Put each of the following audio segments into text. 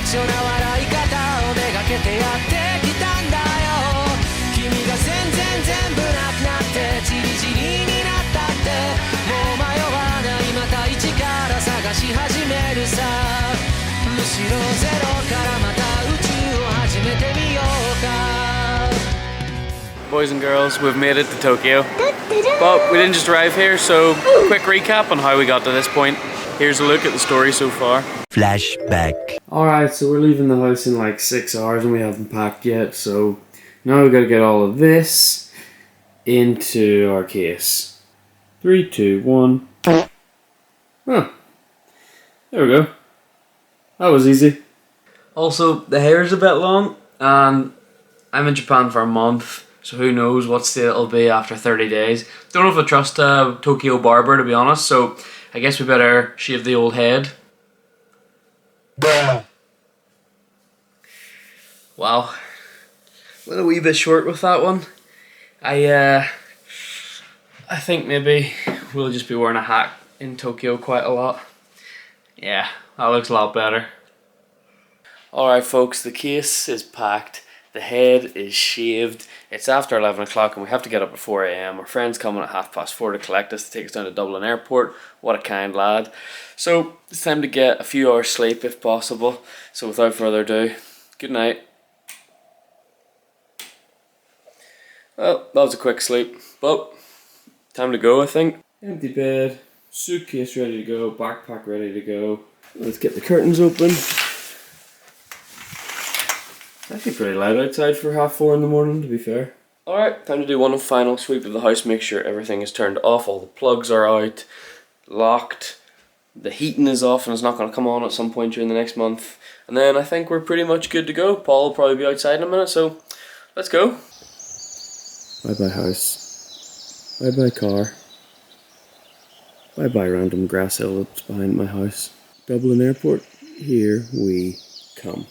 一緒な笑い方をめがけてやってきたんだよ君が全然全部なくなってチリチリになったってもう迷わないまた一から探し始めるさむしろゼロからまた宇宙を始めてみようか Boys and girls, we've made it to Tokyo. But we didn't just arrive here, so quick recap on how we got to this point. Here's a look at the story so far. Flashback. Alright, so we're leaving the house in like 6 hours and we haven't packed yet, so now we've got to get all of this into our case. 3, 2, 1. Huh. There we go. That was easy. Also, the hair's a bit long, and I'm in Japan for a month, so who knows what state it'll be after 30 days. Don't know if I trust a Tokyo barber, to be honest, so I guess we better shave the old head. Bruh. Wow. Went a wee bit short with that one. I think maybe we'll just be wearing a hat in Tokyo quite a lot. Yeah, that looks a lot better. Alright folks, the case is packed. The head is shaved. It's after 11 o'clock and we have to get up at 4 AM. Our friend's coming at 4:30 to collect us to take us down to Dublin Airport. What a kind lad. So it's time to get a few hours sleep if possible. So without further ado, good night. Well, that was a quick sleep, but time to go I think. Empty bed, suitcase ready to go, backpack ready to go. Let's get the curtains open. It's actually pretty light outside for 4:30 in the morning, to be fair. Alright, time to do one final sweep of the house, make sure everything is turned off, all the plugs are out, locked, the heating is off and it's not going to come on at some point during the next month. And then I think we're pretty much good to go. Paul will probably be outside in a minute, so let's go. Bye bye house. Bye bye car. Bye bye random grass hill that's behind my house. Dublin Airport, here we come.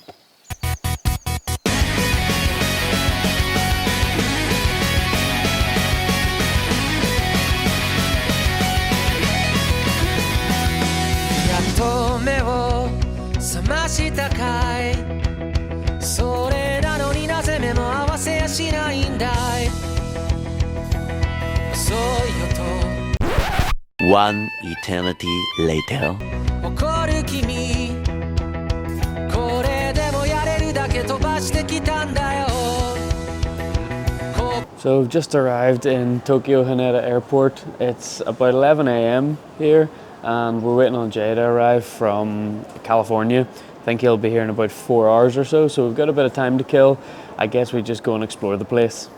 One eternity later. So we've just arrived in Tokyo Haneda Airport. It's about 11 AM here and we're waiting on Jay to arrive from California. I think he'll be here in about 4 hours or so, so we've got a bit of time to kill. I guess we just go and explore the place.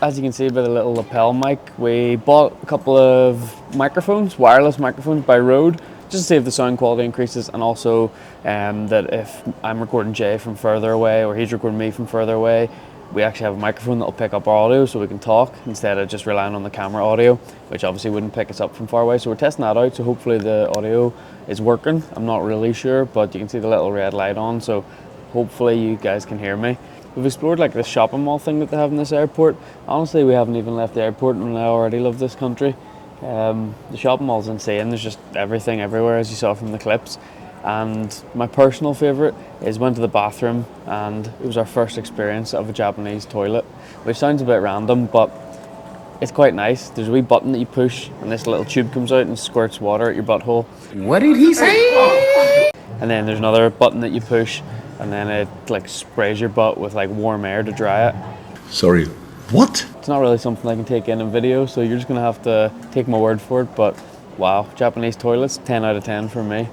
As you can see by the little lapel mic, we bought a couple of microphones, wireless microphones by Rode, just to see if the sound quality increases, and also that if I'm recording Jay from further away or he's recording me from further away, we actually have a microphone that will pick up our audio so we can talk instead of just relying on the camera audio, which obviously wouldn't pick us up from far away. So we're testing that out, so hopefully the audio is working. I'm not really sure, but you can see the little red light on, so hopefully you guys can hear me. We've explored like this shopping mall thing that they have in this airport. Honestly, we haven't even left the airport and I already love this country. The shopping mall's insane. There's just everything everywhere, as you saw from the clips. And my personal favourite is went to the bathroom, and it was our first experience of a Japanese toilet, which sounds a bit random, but it's quite nice. There's a wee button that you push and this little tube comes out and squirts water at your butthole. What did he say? And then there's another button that you push and then it like sprays your butt with like warm air to dry it. Sorry, what? It's not really something I can take in video, so you're just gonna have to take my word for it, but wow, Japanese toilets, 10 out of 10 for me.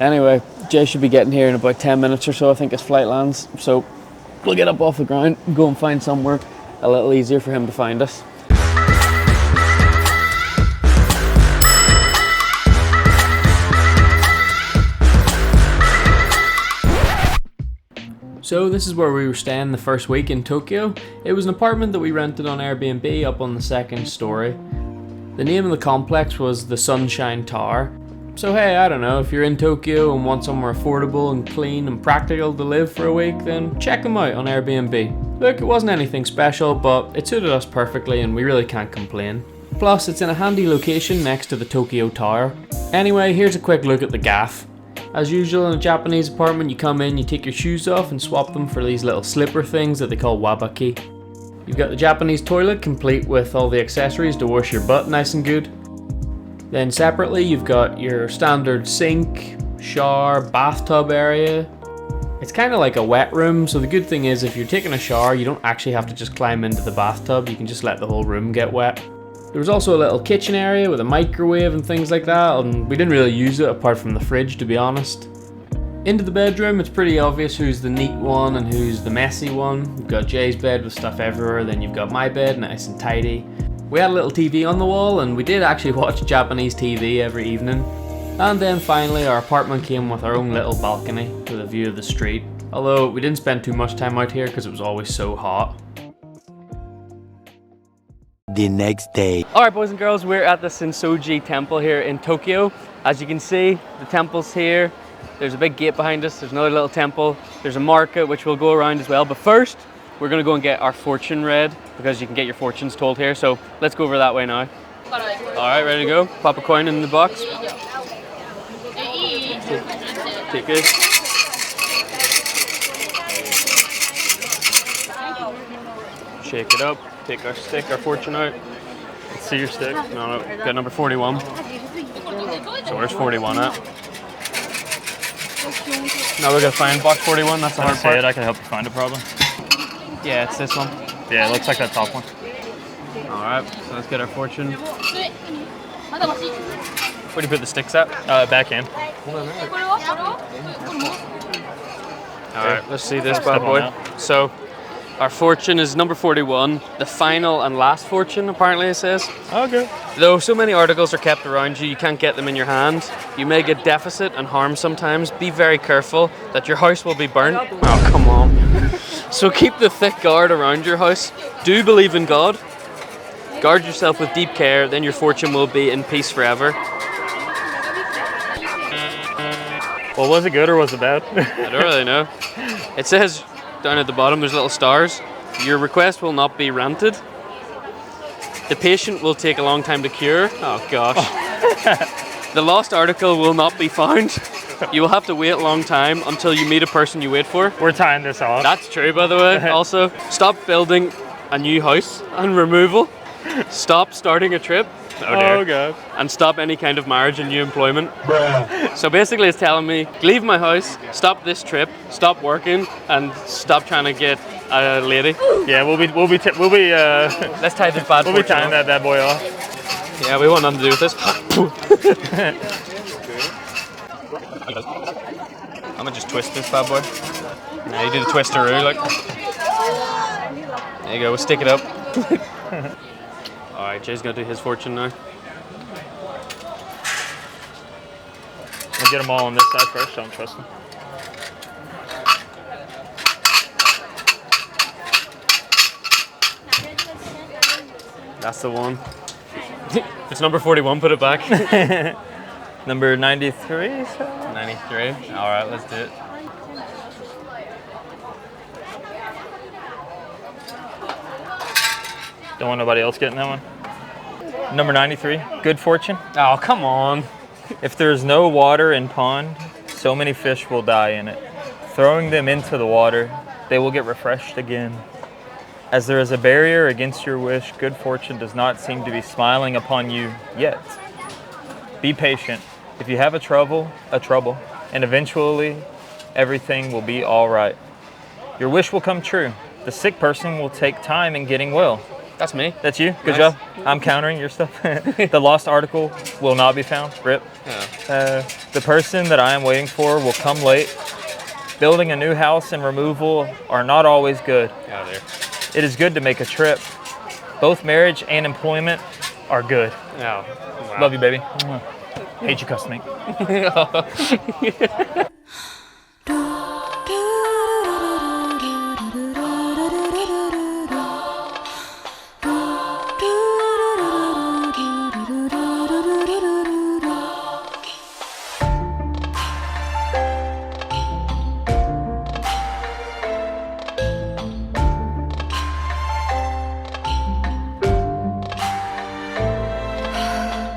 Anyway, Jay should be getting here in about 10 minutes or so, I think his flight lands, so we'll get up off the ground, go and find somewhere a little easier for him to find us. So this is where we were staying the first week in Tokyo. It was an apartment that we rented on Airbnb up on the second story. The name of the complex was the Sunshine Tower. So hey, I don't know, if you're in Tokyo and want somewhere affordable and clean and practical to live for a week, then check them out on Airbnb. Look, it wasn't anything special, but it suited us perfectly and we really can't complain. Plus, it's in a handy location next to the Tokyo Tower. Anyway, here's a quick look at the gaff. As usual in a Japanese apartment, you come in, you take your shoes off and swap them for these little slipper things that they call wabaki. You've got the Japanese toilet complete with all the accessories to wash your butt nice and good. Then separately you've got your standard sink, shower, bathtub area. It's kind of like a wet room, so the good thing is if you're taking a shower you don't actually have to just climb into the bathtub, you can just let the whole room get wet. There was also a little kitchen area with a microwave and things like that, and we didn't really use it apart from the fridge, to be honest. Into the bedroom, it's pretty obvious who's the neat one and who's the messy one. You've got Jay's bed with stuff everywhere, then you've got my bed, nice and tidy. We had a little TV on the wall, and we did actually watch Japanese TV every evening. And then finally, our apartment came with our own little balcony with a view of the street. Although we didn't spend too much time out here because it was always so hot. The next day. Alright boys and girls, we're at the Sensoji temple here in Tokyo. As you can see, the temple's here. There's a big gate behind us, there's another little temple. There's a market which we'll go around as well. But first, we're gonna go and get our fortune read because you can get your fortunes told here. So let's go over that way now. Alright, ready to go? Pop a coin in the box. Take it. Shake it up. Take our stick, our fortune out. Let's see your stick. No, got number 41. So where's 41 at? Now we're gonna find box 41. That's the hard part. I can help you find it probably. Yeah, it's this one. Yeah, it looks like that top one. All right, so let's get our fortune. Where do you put the sticks at? Backhand. All right, let's see this bad boy. So our fortune is number 41, the final and last fortune, apparently it says. Okay. Though so many articles are kept around you, you can't get them in your hand. You may get deficit and harm sometimes. Be very careful that your house will be burnt. Oh, come on. So keep the thick guard around your house. Do believe in God. Guard yourself with deep care, then your fortune will be in peace forever. Well, was it good or was it bad? I don't really know. It says down at the bottom, there's little stars. Your request will not be granted. The patient will take a long time to cure. Oh gosh. The lost article will not be found. You will have to wait a long time until you meet a person you wait for. We're tying this off. That's true, by the way. Also, stop building a new house and removal. Stop starting a trip. Oh god. And stop any kind of marriage and new employment. So basically it's telling me, leave my house, stop this trip, stop working, and stop trying to get a lady. Yeah, we'll be Let's tie this bad we'll be tying that bad boy off. Yeah, we want nothing to do with this. I'm gonna just twist this bad boy. Now you do the twisteroo, like. There you go, we'll stick it up. Alright, Jay's gonna do his fortune now. We'll get them all on this side first, don't trust them. That's the one. It's number 41, put it back. Number 93, 93. Alright, let's do it. Don't want nobody else getting that one. Number 93, good fortune. Oh, come on. If there is no water in pond, so many fish will die in it. Throwing them into the water, they will get refreshed again. As there is a barrier against your wish, good fortune does not seem to be smiling upon you yet. Be patient. If you have a trouble, and eventually everything will be all right. Your wish will come true. The sick person will take time in getting well. That's me. That's you? Good Nice. job. I'm countering your stuff. The lost article will not be found. Rip. Yeah. The person that I am waiting for will come late. Building a new house and removal are not always good. Yeah, there. It is good to make a trip. Both marriage and employment are good. Yeah. Wow. Love you, baby. Hate you, customer.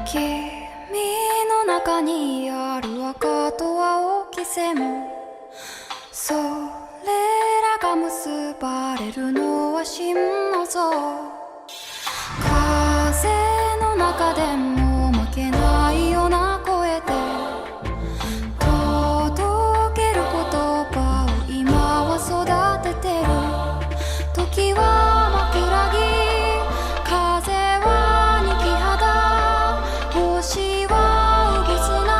君の中にある赤と青き線それらが結ばれるのは真の像風の中でも負けないような声で届ける言葉を今は育ててる時は枕木風は二木肌星はうぐすな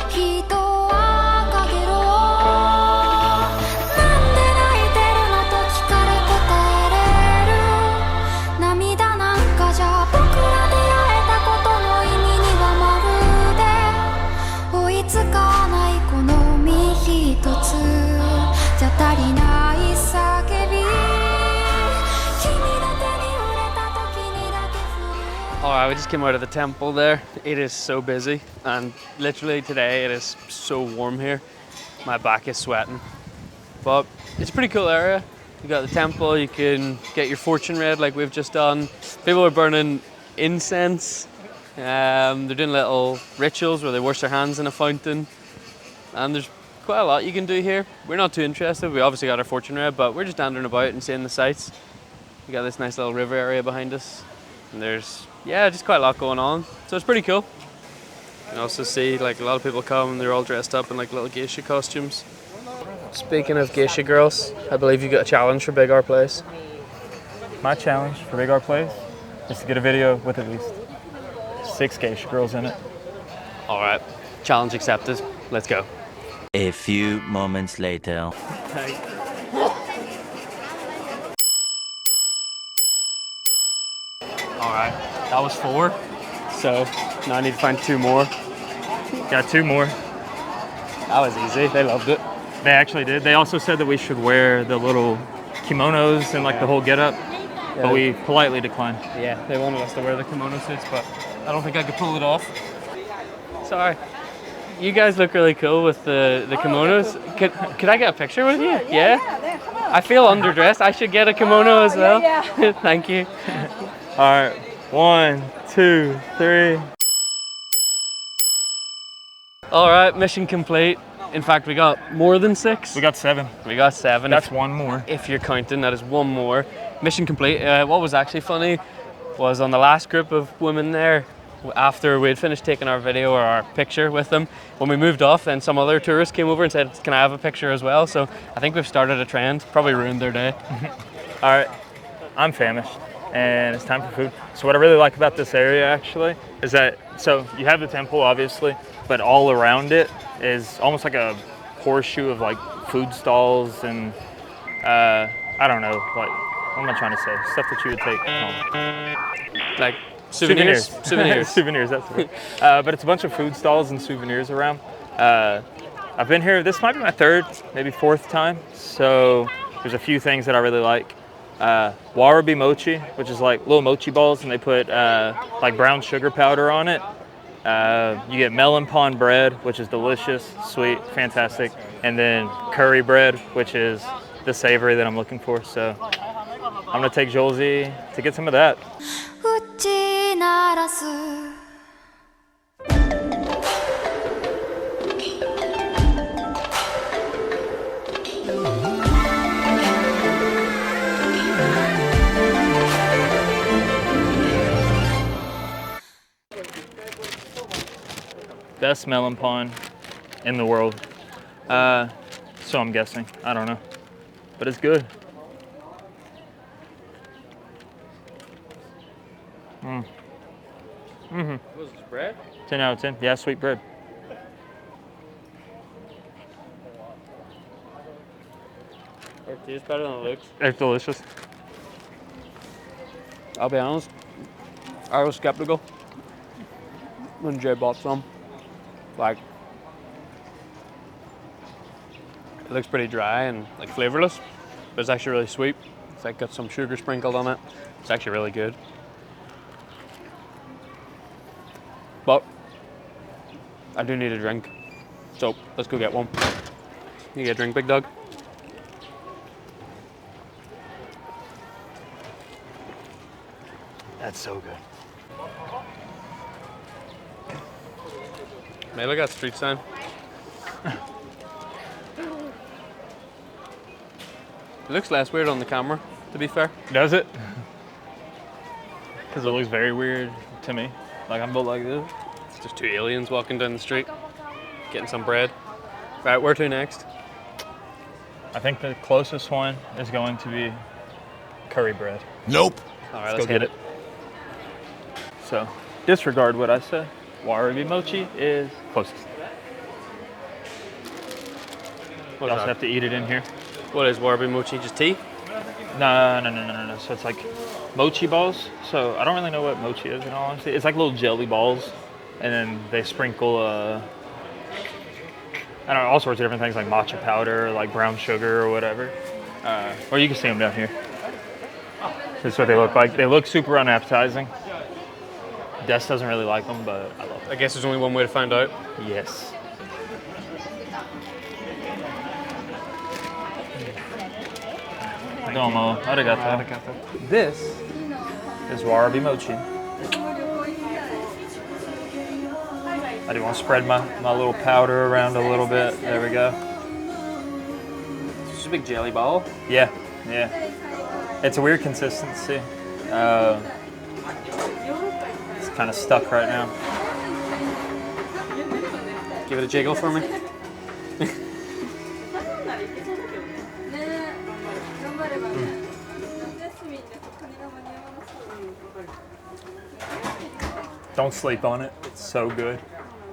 人はかげろうなんで泣いてるのと聞かれ答えれる涙なんかじゃ僕ら出会えたことの意味にはまるで追いつかないこの身一つじゃ足りない叫び君の手に触れた時にだけ震え Alright, we just came out of the temple there. It is so busy, and literally today it is so warm here. My back is sweating. But it's a pretty cool area. You got the temple, you can get your fortune read like we've just done. People are burning incense. They're doing little rituals where they wash their hands in a fountain. And there's quite a lot you can do here. We're not too interested. We obviously got our fortune read, but we're just wandering about and seeing the sights. We got this nice little river area behind us. And there's, yeah, just quite a lot going on. So it's pretty cool. You can also see like a lot of people come and they're all dressed up in like little geisha costumes. Speaking of geisha girls, I believe you got a challenge for Big R Place. My challenge for Big R Place is to get a video with at least 6 geisha girls in it. Alright, challenge accepted. Let's go. A few moments later. Alright, that was 4. So now I need to find 2 more. Got 2 more. That was easy, they loved it. They actually did. They also said that we should wear the little kimonos and like the whole getup, but we politely declined. Yeah, they wanted us to wear the kimono suits, but I don't think I could pull it off. Sorry. You guys look really cool with the kimonos. Could I get a picture with you? Yeah? I feel underdressed. I should get a kimono as well. Thank you. All right, 1, 2, 3. All right, mission complete. In fact, we got more than 6. We got 7. We got 7. That's 1 more. If you're counting, that is 1 more. Mission complete. What was actually funny was on the last group of women there, after we had finished taking our video or our picture with them, when we moved off, then some other tourists came over and said, can I have a picture as well? So I think we've started a trend, probably ruined their day. All right, I'm famished and it's time for food. So what I really like about this area actually is that, so you have the temple obviously, but all around it is almost like a horseshoe of like food stalls and I don't know, like, what am I trying to say? Stuff that you would take home. Like souvenirs? Souvenirs. Souvenirs, that's it. But it's a bunch of food stalls and souvenirs around. I've been here, this might be my 3rd, maybe 4th time. So there's a few things that I really like. Warabi mochi, which is like little mochi balls, and they put like brown sugar powder on it. You get melon pan bread, which is delicious, sweet, fantastic. And then curry bread, which is the savory that I'm looking for. So I'm gonna take Josie to get some of that. 打ち鳴らす Best melon pan in the world. So I'm guessing, I don't know, but it's good. Was this bread? 10 out of 10, yeah, sweet bread. It tastes better than it looks. It's delicious. I'll be honest, I was skeptical when Jay bought some. Like, it looks pretty dry and like flavorless, but it's actually really sweet. It's like got some sugar sprinkled on it. It's actually really good. But I do need a drink, so let's go get one. You get a drink, Big Dog? That's so good. Maybe I got street sign. It looks less weird on the camera, to be fair. Does it? Because it looks very weird to me. Like I'm built like this. It's just two aliens walking down the street, getting some bread. Right, where to next? I think the closest one is going to be curry bread. Nope. All right, Let's go get it. So, disregard what I said. Warabi mochi is closest. You also have to eat it in here. What is warabi mochi? Just tea? No. So it's like mochi balls. So I don't really know what mochi is in all honesty. It's like little jelly balls, and then they sprinkle I don't know, all sorts of different things like matcha powder, like brown sugar or whatever. Or you can see them down here. This is what they look like. They look super unappetizing. Des doesn't really like them, but I love them. I guess there's only one way to find out. Yes. Domo, arigato. This is warabi mochi. I do want to spread my little powder around a little bit. There we go. It's just a big jelly ball. Yeah. It's a weird consistency. It's kind of stuck right now. Give it a jiggle for me. Don't sleep on it. It's so good.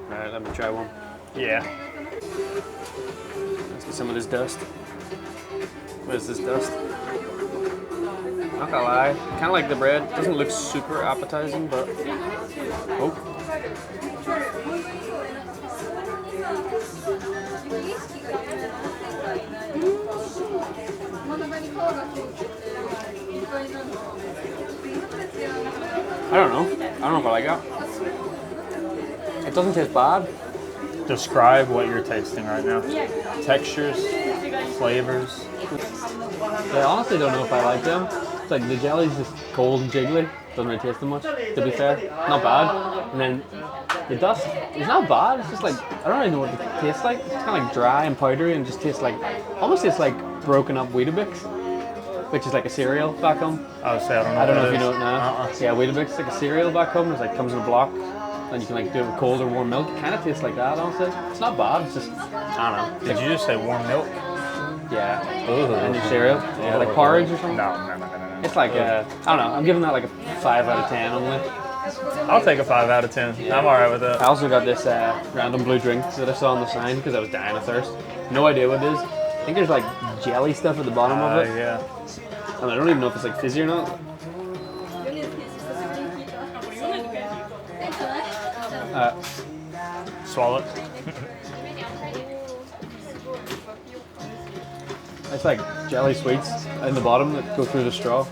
All right, let me try one. Yeah. Let's get some of this dust. What is this dust? Not gonna lie, kind of like the bread. Doesn't look super appetizing, but oh. I don't know if I like it. It doesn't taste bad. Describe what you're tasting right now. Textures, flavors. I honestly don't know if I like them. It's like the jelly's just cold and jiggly. Doesn't really taste them much, to be fair. Not bad. And then the dust, it's not bad. It's just like, I don't really know what it tastes like. It's kind of like dry and powdery and just tastes like, almost tastes like broken up Weetabix, which is like a cereal back home. I would say I don't know. I don't know what if it you know is. it now. Yeah, Weetabix is like a cereal back home. It's like comes in a block. And you can like do it with cold or warm milk. It kind of tastes like that, honestly. It's not bad. It's just, I don't know. Did you just say warm milk? Yeah. And your cereal? Yeah, like porridge or something? No. It's like, I don't know. I'm giving that like a 5 out of 10 only. I'll take a 5 out of 10. I'm alright with I that. also got this random blue drink that I saw on the sign because I was dying of thirst. No idea what it is. I think there's like jelly stuff at the bottom of it. Yeah. And I don't even know if it's like fizzy or not. Swallow it. It's like jelly sweets in the bottom that go through the straw.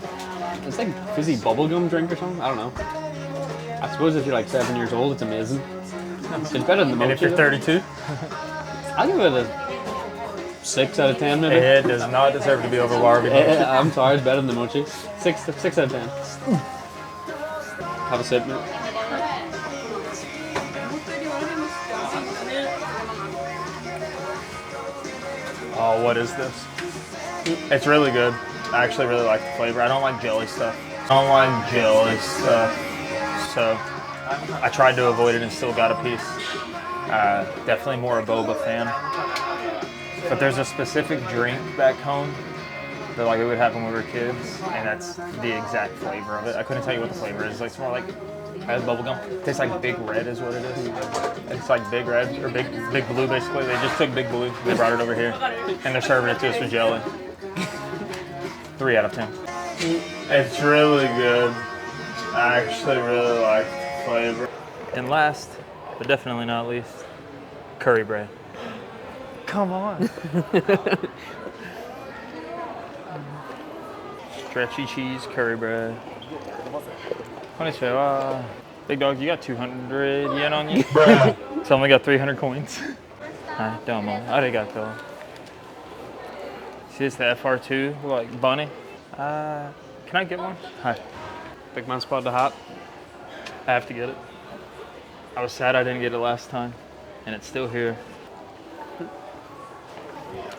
It's like fizzy bubblegum drink or something. I don't know. I suppose if you're like 7 years old, it's amazing. It's better than the mochi. And if you're 32, I'll give it a 6 out of 10 maybe. it does not deserve to be over warabi mochi. I'm sorry, it's better than the mochi. 6 out of 10. Have a sip, mate. Oh, what is this? It's really good. I actually really like the flavor. I don't like jelly stuff. So I tried to avoid it and still got a piece. Definitely more a boba fan. But there's a specific drink back home that like we would have when we were kids, and that's the exact flavor of it. I couldn't tell you what the flavor is. It's more like bubblegum. It tastes like Big Red is what it is. It's like Big Red or Big Blue basically. They just took Big Blue, they brought it over here, and they're serving it to us with jelly. 3 out of 10. It's really good. I actually really like the flavor. And last, but definitely not least, curry bread. Come on. Stretchy cheese curry bread. Konnichiwa. Big dog, you got 200 yen on you? So I only got 300 coins. Hi, domo. Arigato. See, it's the FR2, like bunny. Can I get one? Hi. Big man spotted the hat. I have to get it. I was sad I didn't get it last time, and it's still here.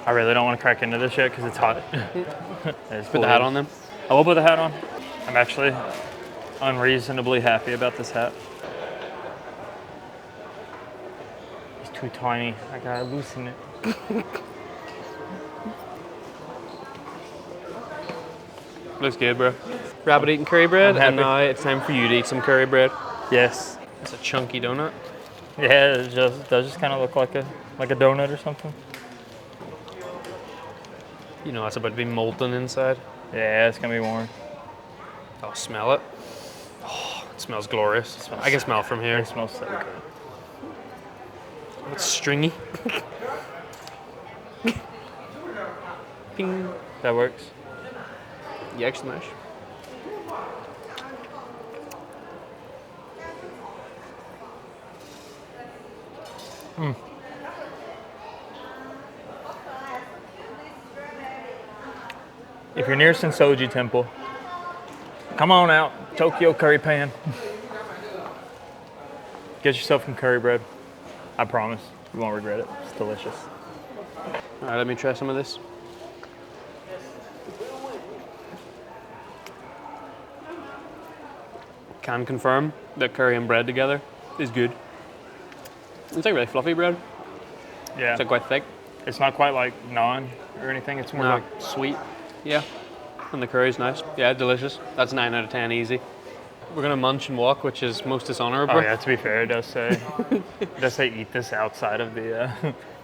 I really don't want to crack into this yet because it's hot. Put the hat on them. I will put the hat on. I'm actually unreasonably happy about this hat. It's too tiny. I gotta loosen it. Looks good, bro. Rabbit eating curry bread, I'm and now it's time for you to eat some curry bread. Yes. It's a chunky donut. Yeah, it does just kind of look like a donut or something. You know, it's about to be molten inside. Yeah, it's gonna be warm. Oh, smell it. Oh, it smells glorious. I can smell it from here. It smells so good. It's stringy. Ping. That works. Egg smash. If you're near Sensoji Temple, come on out, Tokyo Curry Pan. Get yourself some curry bread. I promise, you won't regret it. It's delicious. All right, let me try some of this. Can confirm that curry and bread together is good. It's like really fluffy bread. Yeah, It's like quite thick. it's not quite like naan or anything. It's more No. like Sweet. Yeah. And the curry's nice. Yeah, delicious. That's 9 out of 10 easy. We're gonna munch and walk, which is most dishonorable. Oh yeah, to be fair, it does say eat this outside of the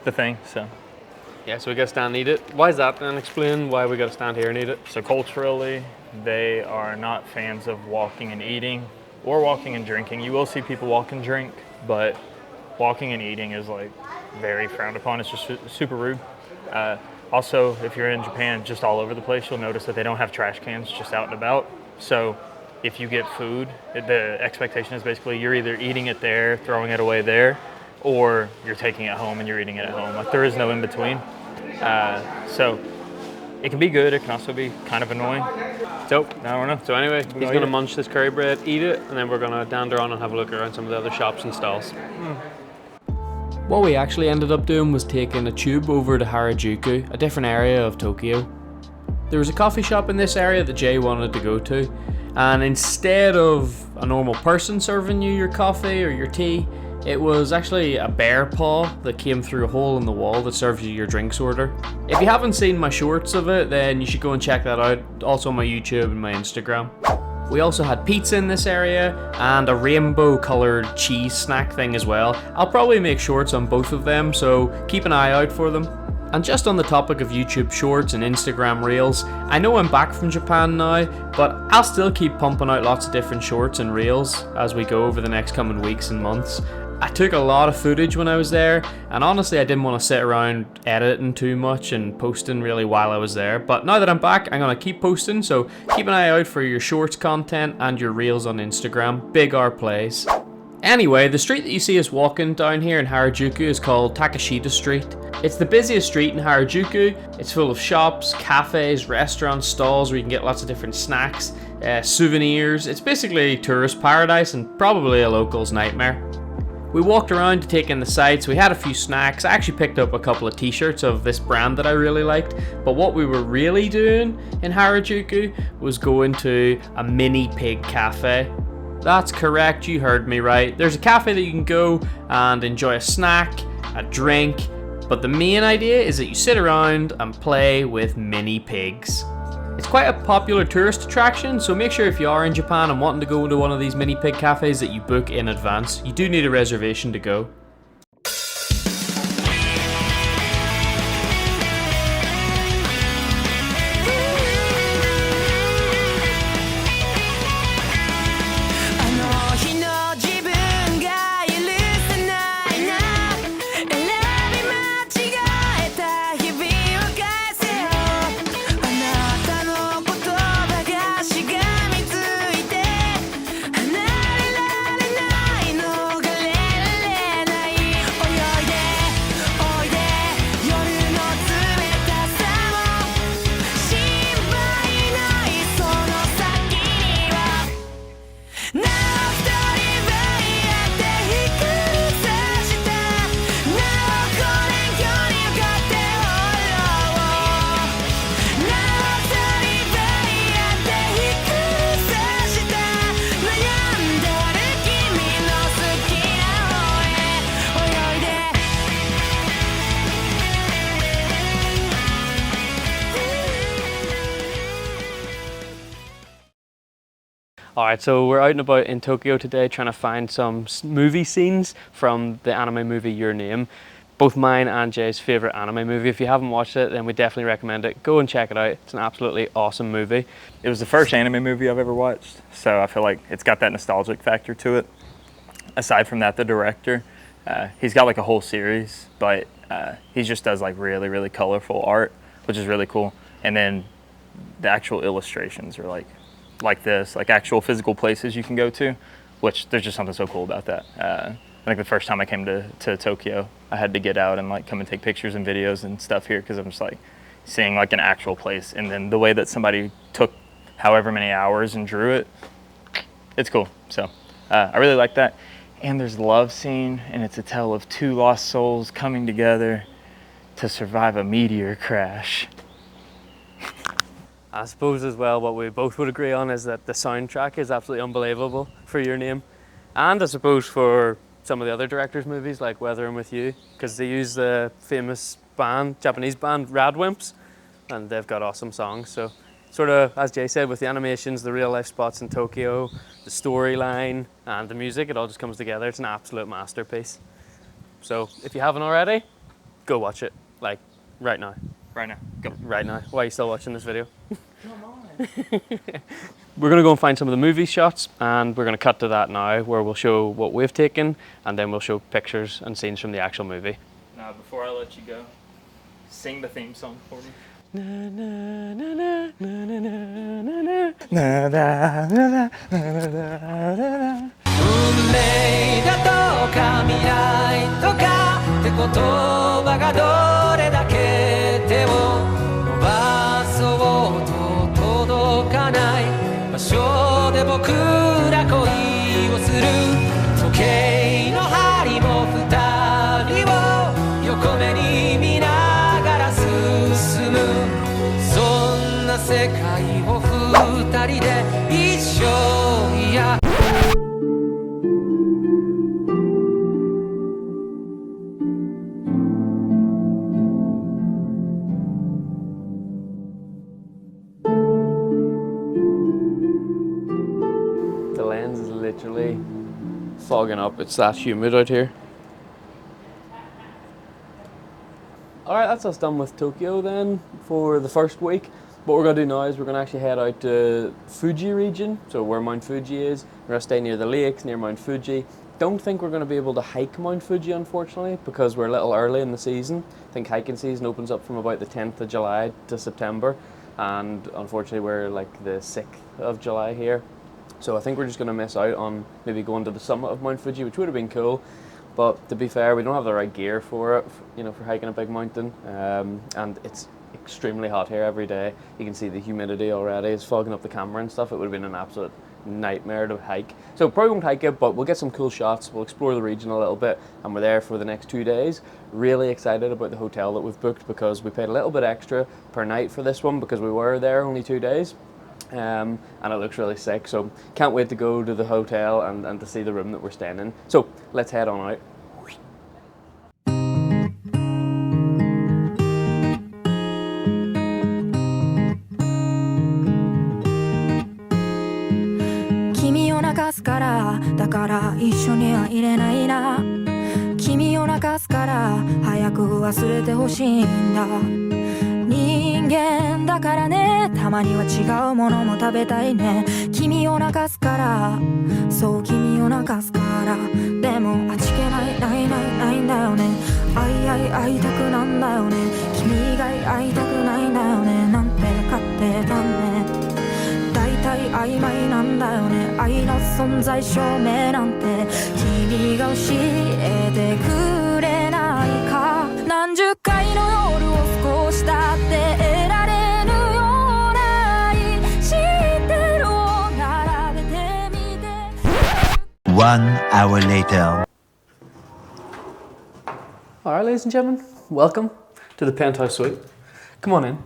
the thing. So Yeah, so we gotta stand and eat it. Why is that? And explain why we gotta stand here and eat it. culturally, they are not fans of walking and eating or walking and drinking. You will see people walk and drink, but walking and eating is like very frowned upon. It's just super rude. Also, if you're in Japan, just all over the place, you'll notice that they don't have trash cans just out and about. So if you get food, the expectation is basically you're either eating it there, throwing it away there, or you're taking it home and you're eating it at home. Like there is no in between. So it can be good. It can also be kind of annoying. Dope. I don't know. So anyway, he's eat gonna it. munch this curry bread, eat it, and then we're gonna dander on and have a look around some of the other shops and stalls. What we actually ended up doing was taking a tube over to Harajuku, a different area of Tokyo. There was a coffee shop in this area that Jay wanted to go to, and instead of a normal person serving you your coffee or your tea, it was actually a bear paw that came through a hole in the wall that serves you your drinks order. If you haven't seen my shorts of it, then you should go and check that out, also on my YouTube and my Instagram. We also had pizza in this area and a rainbow coloured cheese snack thing as well. I'll probably make shorts on both of them, so keep an eye out for them. And just on the topic of YouTube shorts and Instagram reels, I know I'm back from Japan now, but I'll still keep pumping out lots of different shorts and reels as we go over the next coming weeks and months. I took a lot of footage when I was there, and honestly I didn't want to sit around editing too much and posting really while I was there, but now that I'm back I'm going to keep posting, so keep an eye out for your shorts content and your reels on Instagram. Big R plays. Anyway, the street that you see us walking down here in Harajuku is called Takashita Street. It's the busiest street in Harajuku. It's full of shops, cafes, restaurants, stalls where you can get lots of different snacks, souvenirs. It's basically tourist paradise and probably a local's nightmare. We walked around to take in the sights, we had a few snacks, I actually picked up a couple of t-shirts of this brand that I really liked, but what we were really doing in Harajuku was going to a mini pig cafe. That's correct, you heard me right. There's a cafe that you can go and enjoy a snack, a drink, but the main idea is that you sit around and play with mini pigs. It's quite a popular tourist attraction, so make sure if you are in Japan and wanting to go to one of these mini pig cafes that you book in advance. You do need a reservation to go. Alright, so we're out and about in Tokyo today trying to find some movie scenes from the anime movie Your Name. Both mine and Jay's favourite anime movie. If you haven't watched it, then we definitely recommend it. Go and check it out. It's an absolutely awesome movie. It was the first anime movie I've ever watched, so I feel like it's got that nostalgic factor to it. Aside from that, the director, he's got like a whole series, but he just does like really, really colorful art, which is really cool. And then the actual illustrations are like this, like actual physical places you can go to, which there's just something so cool about that. I think the first time I came to Tokyo, I had to get out and like come and take pictures and videos and stuff here because I'm just like seeing like an actual place, and then the way that somebody took however many hours and drew it, it's cool. So I really like that. And there's a love scene, and it's a tale of two lost souls coming together to survive a meteor crash. I suppose as well what we both would agree on is that the soundtrack is absolutely unbelievable for Your Name. And I suppose for some of the other directors' movies like Weathering With You, because they use the famous band, Japanese band Radwimps, and they've got awesome songs. So sort of, as Jay said, with the animations, the real life spots in Tokyo, the storyline and the music, it all just comes together. It's an absolute masterpiece. So if you haven't already, go watch it, like right now. Right now, go. Right now. Why are you still watching this video? Come on. We're going to go and find some of the movie shots, and we're going to cut to that now where we'll show what we've taken, and then we'll show pictures and scenes from the actual movie. Now, before I let you go, sing the theme song for me. Na na na na na na na na na na. 運命だとか未来とかって言葉がどれだけ手を伸ばそうと届かない場所で僕ら恋をする時計の針も二人を横目に見ながら進むそんな世界を二人で一生やThe lens is literally fogging up. It's that humid out here. Alright, that's us done with Tokyo then for the first week. What we're going to do now is we're going to actually head out to Fuji region, so where Mount Fuji is. We're going to stay near the lakes, near Mount Fuji. Don't think we're going to be able to hike Mount Fuji, unfortunately, because we're a little early in the season. I think hiking season opens up from about the 10th of July to September, and unfortunately we're like the 6th of July here. So I think we're just going to miss out on maybe going to the summit of Mount Fuji, which would have been cool. But to be fair, we don't have the right gear for it, you know, for hiking a big mountain. And it's extremely hot here every day. You can see the humidity already. It's fogging up the camera and stuff. It would have been an absolute nightmare to hike. So probably won't hike it, but we'll get some cool shots. We'll explore the region a little bit, and we're there for the next 2 days. Really excited about the hotel that we've booked because we paid a little bit extra per night for this one because we were there only 2 days. And it looks really sick, so can't wait to go to the hotel and to see the room that we're staying in. So let's head on out. Kimiを泣かすからだから一緒にはいれないな君を泣かすから早く忘れてほしいんだ人間だからねたまには違うものも食べたいね君を泣かすからそう君を泣かすからでもあちけないんだよね会いたくなんだよね君以外会いたくないんだよねなんて勝手だね大体曖昧なんだよね愛の存在証明なんて君が教えてくれないか何十回の夜を少しだって得られるような愛知ってるを並べてみて 1 hour later. Alright, ladies and gentlemen, welcome to the penthouse suite. Come on in.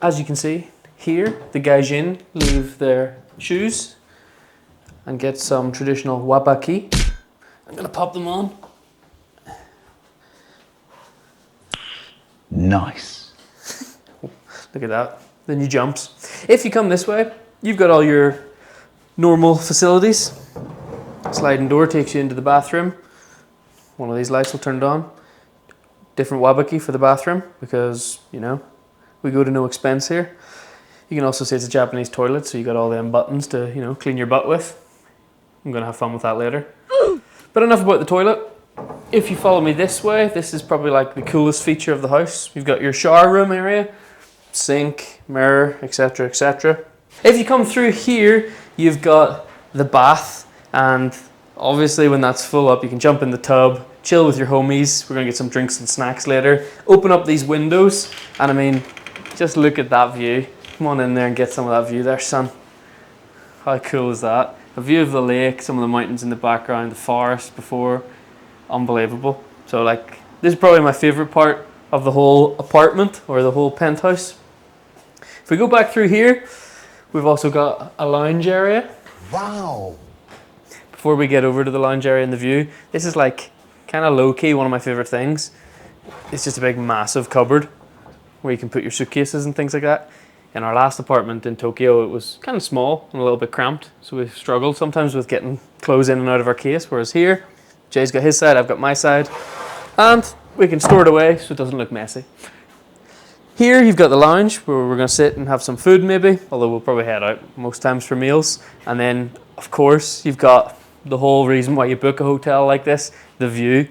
As you can see, here the gaijin leave their shoes and get some traditional wabaki. I'm gonna pop them on. Nice. Look at that, the new jumps. If you come this way, you've got all your normal facilities. Sliding door takes you into the bathroom. One of these lights will turn on. Different wabaki for the bathroom because, you know, we go to no expense here. You can also see it's a Japanese toilet, so you got all them buttons to, you know, clean your butt with. I'm gonna have fun with that later. But enough about the toilet. If you follow me this way, this is probably like the coolest feature of the house. You've got your shower room area, sink, mirror, etc, etc. If you come through here, you've got the bath, and obviously when that's full up, you can jump in the tub, chill with your homies. We're gonna get some drinks and snacks later. Open up these windows, and I mean, just look at that view. Come on in there and get some of that view there, son. How cool is that? A view of the lake, some of the mountains in the background, the forest before. Unbelievable. So like, this is probably my favorite part of the whole apartment or the whole penthouse. If we go back through here, we've also got a lounge area. Wow. Before we get over to the lounge area and the view, this is like kind of low-key one of my favorite things. It's just a big massive cupboard where you can put your suitcases and things like that. In our last apartment in Tokyo, it was kind of small and a little bit cramped, so we struggled sometimes with getting clothes in and out of our case, whereas here, Jay's got his side, I've got my side, and we can store it away so it doesn't look messy. Here you've got the lounge where we're going to sit and have some food maybe, although we'll probably head out most times for meals. And then, of course, you've got the whole reason why you book a hotel like this, the view.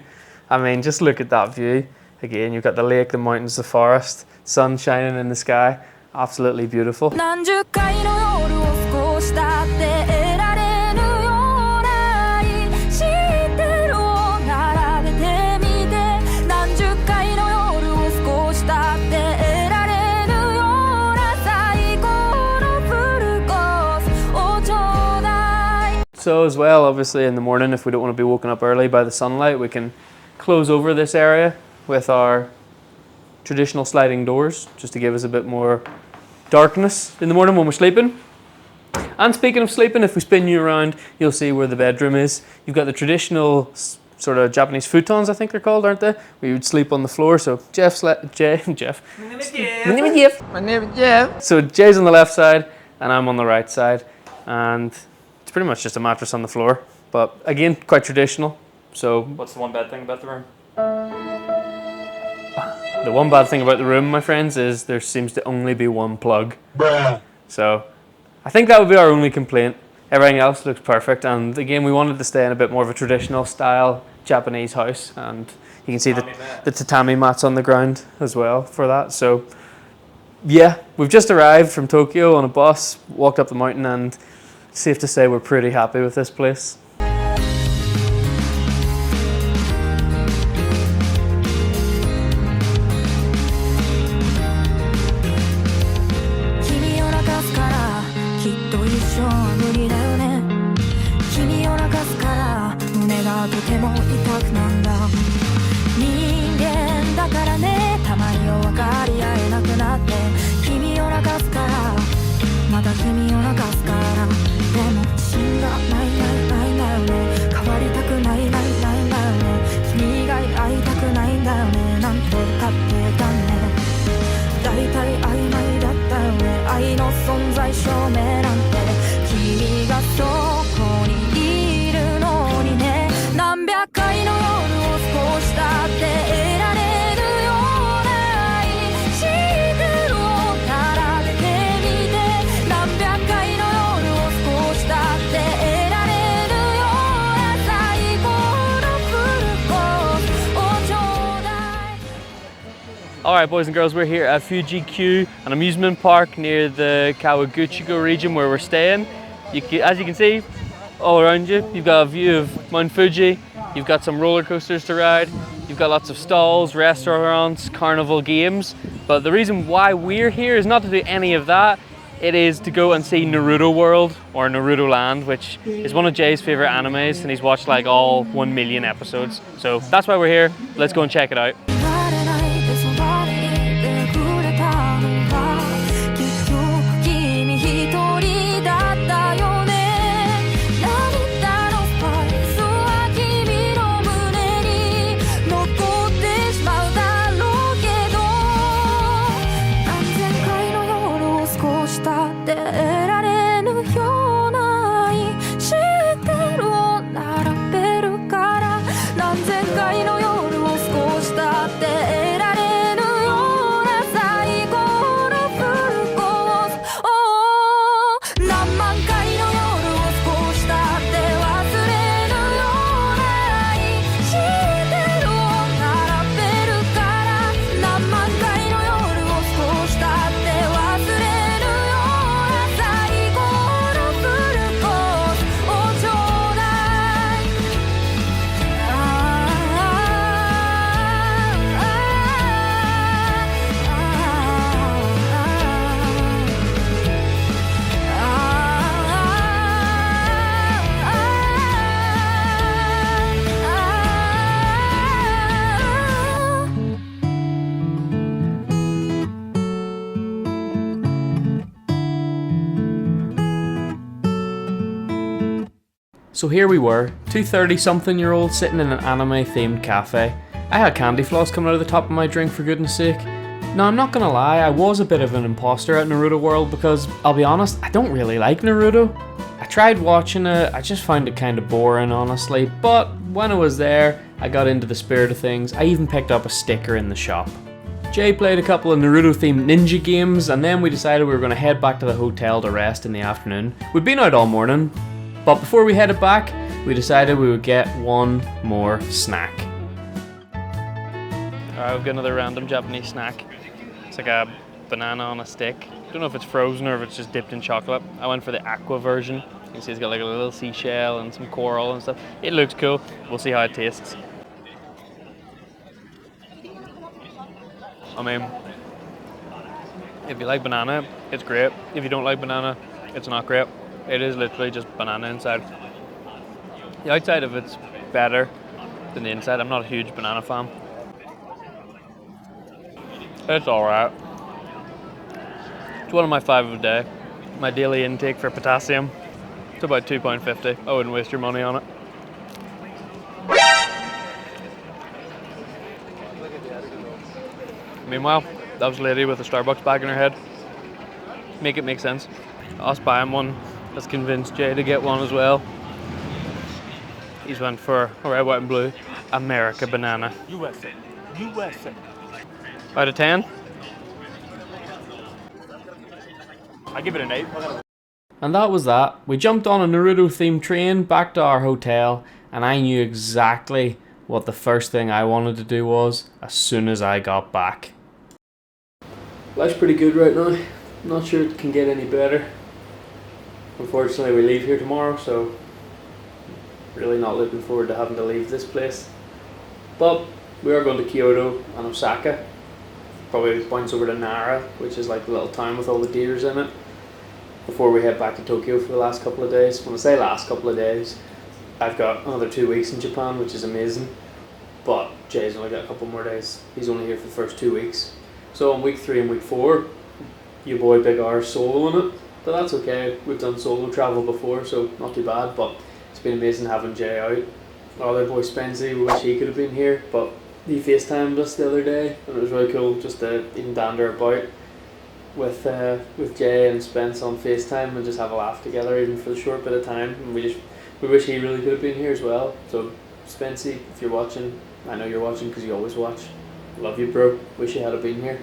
I mean, just look at that view. Again, you've got the lake, the mountains, the forest, sun shining in the sky. Absolutely beautiful. 何十回の夜を過ごしたって得られるようない知ってるを並べてみて何十回の夜を過ごしたって得られるような最高のフルコースをちょうだい So as well, obviously in the morning, if we don't want to be woken up early by the sunlight, we can close over this area with our traditional sliding doors, just to give us a bit more darkness in the morning when we're sleeping. And speaking of sleeping, if we spin you around, you'll see where the bedroom is. You've got the traditional sort of Japanese futons, I think they're called, aren't they? Where you would sleep on the floor. So Jeff. My name is Jeff. My name is Jeff. So Jay's on the left side and I'm on the right side, and it's pretty much just a mattress on the floor. But again, quite traditional. So What's the one bad thing about the room? the one bad thing about the room, my friends, is there seems to only be one plug. Bruh. So I think that would be our only complaint. Everything else looks perfect, and again, we wanted to stay in a bit more of a traditional style Japanese house, and you can see the tatami mats on the ground as well for that. So yeah, we've just arrived from Tokyo on a bus, walked up the mountain, and safe to say we're pretty happy with this place. 君を泣かすからきっと一生は無理だよね君を泣かすから胸がとても痛くなんだ人間だからねたまには分かり合えなくなって君を泣かすからまた君を泣かすからでも自信がないんだよね変わりたくないんだよね君以外会いたくないんだよねなんてたってたね大体曖昧だったよね愛の存在証明なんて君がそこにいるのにね何百回の夜を過ごしたって得られるような愛知ってるを並べてみて何百回の夜を過ごしたって得られるような最高のフルコースをちょうだい Alright, boys and girls, we're here at Fuji Q, an amusement park near the Kawaguchiko region where we're staying. As you can see, all around you, you've got a view of Mount Fuji, you've got some roller coasters to ride, you've got lots of stalls, restaurants, carnival games. But the reason why we're here is not to do any of that, it is to go and see Naruto World, or Naruto Land, which is one of Jay's favorite animes, and he's watched like all 1 million episodes. So that's why we're here. Let's go and check it out. 言われないでそばにいてくれたのは結局君一人だったよね涙のスパイスは君の胸に残ってしまうだろうけど何千回の夜を過ごしたって得られ So here we were, two 30-something-year-olds sitting in an anime-themed cafe. I had candy floss coming out of the top of my drink, for goodness sake. Now, I'm not gonna lie, I was a bit of an imposter at Naruto World because, I'll be honest, I don't really like Naruto. I tried watching it, I just found it kind of boring, honestly, but when I was there, I got into the spirit of things. I even picked up a sticker in the shop. Jay played a couple of Naruto-themed ninja games, and then we decided we were going to head back to the hotel to rest in the afternoon. We'd been out all morning, but before we headed back, we decided we would get one more snack. Alright, we've got another random Japanese snack. It's like a banana on a stick. I don't know if it's frozen or if it's just dipped in chocolate. I went for the aqua version. You can see it's got like a little seashell and some coral and stuff. It looks cool. We'll see how it tastes. I mean, if you like banana, it's great. If you don't like banana, it's not great. It is literally just banana inside. The outside of it's better than the inside. I'm not a huge banana fan. It's alright. It's one of my 5 a day. My daily intake for potassium, it's about £2.50. I wouldn't waste your money on it. Meanwhile, that was a lady with a Starbucks bag in her head. Make it make sense. Us buying one has convinced Jay to get one as well. He's went for a red, white and blue America banana. USA. USA. Out of 10? I give it an 8. And that was that. We jumped on a Naruto themed train back to our hotel, and I knew exactly what the first thing I wanted to do was as soon as I got back. Life's pretty good right now. I'm not sure it can get any better. Unfortunately, we leave here tomorrow, so really not looking forward to having to leave this place. But we are going to Kyoto and Osaka. Probably bounce over to Nara, which is like a little town with all the deers in it, before we head back to Tokyo for the last couple of days. When I say last couple of days, I've got another 2 weeks in Japan, which is amazing. But Jay's only got a couple more days. He's only here for the first 2 weeks. So on week 3 and week 4, your boy Big R's soloing it. But that's okay. We've done solo travel before, so not too bad. But it's been amazing having Jay out. Our other boy Spency, we wish he could have been here, but he FaceTimed us the other day, and it was really cool just to even dander about with Jay and Spence on FaceTime and just have a laugh together, even for the short bit of time. And we wish he really could have been here as well. So Spency, if you're watching, I know you're watching because you always watch. Love you, bro. Wish you had been here.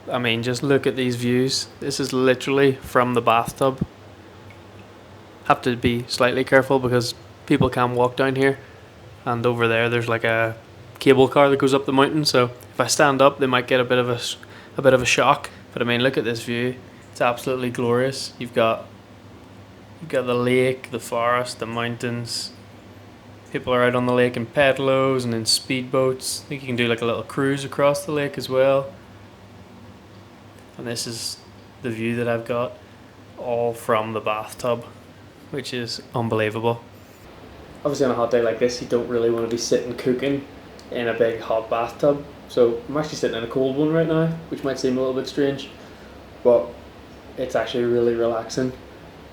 I mean, just look at these views. This is literally from the bathtub. Have to be slightly careful because people can walk down here, and over there's like a cable car that goes up the mountain, so if I stand up they might get a bit of a shock. But I mean, look at this view. It's absolutely glorious. You've got the lake, the forest, the mountains. People are out on the lake in pedalos and in speedboats. I think you can do like a little cruise across the lake as well. And this is the view that I've got, all from the bathtub, which is unbelievable. Obviously on a hot day like this, you don't really want to be sitting cooking in a big hot bathtub. So I'm actually sitting in a cold one right now, which might seem a little bit strange, but it's actually really relaxing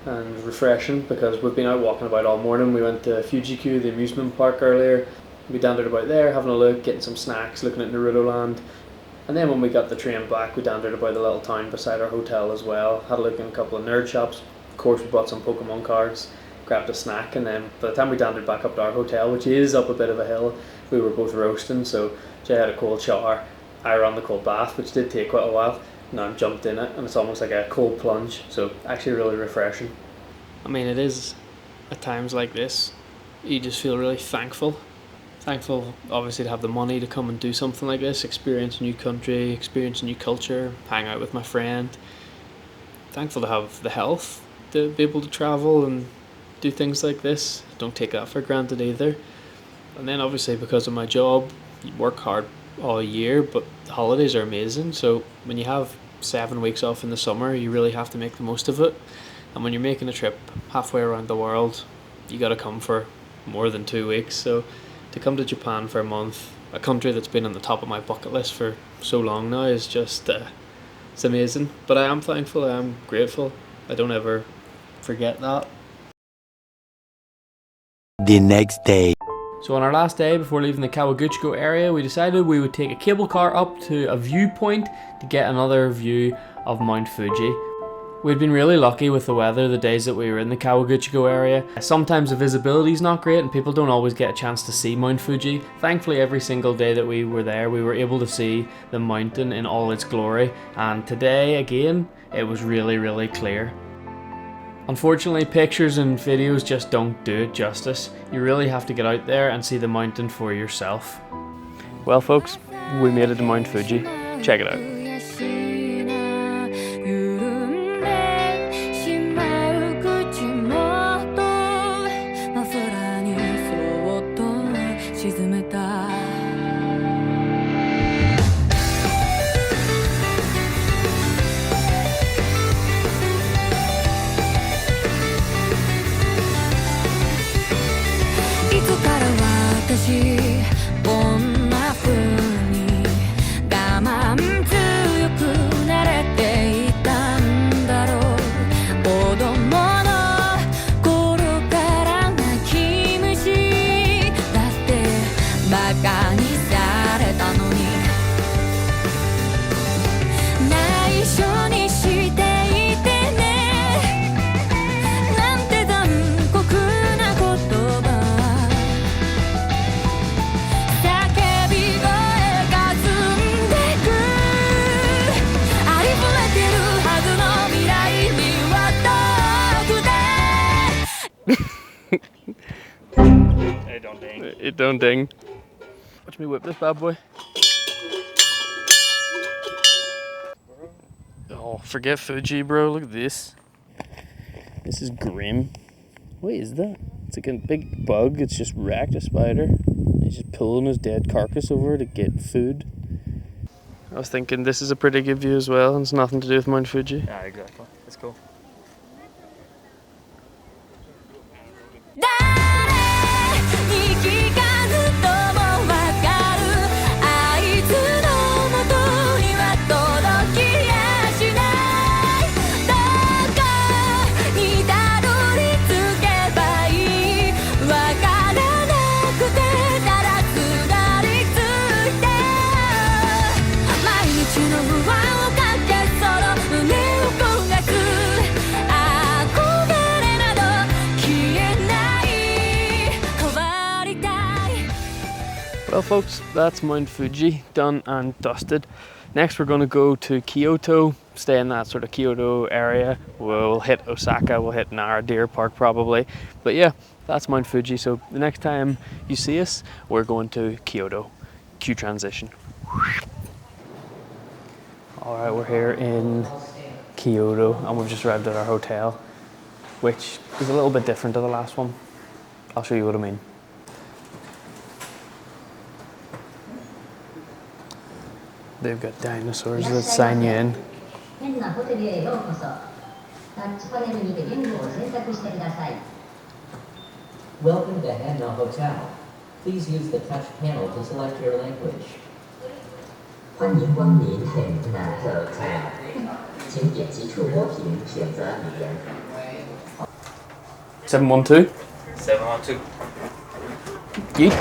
and refreshing because we've been out walking about all morning. We went to Fuji, the amusement park earlier. We dandered about there, having a look, getting some snacks, looking at Naruto Land. And then when we got the train back, we dandered about the little town beside our hotel as well. Had a look in a couple of nerd shops. Of course, we bought some Pokemon cards, grabbed a snack, and then by the time we dandered back up to our hotel, which is up a bit of a hill, we were both roasting. So Jay had a cold shower, I ran the cold bath, which did take quite a while. Now I'm jumped in it, and it's almost like a cold plunge, so actually really refreshing. I mean, it is at times like this, you just feel really thankful. Thankful, obviously, to have the money to come and do something like this, experience a new country, experience a new culture, hang out with my friend. Thankful to have the health to be able to travel and do things like this. Don't take that for granted either. And then obviously because of my job, you work hard all year, but the holidays are amazing. So when you have 7 weeks off in the summer, you really have to make the most of it. And when you're making a trip halfway around the world, you got to come for more than 2 weeks. So to come to Japan for a month, a country that's been on the top of my bucket list for so long now, is just it's amazing. But I am thankful, I am grateful. I don't ever forget that. the next day. So on our last day before leaving the Kawaguchiko area, we decided we would take a cable car up to a viewpoint to get another view of Mount Fuji. We'd been really lucky with the weather the days that we were in the Kawaguchiko area. Sometimes the visibility is not great and people don't always get a chance to see Mount Fuji. Thankfully, every single day that we were there, we were able to see the mountain in all its glory. And today, again, it was really, really clear. Unfortunately, pictures and videos just don't do it justice. You really have to get out there and see the mountain for yourself. Well folks, we made it to Mount Fuji. Check it out. It don't ding. Watch me whip this bad boy. Oh, forget Fuji, bro. Look at this. This is grim. What is that? It's like a big bug. It's just wrecked a spider. He's just pulling his dead carcass over to get food. I was thinking this is a pretty good view as well, and it's nothing to do with Mount Fuji. Yeah, exactly. It's cool. Well folks, that's Mount Fuji, done and dusted. Next we're going to go to Kyoto, stay in that sort of Kyoto area. We'll hit Osaka, we'll hit Nara Deer Park probably. But yeah, that's Mount Fuji, so the next time you see us, we're going to Kyoto. Cue transition. Alright, we're here in Kyoto and we've just arrived at our hotel, which is a little bit different to the last one. I'll show you what I mean. They've got dinosaurs that sign you in. Welcome to Henna Hotel. Please use the touch panel to select your language. 欢迎光临 Henna Hotel. 请点击触摸屏选择语言。 712. 712. Yeet.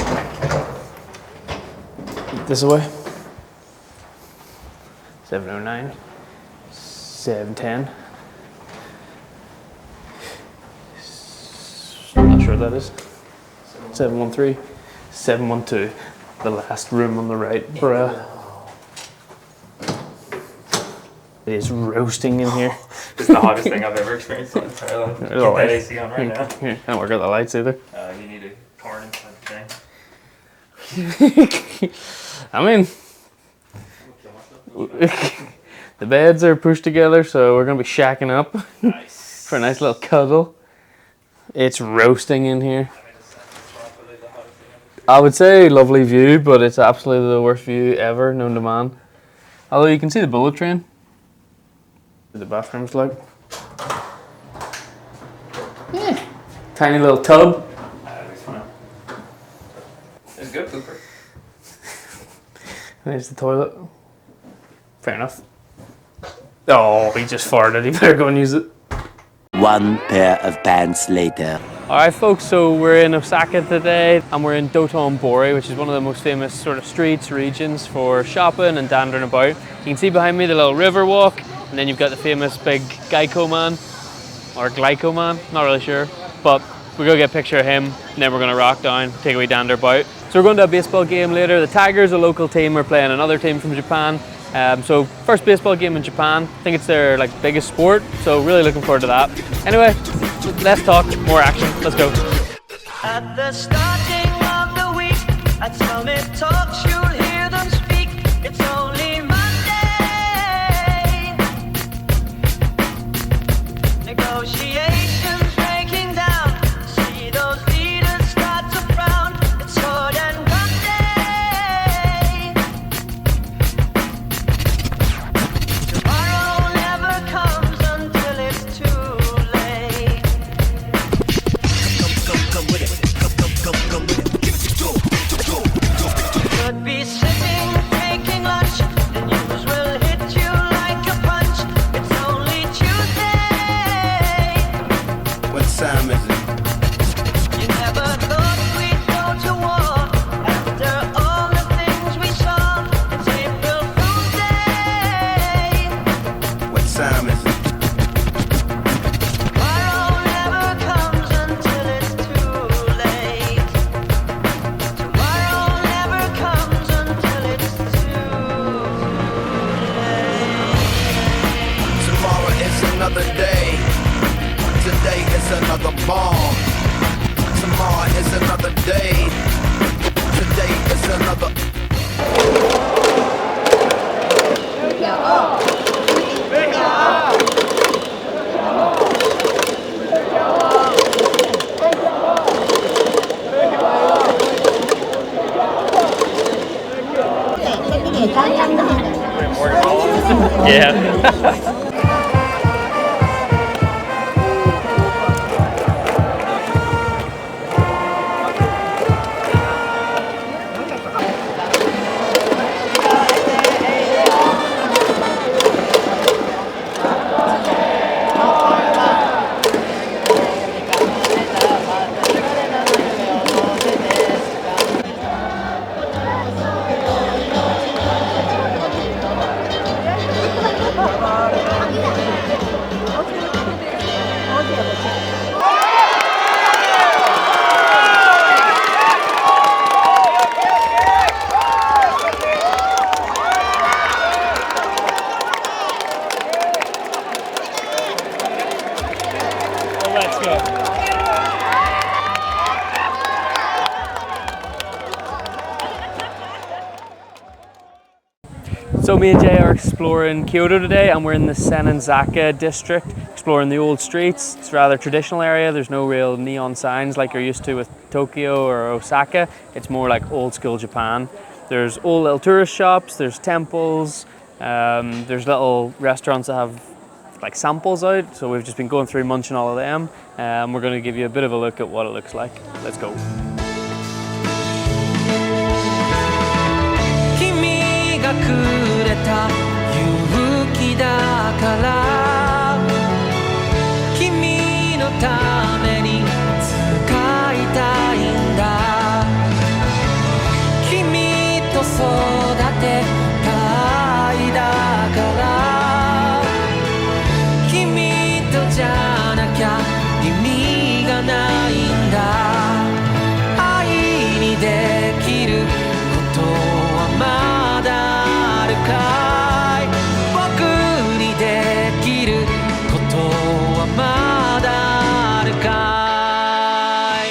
This away. 709. 710. I'm not sure what that is. 713. 712. The last room on the right, bruh. It is roasting in here. It's the hottest thing I've ever experienced in my entire life. Get that AC on right now. Here, can't work out the lights either. You need a corn inside the thing. I mean, the beds are pushed together, so we're going to be shacking up Nice. for a nice little cuddle. It's roasting in here. I would say lovely view, but it's absolutely the worst view ever known to man. Although you can see the bullet train. The bathroom's like. Yeah. Tiny little tub. It's fine. It's good pooper. There's the toilet. Fair enough. Oh, he just farted. He better go and use it. One pair of pants later. Alright folks, so we're in Osaka today and we're in Dotonbori, which is one of the most famous sort of streets, regions for shopping and dandering about. You can see behind me the little river walk, and then you've got the famous big Geico man, or Glyco man, not really sure. But we're going to get a picture of him, and then we're going to rock down, take a wee dander about. So we're going to a baseball game later. The Tigers, a local team, are playing another team from Japan. So first baseball game in Japan. I think it's their biggest sport, so really looking forward to that. Anyway, less talk, more action. Let's go. At the starting of the week, at Summit Talks, you'll hear them speak. It's only Monday. Negotiations breaking down. See those leaders start to frown. It's sword and gun day. Tomorrow never comes until it's too late. Could be sitting, taking lunch, the news will hit you like a punch. It's only Tuesday. What time is it? You never thought we'd go to war after all the things we saw. It's April Fool's Day. What time is it? Tomorrow never comes until it's too late. Tomorrow never comes until it's too late. Tomorrow is another day. Today is another bomb. Tomorrow is another day. Today is another. Yeah. Let's go. So me and Jay are exploring Kyoto today, and we're in the Zenzenzense district, exploring the old streets. It's a rather traditional area. There's no real neon signs like you're used to with Tokyo or Osaka. It's more like old school Japan. There's old little tourist shops, there's temples, there's little restaurants that have samples out. So we've just been going through munching all of them. We're going to give you a bit of a look at what it looks like. Let's go. 君がくれた勇気だから君のために使いたいんだ君と育てた愛だから君とじゃなきゃ意味がないんだ愛にできることはまだあるかい僕にできることはまだあるかい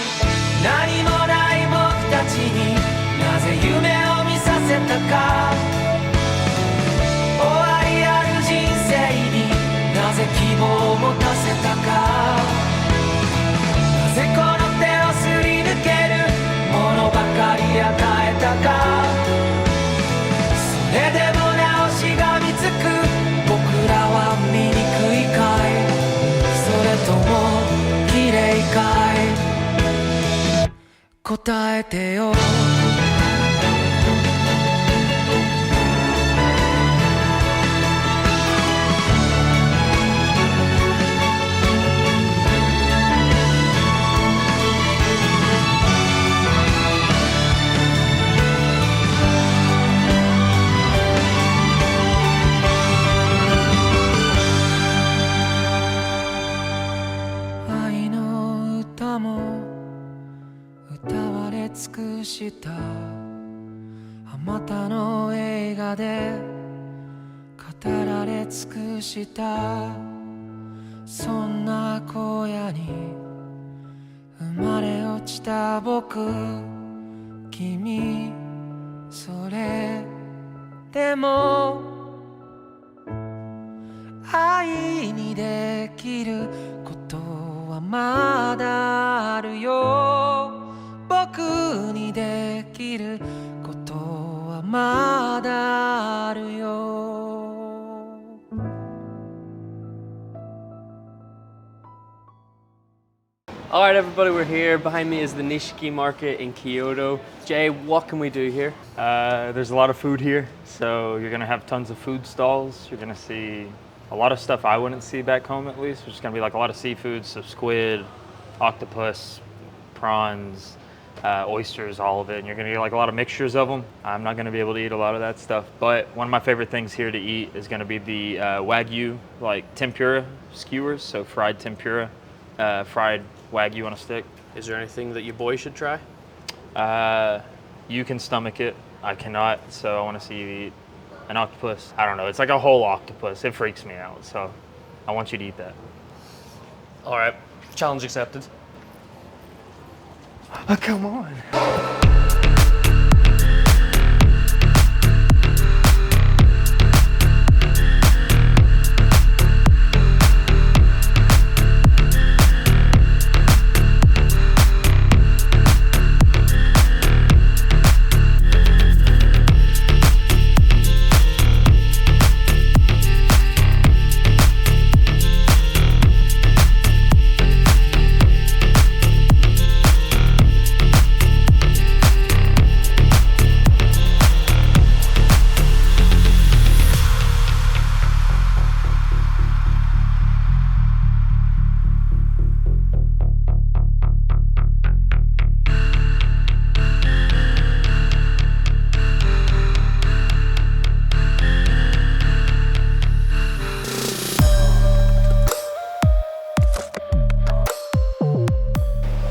何もない僕たちになぜ夢を見させたか終わりある人生になぜ希望を持たせたかなぜこの手をすり抜けるものばかり与えたかそれでもなおしがみつく僕らは醜いかいそれとも綺麗かい答えてよしたあまたの映画で語られ尽くしたそんな荒野に生まれ落ちた僕君それでも愛にできることはまだあるよ僕にできることはまだあるよAlright everybody, we're here. Behind me is the Nishiki market in Kyoto. Jay, what can we do here? There's a lot of food here, so you're gonna have tons of food stalls. You're gonna see a lot of stuff I wouldn't see back home at least, which is gonna be like a lot of seafood, so squid, octopus, prawns, oysters, all of it. And you're gonna get like a lot of mixtures of them. I'm not gonna be able to eat a lot of that stuff, but one of my favorite things here to eat is gonna be the Wagyu, like tempura skewers, so fried tempura, fried Wagyu on a stick. Is there anything that your boy should try? You can stomach it. I cannot, so I want to see you eat an octopus. I don't know. It's like a whole octopus. It freaks me out, so I want you to eat that. Alright, challenge accepted. Oh, come on.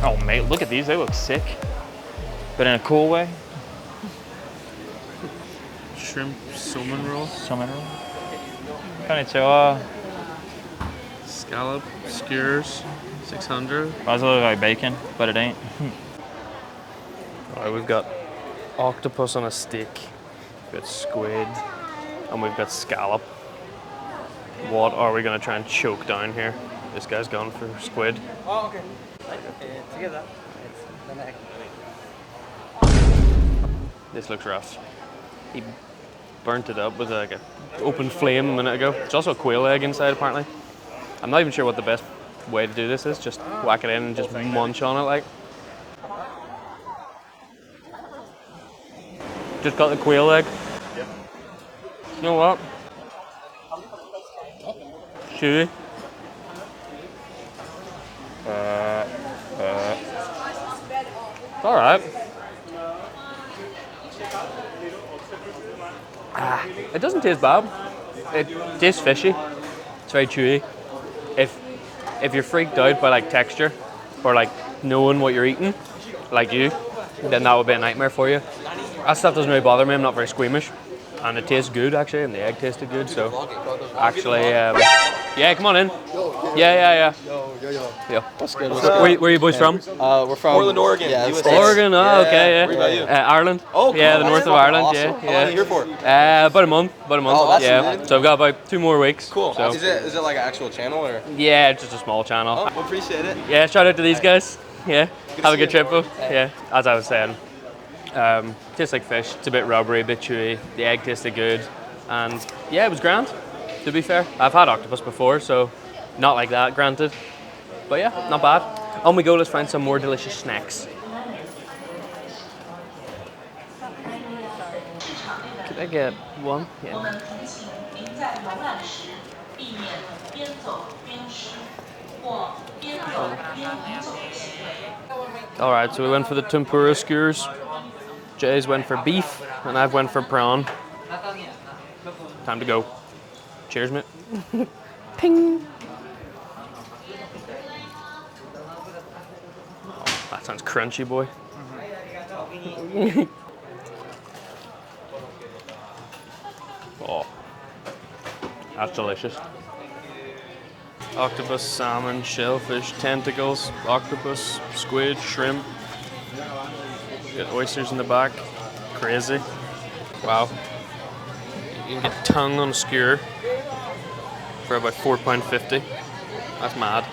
Oh mate, look at these, they look sick. But in a cool way. Shrimp sumen roll. Sumen roll. Konnichiwa. Scallop skewers, 600. Why does it look like bacon? But it ain't. Alright, we've got octopus on a stick, we've got squid, and we've got scallop. What are we gonna try and choke down here? This guy's gone for squid. Oh, okay. Together. This looks rough. He burnt it up with like an open flame a minute ago. There's also a quail egg inside apparently. I'm not even sure what the best way to do this is. Just whack it in and just munch on it like. Just got the quail egg. You know what? Chewy. Alright. It doesn't taste bad. It tastes fishy. It's very chewy. If you're freaked out by like texture or like knowing what you're eating, like you, then that would be a nightmare for you. That stuff doesn't really bother me. I'm not very squeamish, and it tastes good actually, and the egg tasted good. So actually, yeah, come on in. Yeah. Yeah. What's good? Where are you boys from? We're from Portland, Oregon. Yeah, USA. Oregon. Oh, okay. Yeah. Where about you? Ireland. Oh, yeah, cool. the north of That's Ireland. awesome. Yeah, How long are you here for? About a month. Oh, that's yeah. good. So I've got about 2 more weeks. Cool. So. Is it like an actual channel or? Yeah, just a small channel. Oh, appreciate it. Yeah, shout out to these guys. Yeah, have a good see trip, bro. Yeah, as I was saying, tastes like fish. It's a bit rubbery, a bit chewy. The egg tasted good, and yeah, it was grand. To be fair, I've had octopus before, so not like that, granted. But yeah, not bad. On we go. Let's find some more delicious snacks. Could I get one? Yeah. All right, so we went for the tempura skewers. Jay's went for beef, and I've went for prawn. Time to go. Cheers, mate. Ping. Oh, that sounds crunchy, boy. Oh, that's delicious. Octopus, salmon, shellfish, tentacles, octopus, squid, shrimp. Got oysters in the back. Crazy. Wow. You can get tongue on a skewer for about £4.50. That's mad.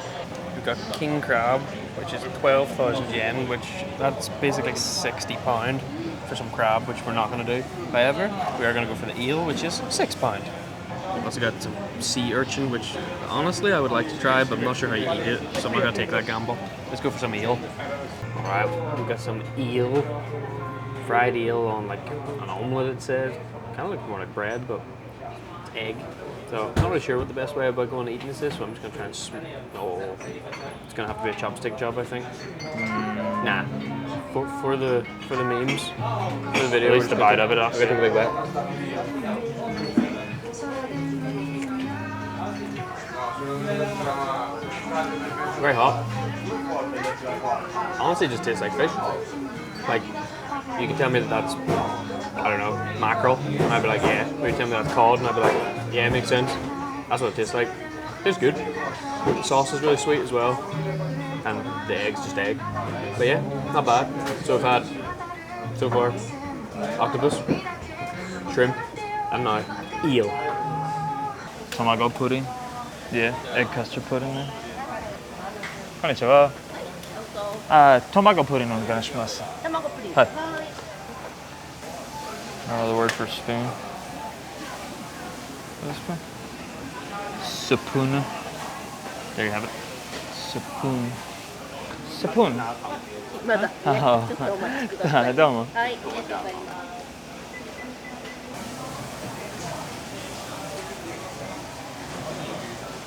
We've got king crab, which is 12,000 yen, which that's basically £60 for some crab, which we're not going to do. However, we are going to go for the eel, which is £6. Also got some sea urchin, which honestly I would like to try, but I'm not sure how you eat it, so I'm not going to take that gamble. Let's go for some eel. Alright, we've got some eel. Fried eel on like an omelette, it says. Kind of looks more like bread, but it's egg. So I'm not really sure what the best way about going and eating this is, so I'm just going to try and it's going to have to be a chopstick job, I think. Nah. For the memes, for the video. At least the bite of it, I'm going to take a big bite. Very hot. Honestly, it just tastes like fish. Like, you can tell me that that's, I don't know, mackerel, and I'd be like, yeah. Or you tell me that's cod, and I'd be like, yeah, it makes sense. That's what it tastes like. Tastes good. The sauce is really sweet as well, and the egg's just egg. But yeah, not bad. So I've had, so far, octopus, shrimp, and now eel. Tamago pudding. Yeah, egg custard pudding there. Konnichiwa. Tamago pudding o願いします。はい。Another word for spoon. What is spoon? Spoon. There you have it. Spoon. Spoon. まだね、ちょっとお待ちください。どうも。はい、ありがとうございます。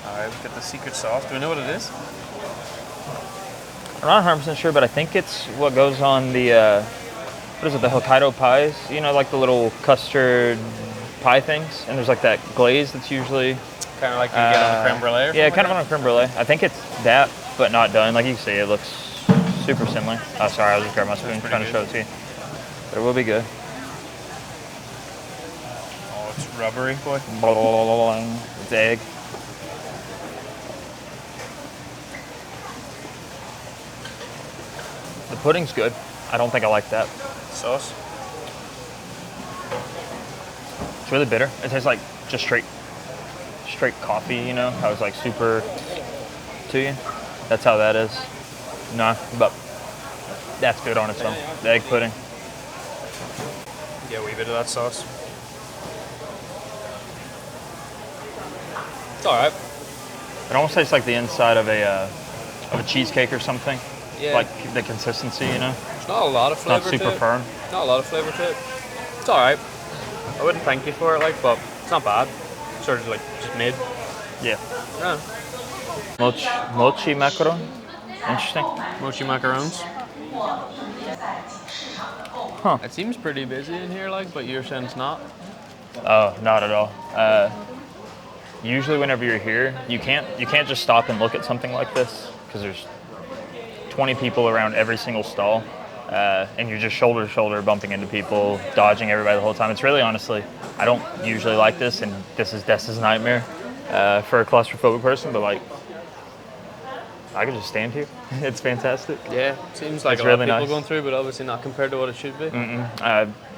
Alright, we've got the secret sauce. Do we know what it is? I'm not 100% sure, but I think it's what goes on the, what is it, the Hokkaido pies? You know, like the little custard pie things? And there's like that glaze that's usually... Kind of like you get on a creme brulee or yeah, kind of on a creme brulee. I think it's that, but not done. Like you can see, it looks super similar. Oh, sorry, I was just grabbing my spoon trying to show it to you. But it will be good. Oh, it's rubbery, boy. It's egg. The pudding's good. I don't think I like that. Sauce? It's really bitter. It tastes like just straight coffee, you know? How it's like super to you. That's how that is. Nah, but that's good on its own. The egg pudding. Yeah, a wee bit of that sauce. It's alright. It almost tastes like the inside of a cheesecake or something. Yeah. Like the consistency, you know? There's not a lot of flavour Not super firm. Not a lot of flavour to it. It's alright. I wouldn't thank you for it, like, but it's not bad. Sort of like just mid. Yeah. Yeah. Mochi macaron. Interesting. Mochi macarons. Huh. It seems pretty busy in here, like, but you're saying it's not. Oh, not at all. Usually, whenever you're here, you can't just stop and look at something like this because there's 20 people around every single stall, and you're just shoulder to shoulder bumping into people, dodging everybody the whole time. It's really, honestly, I don't usually like this, and this is Des's nightmare for a claustrophobic person, but like, I could just stand here. It's fantastic. Yeah, seems like it's a lot really of people nice. going through, but obviously not compared to what it should be.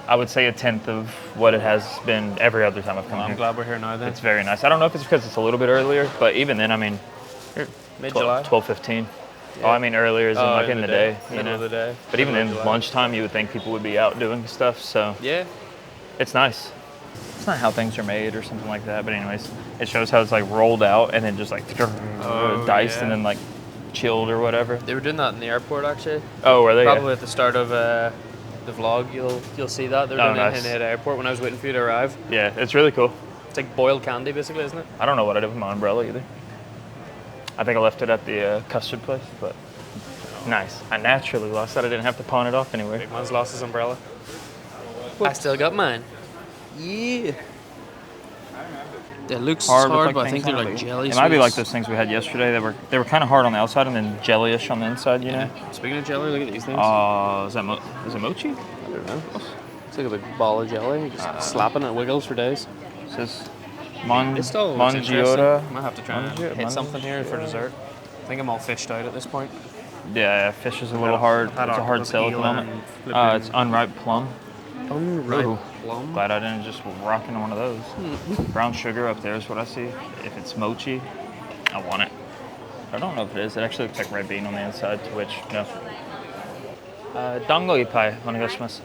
I would say 1/10 of what it has been every other time I've come Well, I'm here. glad we're here now then. It's very nice. I don't know if it's because it's a little bit earlier, but even then, I mean, Mid-July? 12:15. Yeah. Oh, I mean earlier is in the day. You Middle know? of the day. But even Middle then, of July. lunchtime, you would think people would be out doing stuff, so Yeah. it's nice. It's not how things are made or something like that, but anyways, it shows how it's like rolled out and then just like diced yeah. and then like chilled or whatever. They were doing that in the airport actually. Oh, were they? Probably at the start of the vlog, you'll see that. They were doing nice. it in the airport when I was waiting for you to arrive. Yeah, it's really cool. It's like boiled candy basically, isn't it? I don't know what I did with my umbrella either. I think I left it at the custard place, but nice. I naturally lost that. I didn't have to pawn it off anywhere. Big man's lost his umbrella. I still got mine. Yeah. It looks hard, hard, with, but like, I think things they're on like it. jelly. It might be like sweets. those things we had yesterday. They were kind of hard on the outside and then jellyish on the inside. You know. Speaking of jelly, look at these things. Is it mochi? I don't know. It's like a big ball of jelly. You just slap it and it wiggles for days. It says This still looks interesting. Mangiora. Might have to try and hit something here for dessert. I think I'm all fished out at this point. Yeah, fish is a little hard. It's a hard sell at the moment. It's unripe plum. Unripe plum. Glad I didn't just rock into one of those. Brown sugar up there is what I see. If it's mochi, I want it. I don't know if it is. It actually looks like red bean on the inside, to which, no. Dango ipai, onegaishimasu.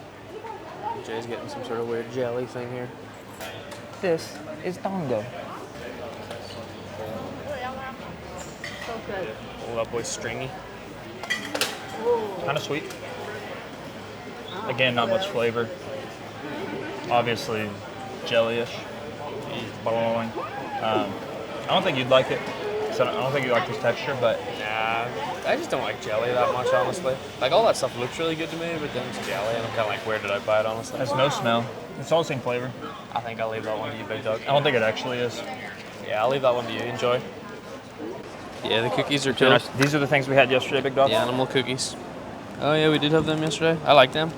Jay's getting some sort of weird jelly thing here. This is dango. So good. Oh, that boy's stringy. Kind of sweet. Again, not much flavor. Obviously, jellyish. Blowing. I don't think you'd like it. So I don't think you like this texture, but Nah, I just don't like jelly that much, honestly. Like, all that stuff looks really good to me, but then it's jelly, and I'm kind of like, where did I buy it, honestly? it has no smell. It's all the same flavor. I think I'll leave that one to you, Big Dog. I don't think it actually is. Yeah, I'll leave that one to you. Enjoy. Yeah, the cookies are Too cool. nice. These are the things we had yesterday, Big Dog. The animal cookies. Oh, yeah, we did have them yesterday. I like them.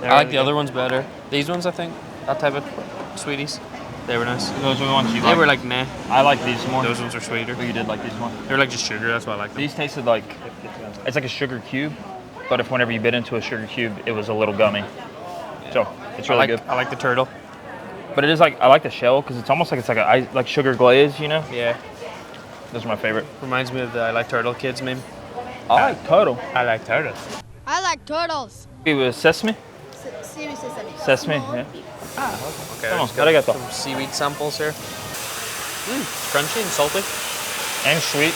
They're I like really the other ones better. These ones, I think. That type of sweeties. They were nice. Those are the ones you They like. were like, meh. I like these more. Those ones are sweeter. But you did like these more. They were like just sugar, that's why I like them. These tasted like, it's like a sugar cube, but if whenever you bit into a sugar cube, it was a little gummy. So it's really good. I like the turtle. But it is like, I like the shell because it's almost like it's like a like sugar glaze, you know? Yeah. Those are my favorite. Reminds me of the I Like Turtle Kids meme. I like turtle. I like turtles. I like turtles. It was sesame? Serious sesame. Sesame, yeah. Okay, Come on, just got arigato. some seaweed samples here. Crunchy and salty. And sweet.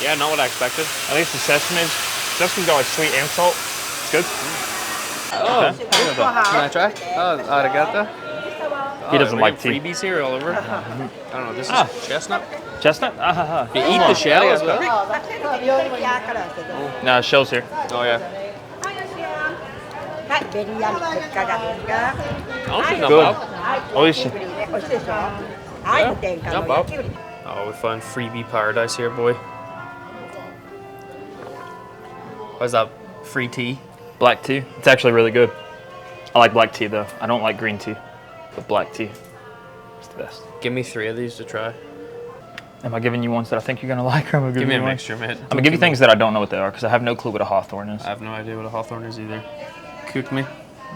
Yeah, not what I expected. At least the sesame's got like sweet and salt. It's good. Oh, can I try? Oh, arigato. He doesn't like tea. Freebies here all over. I don't know, this is chestnut. Chestnut? You eat the shell as well? No, shell's here. Oh, yeah. Honestly, not Good. bad. Oishi. Yeah, not bad. Oh, we found freebie paradise here, boy. What's that? Free tea? Black tea. It's actually really good. I like black tea though. I don't like green tea, but black tea is the best. Give me 3 of these to try. Am I giving you ones that I think you're gonna like, or am I Give giving me a you ones? mixture, mate. I'm gonna give you things that I don't know what they are because I have no clue what a hawthorn is. I have no idea what a hawthorn is either. Cook me.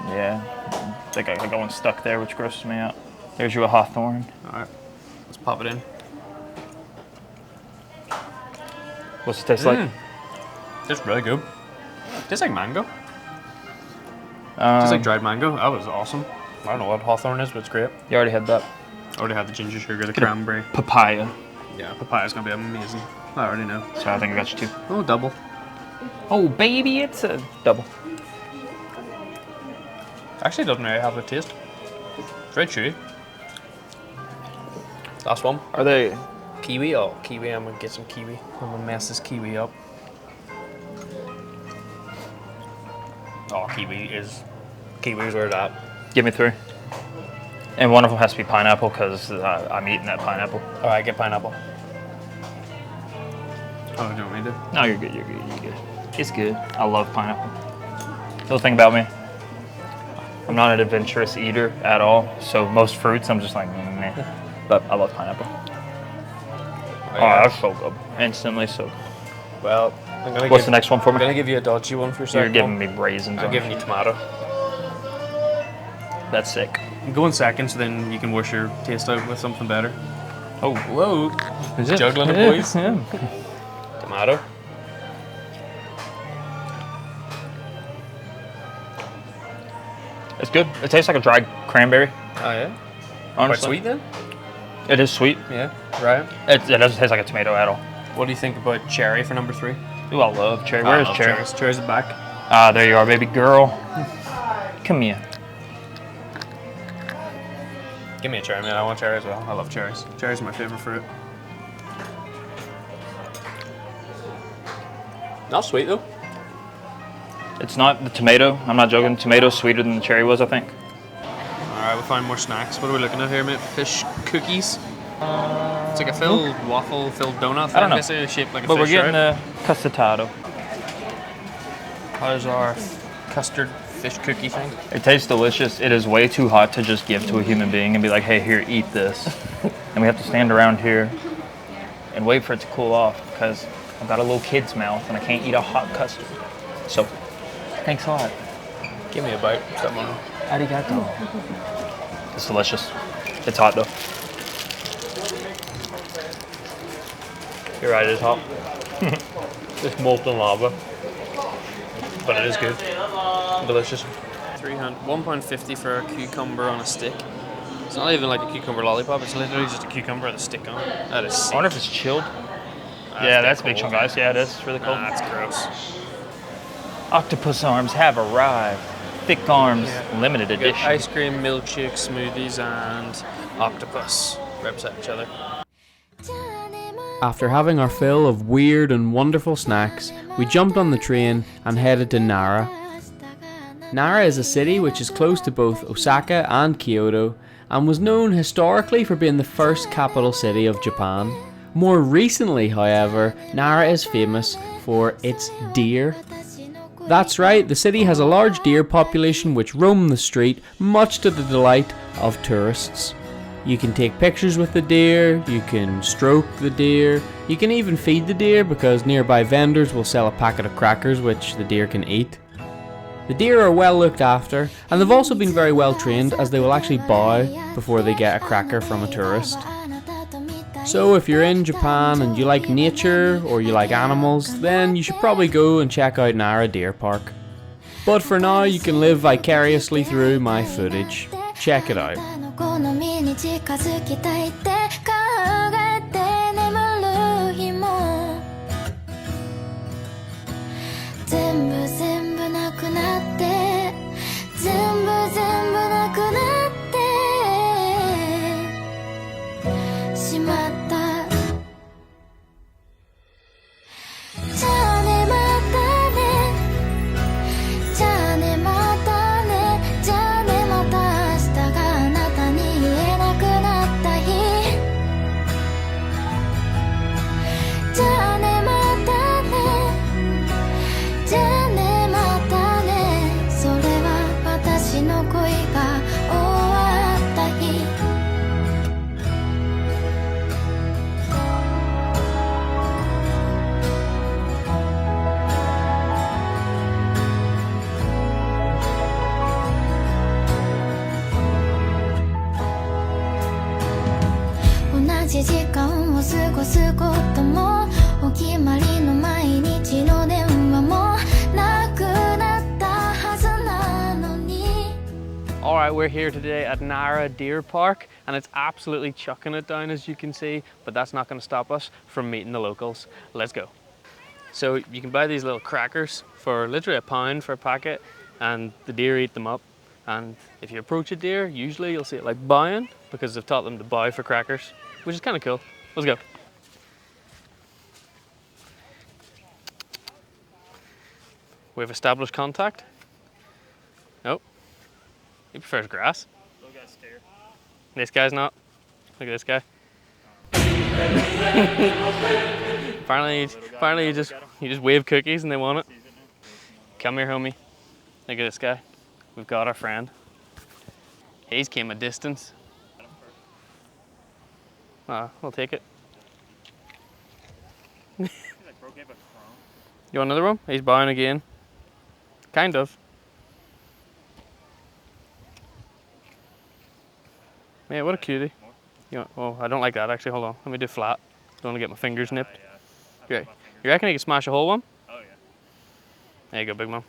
Yeah, I think I got one stuck there, which grosses me out. There's you a hawthorn. Alright, let's pop it in. What's it taste like? Tastes really good. Tastes like mango. Tastes like dried mango. That was awesome. I don't know what hawthorn is, but it's great. You already had that. I already had the ginger sugar, the Get a cranberry. Papaya. Yeah, papaya's gonna be amazing. I already know. So I think I got you two. Oh, double. Oh baby, it's a double. Actually, doesn't really have a taste. It's very chewy. Last one. Are they? Kiwi? Oh, kiwi. I'm gonna get some kiwi. I'm gonna mess this kiwi up. Oh, kiwis where it's at. Give me 3. And one of them has to be pineapple because I'm eating that pineapple. Alright, get pineapple. Oh, do you want me to? No, you're good. You're good. You're good. It's good. I love pineapple. The thing about me, I'm not an adventurous eater at all. So most fruits, I'm just like, meh. But I love pineapple. Oh, that's so good. Instantly so good. Well, I'm gonna What's the next one for me? I'm gonna give you a dodgy one for a second. You're giving me raisins. I'm giving you tomato. That's sick. Go in seconds, so then you can wash your taste out with something better. Oh, whoa! Is it? Juggling it, Yeah, boys. yeah. Tomato. It's good. It tastes like a dried cranberry. Oh yeah. Honestly. Quite sweet then. It is sweet. Yeah. Right. It doesn't taste like a tomato at all. What do you think about cherry for number 3? Ooh, I love cherry. Where is cherry? Cherries. Cherries at the back. Ah, there you are, baby girl. Come here. Give me a cherry, man. I want cherry as well. I love cherries. Cherries are my favorite fruit. Not sweet though. It's not the tomato. I'm not joking. Tomato's sweeter than the cherry was, I think. Alright, we'll find more snacks. What are we looking at here, mate? Fish cookies. It's like a filled waffle, filled donut thing. I don't know. Basically shaped like a But fish we're getting shrimp. the custotado. How's our custard fish cookie thing? It tastes delicious. It is way too hot to just give to a human being and be like, hey, here, eat this. And we have to stand around here and wait for it to cool off because I've got a little kid's mouth and I can't eat a hot custard. So, thanks a lot. Give me a bite. Something. Arigato. It's delicious. It's hot though. You're right, it is hot. It's molten lava. But it is good. Delicious. £1.50 for a cucumber on a stick. It's not even like a cucumber lollipop, it's literally just a cucumber with a stick on it. That is sick. I wonder if it's chilled. Yeah, that's a big chunk of ice. Yeah, it is. It's really cold. Nah, that's gross. Octopus arms have arrived. Thick arms, limited We got edition. ice cream, milkshake, smoothies, and octopus right beside each other. After having our fill of weird and wonderful snacks, we jumped on the train and headed to Nara. Nara is a city which is close to both Osaka and Kyoto and was known historically for being the first capital city of Japan. More recently, however, Nara is famous for its deer. That's right, the city has a large deer population which roam the street, much to the delight of tourists. You can take pictures with the deer, you can stroke the deer, you can even feed the deer because nearby vendors will sell a packet of crackers which the deer can eat. The deer are well looked after, and they've also been very well trained as they will actually bow before they get a cracker from a tourist. So if you're in Japan and you like nature or you like animals, then you should probably go and check out Nara Deer Park. But for now, you can live vicariously through my footage. Check it out. 好みに近づきたいって考えて眠る日も全部なくなって全部なくなってしまったじゃあねまたねじゃあねまたねじゃあねまた明日があなたに言えなくなった日じゃあねまたねじゃあねまたねそれは私の恋が終わった日同じ時間を過ごすこともお決まりの毎日の電話もなくなったはずなのに Alright, we're here today at Nara Deer Park and it's absolutely chucking it down as you can see, but that's not going to stop us from meeting the locals. Let's go. So you can buy these little crackers for literally £1 for a packet and the deer eat them up. And if you approach a deer, usually you'll see it like bowing because they've taught them to bow for crackers, which is kind of cool. Let's go. We've established contact. Nope. He prefers grass. Little guy's scared. This guy's not. Look at this guy. apparently you just wave cookies and they want it. Come here, homie. Look at this guy. We've got our friend. He's came a distance. We'll take it. You want another one? He's buying again. Kind of. Yeah, what a cutie. Oh, I don't like that actually. Hold on. Let me do flat. Don't want to get my fingers nipped. You reckon he can smash a whole one? Oh yeah. There you go, big man.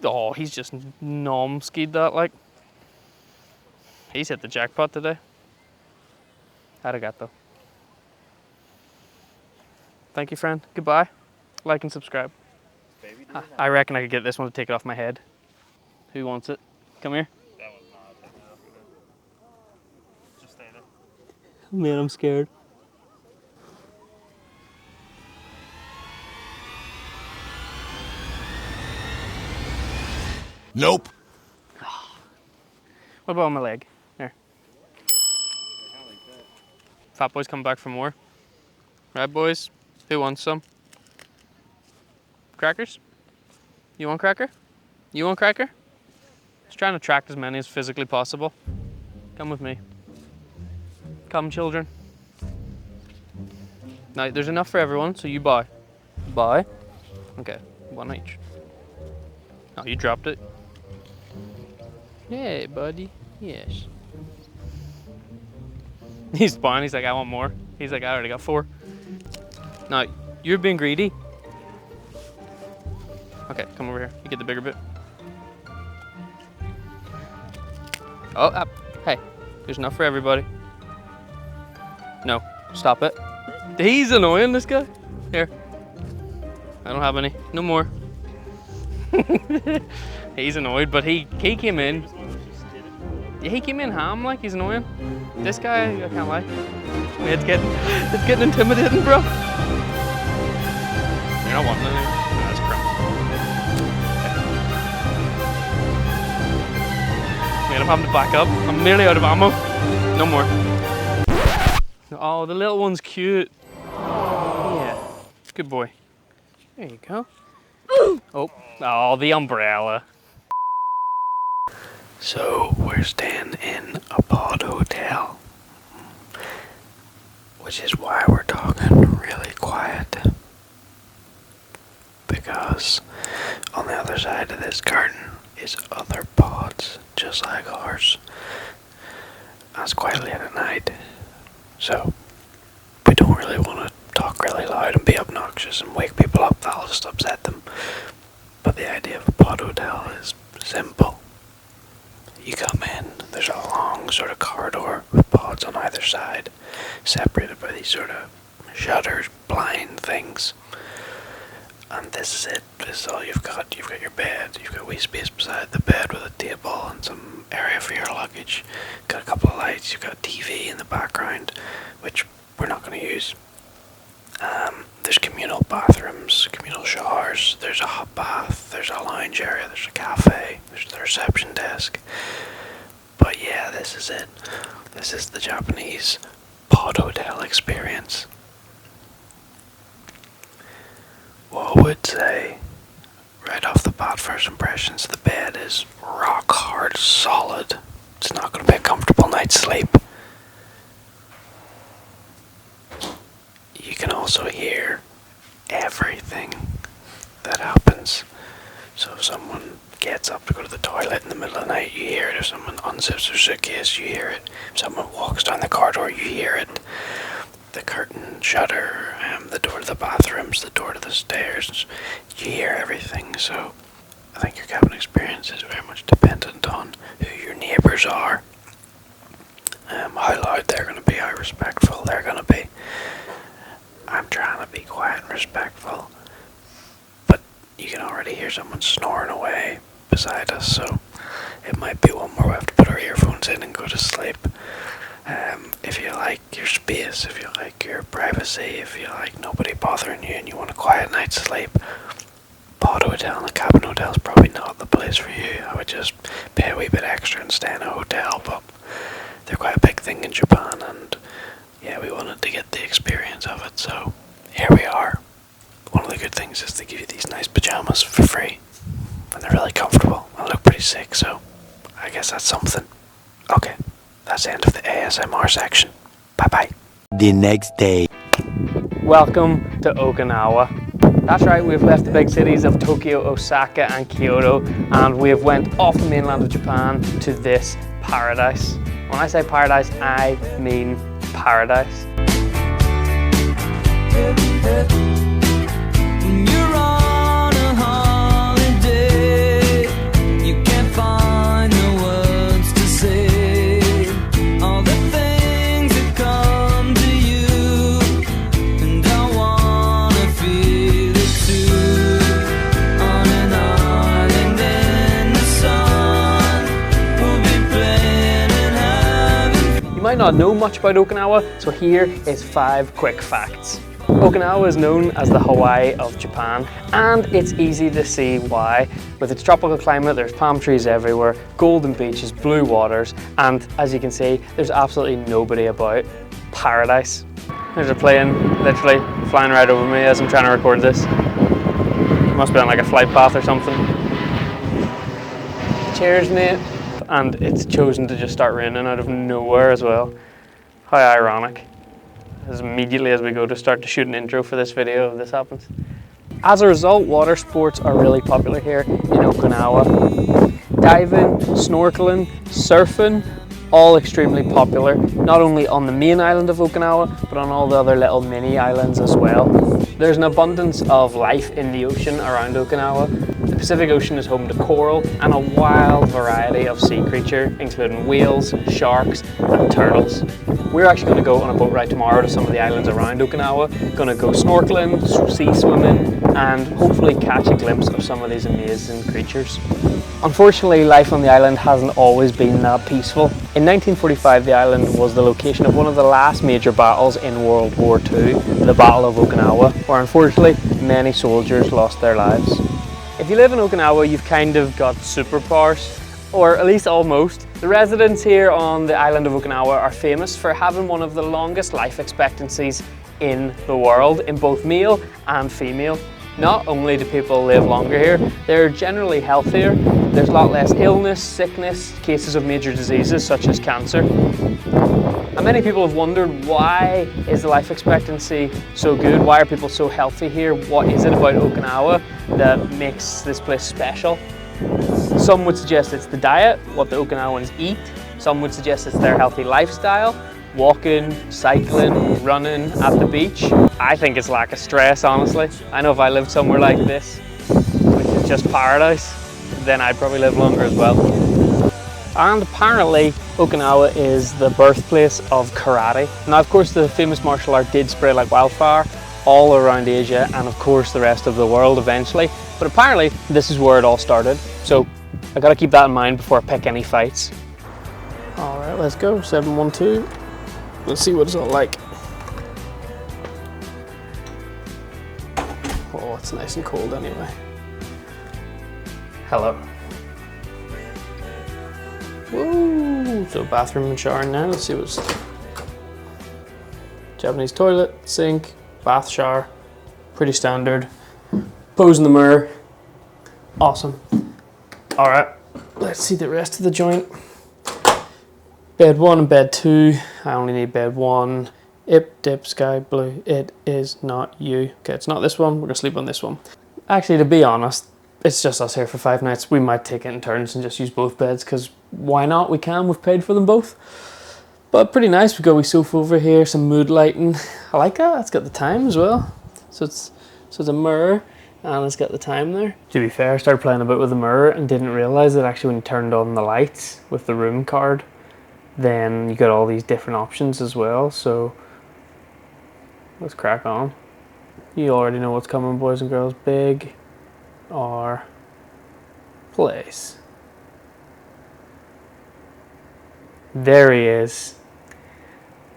Oh, he's just nom-skied that like. He's hit the jackpot today. Arigato. Thank you, friend. Goodbye. Like and subscribe. I reckon I could get this one to take it off my head. Who wants it? Come here. That one's not taking it off your head. Just stay there. Man, I'm scared. Nope. What about on my leg? There. Fat boys coming back for more. Right, boys? Who wants some? Crackers? You want cracker? You want cracker? Just trying to attract as many as physically possible. Come with me. Come, children. Now, there's enough for everyone, so you buy. Buy? Okay, one each. Oh, you dropped it. Hey, buddy. Yes. He's fine. He's like, I want more. He's like, I already got 4. No, you're being greedy. Okay, come over here. You get the bigger bit. Oh, hey, there's enough for everybody. No, stop it. He's annoying, this guy. Here. I don't have any. No more. He's annoyed, but he came in. He came in ham like he's annoying. This guy, I can't lie. It's getting intimidating, bro. You're not wanting anything. No, that's crap. Man, I'm having to back up. I'm nearly out of ammo. No more. Oh, the little one's cute. Yeah, good boy. There you go. Oh, the umbrella. So we're staying in a pod hotel, which is why we're talking really quiet, because on the other side of this curtain is other pods just like ours. And it's quite late at night, so we don't really want to talk really loud and be obnoxious and wake people up. That'll just upset them. But the idea of a pod hotel is simple. You come in, there's a long sort of corridor with pods on either side, separated by these sort of shutters, blind things. And this is it. This is all you've got. You've got your bed, you've got wee space beside the bed with a table and some area for your luggage. You've got a couple of lights, you've got a TV in the background, which we're not going to use. There's communal bathrooms, communal showers, there's a hot bath, there's a lounge area, there's a cafe, there's the reception desk. But yeah, this is it. This is the Japanese pod hotel experience. What I would say, right off the bat, first impressions, the bed is rock hard, solid. It's not going to be a comfortable night's sleep. You can also hear everything that happens. So if someone gets up to go to the toilet in the middle of the night, you hear it. If someone unzips their suitcase, you hear it. If someone walks down the corridor, you hear it. The curtain shutter, the door to the bathrooms, the door to the stairs, you hear everything. So I think your cabin experience is very much dependent on who your neighbours are, how loud they're going to be, how respectful they're going to be. I'm trying to be quiet and respectful, but you can already hear someone snoring away beside us, so it might be one where we have to put our earphones in and go to sleep. If you like your space, if you like your privacy, if you like nobody bothering you and you want a quiet night's sleep, pod hotel and a cabin hotel is probably not the place for you. I would just pay a wee bit extra and stay in a hotel, but they're quite a big thing in Japan, and yeah, we wanted to get the experience of it, so here we are. One of the good things is they give you these nice pajamas for free, and they're really comfortable and look pretty sick, so I guess that's something. Okay, that's the end of the ASMR section. Bye bye. The next day. Welcome to Okinawa. That's right, we've left the big cities of Tokyo, Osaka and Kyoto, and we have went off the mainland of Japan to this paradise. When I say paradise, I mean paradise. When you're on a holiday, you can't find the words to say all the things that come to you, and I wanna feel it too. On an island in the sun, we'll be playing and having. You might not know much about Okinawa, so here is 5 quick facts. Okinawa is known as the Hawaii of Japan, and it's easy to see why. With its tropical climate, there's palm trees everywhere, golden beaches, blue waters, and as you can see, there's absolutely nobody about. paradise. There's a plane literally flying right over me as I'm trying to record this. Must be on like a flight path or something. Cheers, mate. And it's chosen to just start raining out of nowhere as well. How ironic. As immediately as we go to start to shoot an intro for this video, this happens. As a result, water sports are really popular here in Okinawa. Diving, snorkeling, surfing, all extremely popular, not only on the main island of Okinawa, but on all the other little mini islands as well. There's an abundance of life in the ocean around Okinawa. The Pacific Ocean is home to coral and a wild variety of sea creature, including whales, sharks, and turtles. We're actually going to go on a boat ride tomorrow to some of the islands around Okinawa. Going to go snorkeling, sea swimming, and hopefully catch a glimpse of some of these amazing creatures. Unfortunately, life on the island hasn't always been that peaceful. In 1945, the island was the location of one of the last major battles in World War II, the Battle of Okinawa, where unfortunately many soldiers lost their lives. If you live in Okinawa, you've kind of got superpowers, or at least almost. The residents here on the island of Okinawa are famous for having one of the longest life expectancies in the world, in both male and female. Not only do people live longer here, they're generally healthier. There's a lot less illness, sickness, cases of major diseases such as cancer. And many people have wondered, why is the life expectancy so good? Why are people so healthy here? What is it about Okinawa that makes this place special? Some would suggest it's the diet, what the Okinawans eat. Some would suggest it's their healthy lifestyle. Walking, cycling, running at the beach. I think it's lack of stress, honestly. I know if I lived somewhere like this, which is just paradise, then I'd probably live longer as well. And apparently, Okinawa is the birthplace of karate. Now, of course, the famous martial art did spread like wildfire all around Asia and, of course, the rest of the world eventually. But apparently, this is where it all started. So, I gotta keep that in mind before I pick any fights. All right, let's go. 712. Let's see what it's all like. Oh, it's nice and cold anyway. Hello. Woo! So bathroom and shower now. Let's see what's Japanese toilet, sink, bath, shower. Pretty standard. Pose in the mirror. Awesome. All right. Let's see the rest of the joint. Bed 1 and bed 2. I only need bed 1. Ip, dip, sky, blue. It is not you. Okay, it's not this one. We're going to sleep on this one. Actually, to be honest, it's just us here for 5 nights. We might take it in turns and just use both beds, because why not? We can. We've paid for them both. But pretty nice. We've got a wee sofa over here, some mood lighting. I like that. It's got the time as well. So it's a mirror. And it's got the time there. To be fair, I started playing a bit with the mirror and didn't realise that actually when you turned on the lights with the room card, then you got all these different options as well. So let's crack on. You already know what's coming, boys and girls. Big R place. There he is.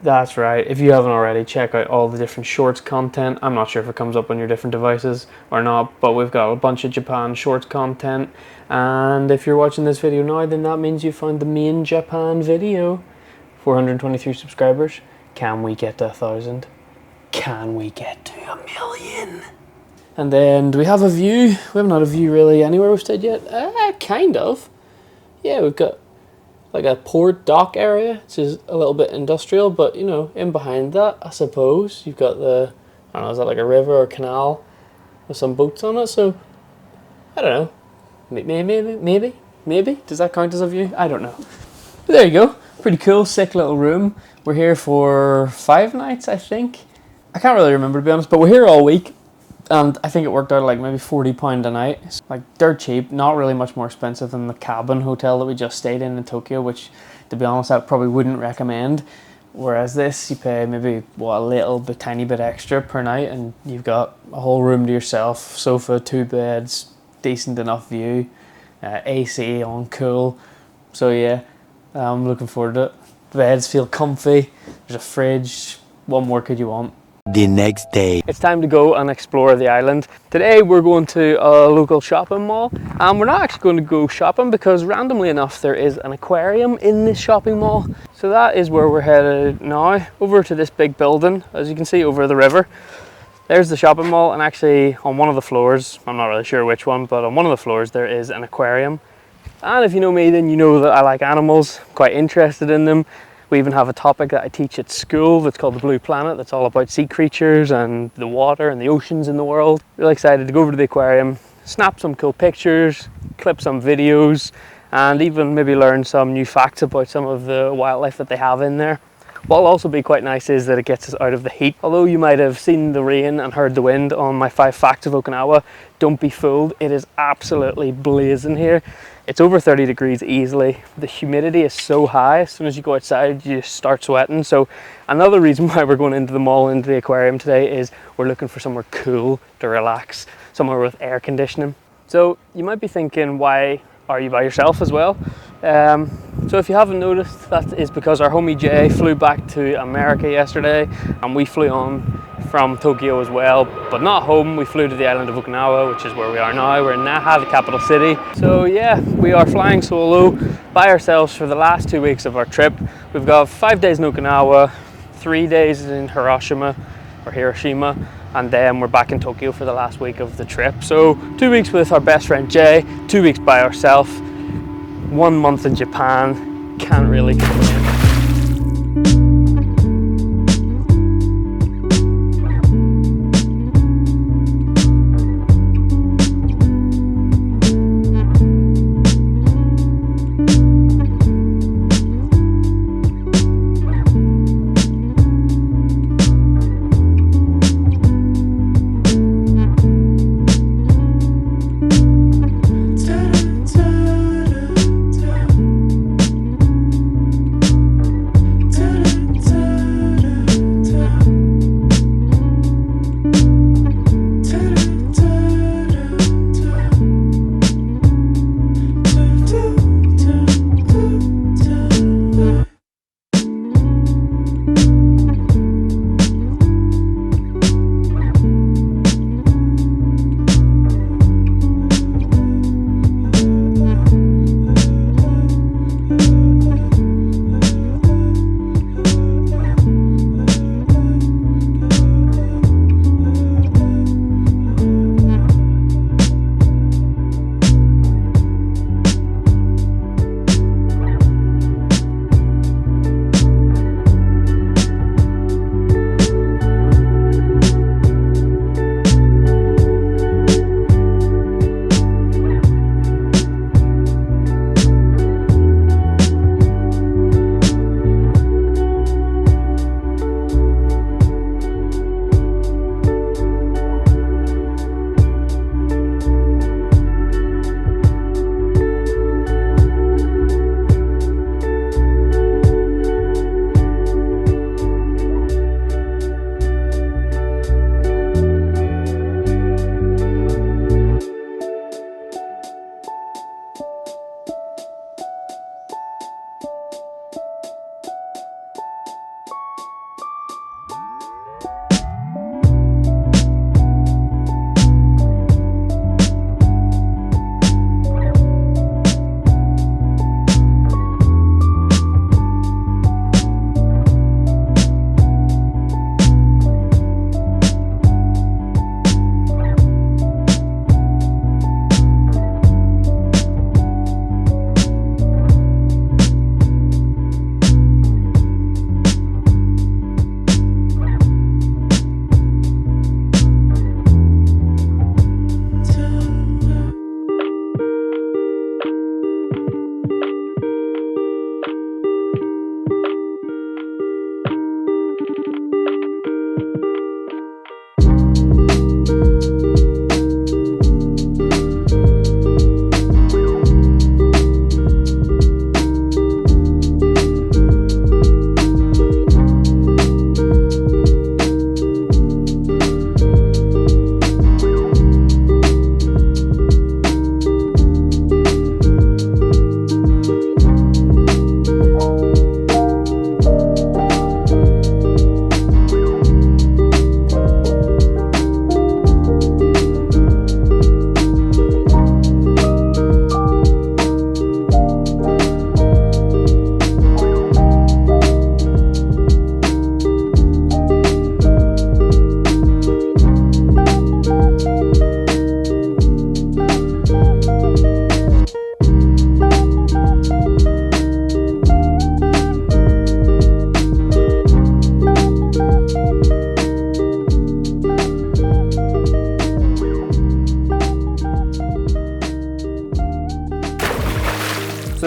That's right. If you haven't already, check out all the different shorts content. I'm not sure if it comes up on your different devices or not, but we've got a bunch of Japan shorts content. And if you're watching this video now, then that means you found the main Japan video. 423 subscribers. Can we get to 1,000? Can we get to 1,000,000? And then, do we have a view? We haven't had a view really anywhere we've stayed yet. Kind of. Yeah, we've got like a port dock area, which is a little bit industrial, but you know, in behind that, I suppose, you've got the, I don't know, is that like a river or canal with some boats on it? So, I don't know. Maybe? Does that count as a view? I don't know. But there you go. Pretty cool, sick little room. We're here for 5 nights, I think. I can't really remember, to be honest, but we're here all week. And I think it worked out like maybe £40 a night. It's like dirt cheap, not really much more expensive than the cabin hotel that we just stayed in Tokyo, which, to be honest, I probably wouldn't recommend. Whereas this, you pay maybe, a little bit, tiny bit extra per night, and you've got a whole room to yourself, sofa, 2 beds, decent enough view, AC on, cool. So yeah, I'm looking forward to it. The beds feel comfy, there's a fridge, what more could you want? the next day. It's time to go and explore the island. Today we're going to a local shopping mall, and we're not actually going to go shopping because randomly enough there is an aquarium in this shopping mall. So that is where we're headed now, over to this big building, as you can see over the river. There's the shopping mall, and actually on one of the floors, I'm not really sure which one, but on one of the floors there is an aquarium. And if you know me, then you know that I like animals, I'm quite interested in them. We even have a topic that I teach at school that's called the Blue Planet, that's all about sea creatures and the water and the oceans in the world. Really excited to go over to the aquarium, snap some cool pictures, clip some videos, and even maybe learn some new facts about some of the wildlife that they have in there. What'll also be quite nice is that it gets us out of the heat. Although you might have seen the rain and heard the wind on my 5 facts of Okinawa, don't be fooled, it is absolutely blazing here. It's over 30 degrees easily. The humidity is so high, as soon as you go outside you start sweating. So another reason why we're going into the mall, into the aquarium today, is we're looking for somewhere cool to relax, somewhere with air conditioning. So you might be thinking, why are you by yourself as well? So if you haven't noticed, that is because our homie Jay flew back to America yesterday, and we flew on from Tokyo as well, but not home. We flew to the island of Okinawa, which is where we are now. We're in Naha, the capital city. So yeah, we are flying solo by ourselves for the last 2 weeks of our trip. We've got 5 days in Okinawa, 3 days in Hiroshima, and then we're back in Tokyo for the last week of the trip. So 2 weeks with our best friend Jay, 2 weeks by ourselves, 1 month in Japan. Can't really complain.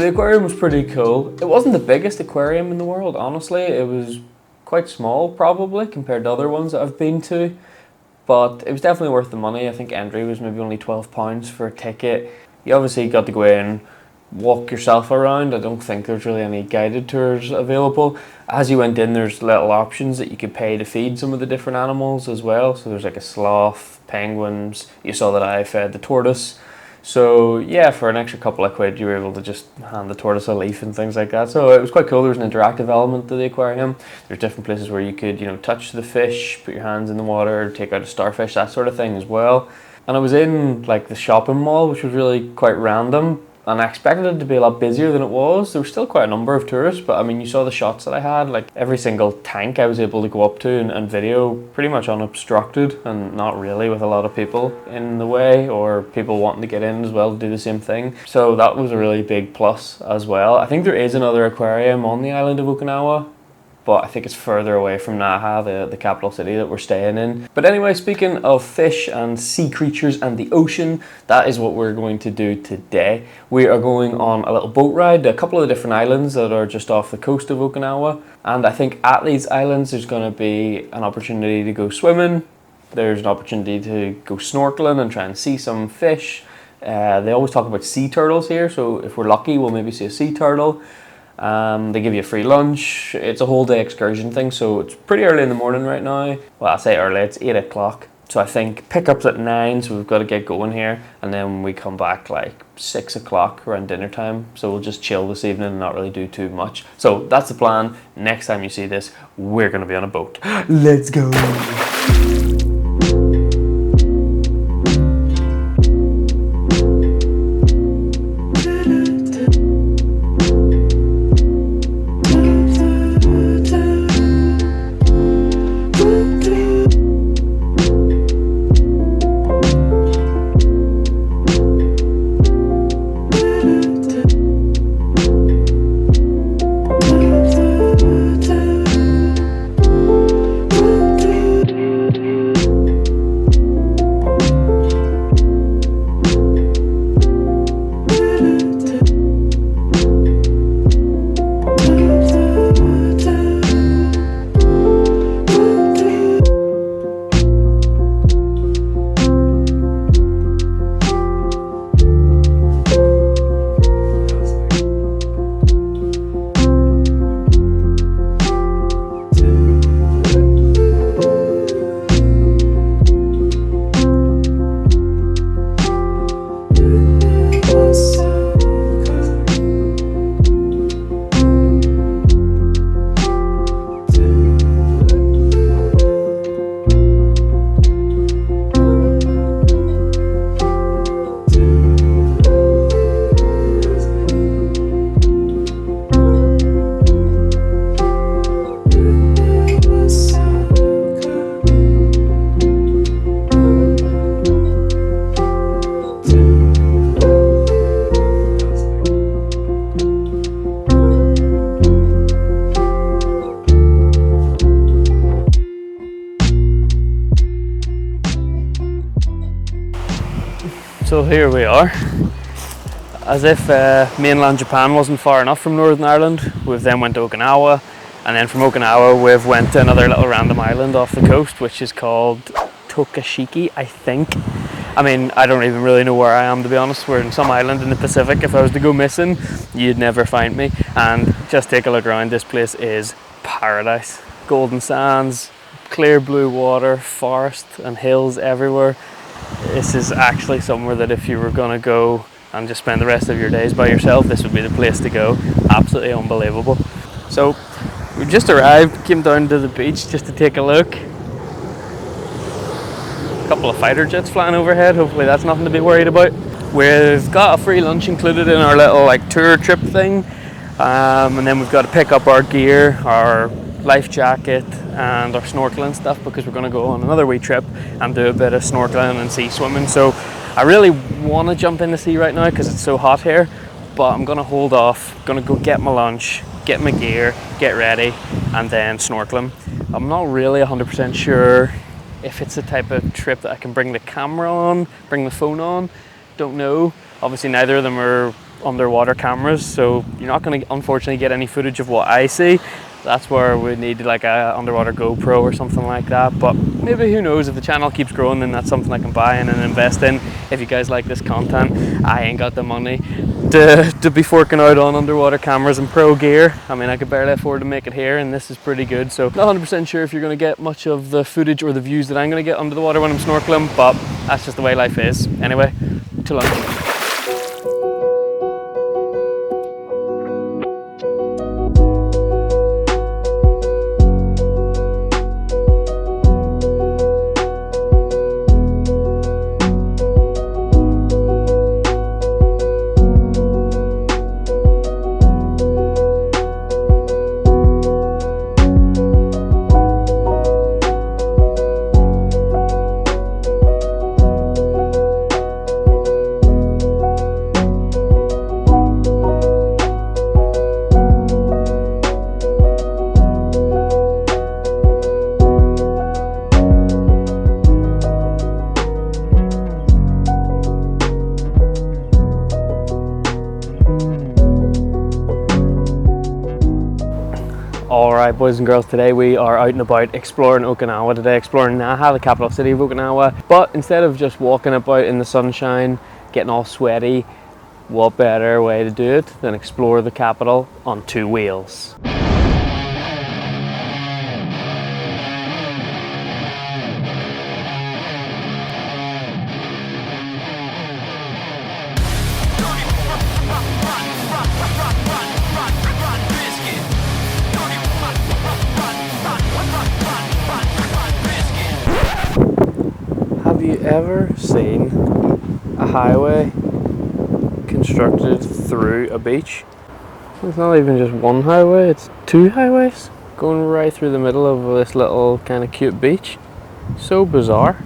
the aquarium was pretty cool. It wasn't the biggest aquarium in the world, honestly. It was quite small, probably, compared to other ones that I've been to. But it was definitely worth the money. I think entry was maybe only £12 for a ticket. You obviously got to go in, walk yourself around. I don't think there's really any guided tours available. As you went in, there's little options that you could pay to feed some of the different animals as well. So there's like a sloth, penguins. You saw that I fed the tortoise. So yeah, for an extra couple of quid, you were able to just hand the tortoise a leaf and things like that. So it was quite cool. There was an interactive element to the aquarium. There's different places where you could, touch the fish, put your hands in the water, take out a starfish, that sort of thing as well. And I was in like the shopping mall, which was really quite random. And I expected it to be a lot busier than it was. There was still quite a number of tourists, but I mean, you saw the shots that I had. Like every single tank I was able to go up to and video pretty much unobstructed, and not really with a lot of people in the way or people wanting to get in as well to do the same thing. So that was a really big plus as well. I think there is another aquarium on the island of Okinawa, but I think it's further away from Naha, the capital city that we're staying in. But anyway, speaking of fish and sea creatures and the ocean, that is what we're going to do today. We are going on a little boat ride to a couple of the different islands that are just off the coast of Okinawa. And I think at these islands there's going to be an opportunity to go swimming. There's an opportunity to go snorkeling and try and see some fish. They always talk about sea turtles here, so if we're lucky we'll maybe see a sea turtle. They give you a free lunch. It's a whole day excursion thing, so it's pretty early in the morning right now. Well, I say early, it's 8 o'clock. So I think pickup's at 9, so we've got to get going here. And then we come back like 6 o'clock around dinner time. So we'll just chill this evening and not really do too much. So that's the plan. Next time you see this, we're going to be on a boat. Let's go! So here we are. As if mainland Japan wasn't far enough from Northern Ireland, we've then went to Okinawa, and then from Okinawa we've went to another little random island off the coast, which is called Tokashiki, I think. I mean, I don't even really know where I am, to be honest. We're in some island in the Pacific. If I was to go missing, you'd never find me. And just take a look around. This place is paradise. Golden sands, clear blue water, forest and hills everywhere. This is actually somewhere that if you were going to go and just spend the rest of your days by yourself, this would be the place to go. Absolutely unbelievable. So we just arrived, came down to the beach just to take a look. A couple of fighter jets flying overhead. Hopefully that's nothing to be worried about. We've got a free lunch included in our little tour trip thing, and then we've got to pick up our gear, our life jacket and our snorkeling stuff, because we're going to go on another wee trip and do a bit of snorkeling and sea swimming. So I really want to jump in the sea right now because it's so hot here, but I'm going to hold off. Going to go get my lunch, get my gear, get ready, and then snorkeling. I'm not really 100% sure if it's the type of trip that I can bring the camera on, bring the phone on. Don't know. Obviously neither of them are underwater cameras, so you're not going to unfortunately get any footage of what I see. That's where we need like a underwater GoPro or something like that, but maybe, who knows, if the channel keeps growing, then that's something I can buy in and invest in. If you guys like this content, I ain't got the money to be forking out on underwater cameras and pro gear. I mean, I could barely afford to make it here, and this is pretty good, so not 100% sure if you're going to get much of the footage or the views that I'm going to get under the water when I'm snorkeling, but that's just the way life is. Anyway, to lunch. Alright boys and girls, today we are out and about exploring Okinawa today, exploring Naha, the capital city of Okinawa. But instead of just walking about in the sunshine, getting all sweaty, what better way to do it than explore the capital on two wheels. Have you ever seen a highway constructed through a beach? It's not even just one highway, it's two highways going right through the middle of this little kind of cute beach. So bizarre.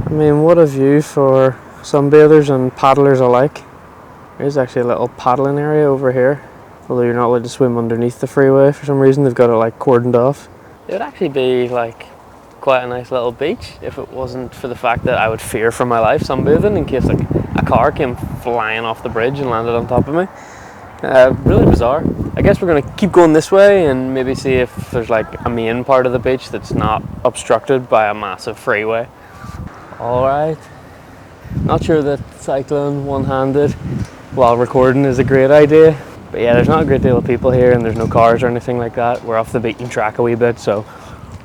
I mean, what a view for sunbathers and paddlers alike. There's actually a little paddling area over here, although you're not allowed to swim underneath the freeway for some reason. They've got it like cordoned off. It would actually be like quite a nice little beach if it wasn't for the fact that I would fear for my life sunbathing in case like a car came flying off the bridge and landed on top of me. Really bizarre. I guess we're gonna keep going this way and maybe see if there's like a main part of the beach that's not obstructed by a massive freeway. Alright, not sure that cycling one-handed while recording is a great idea, but yeah, there's not a great deal of people here and there's no cars or anything like that. We're off the beaten track a wee bit, so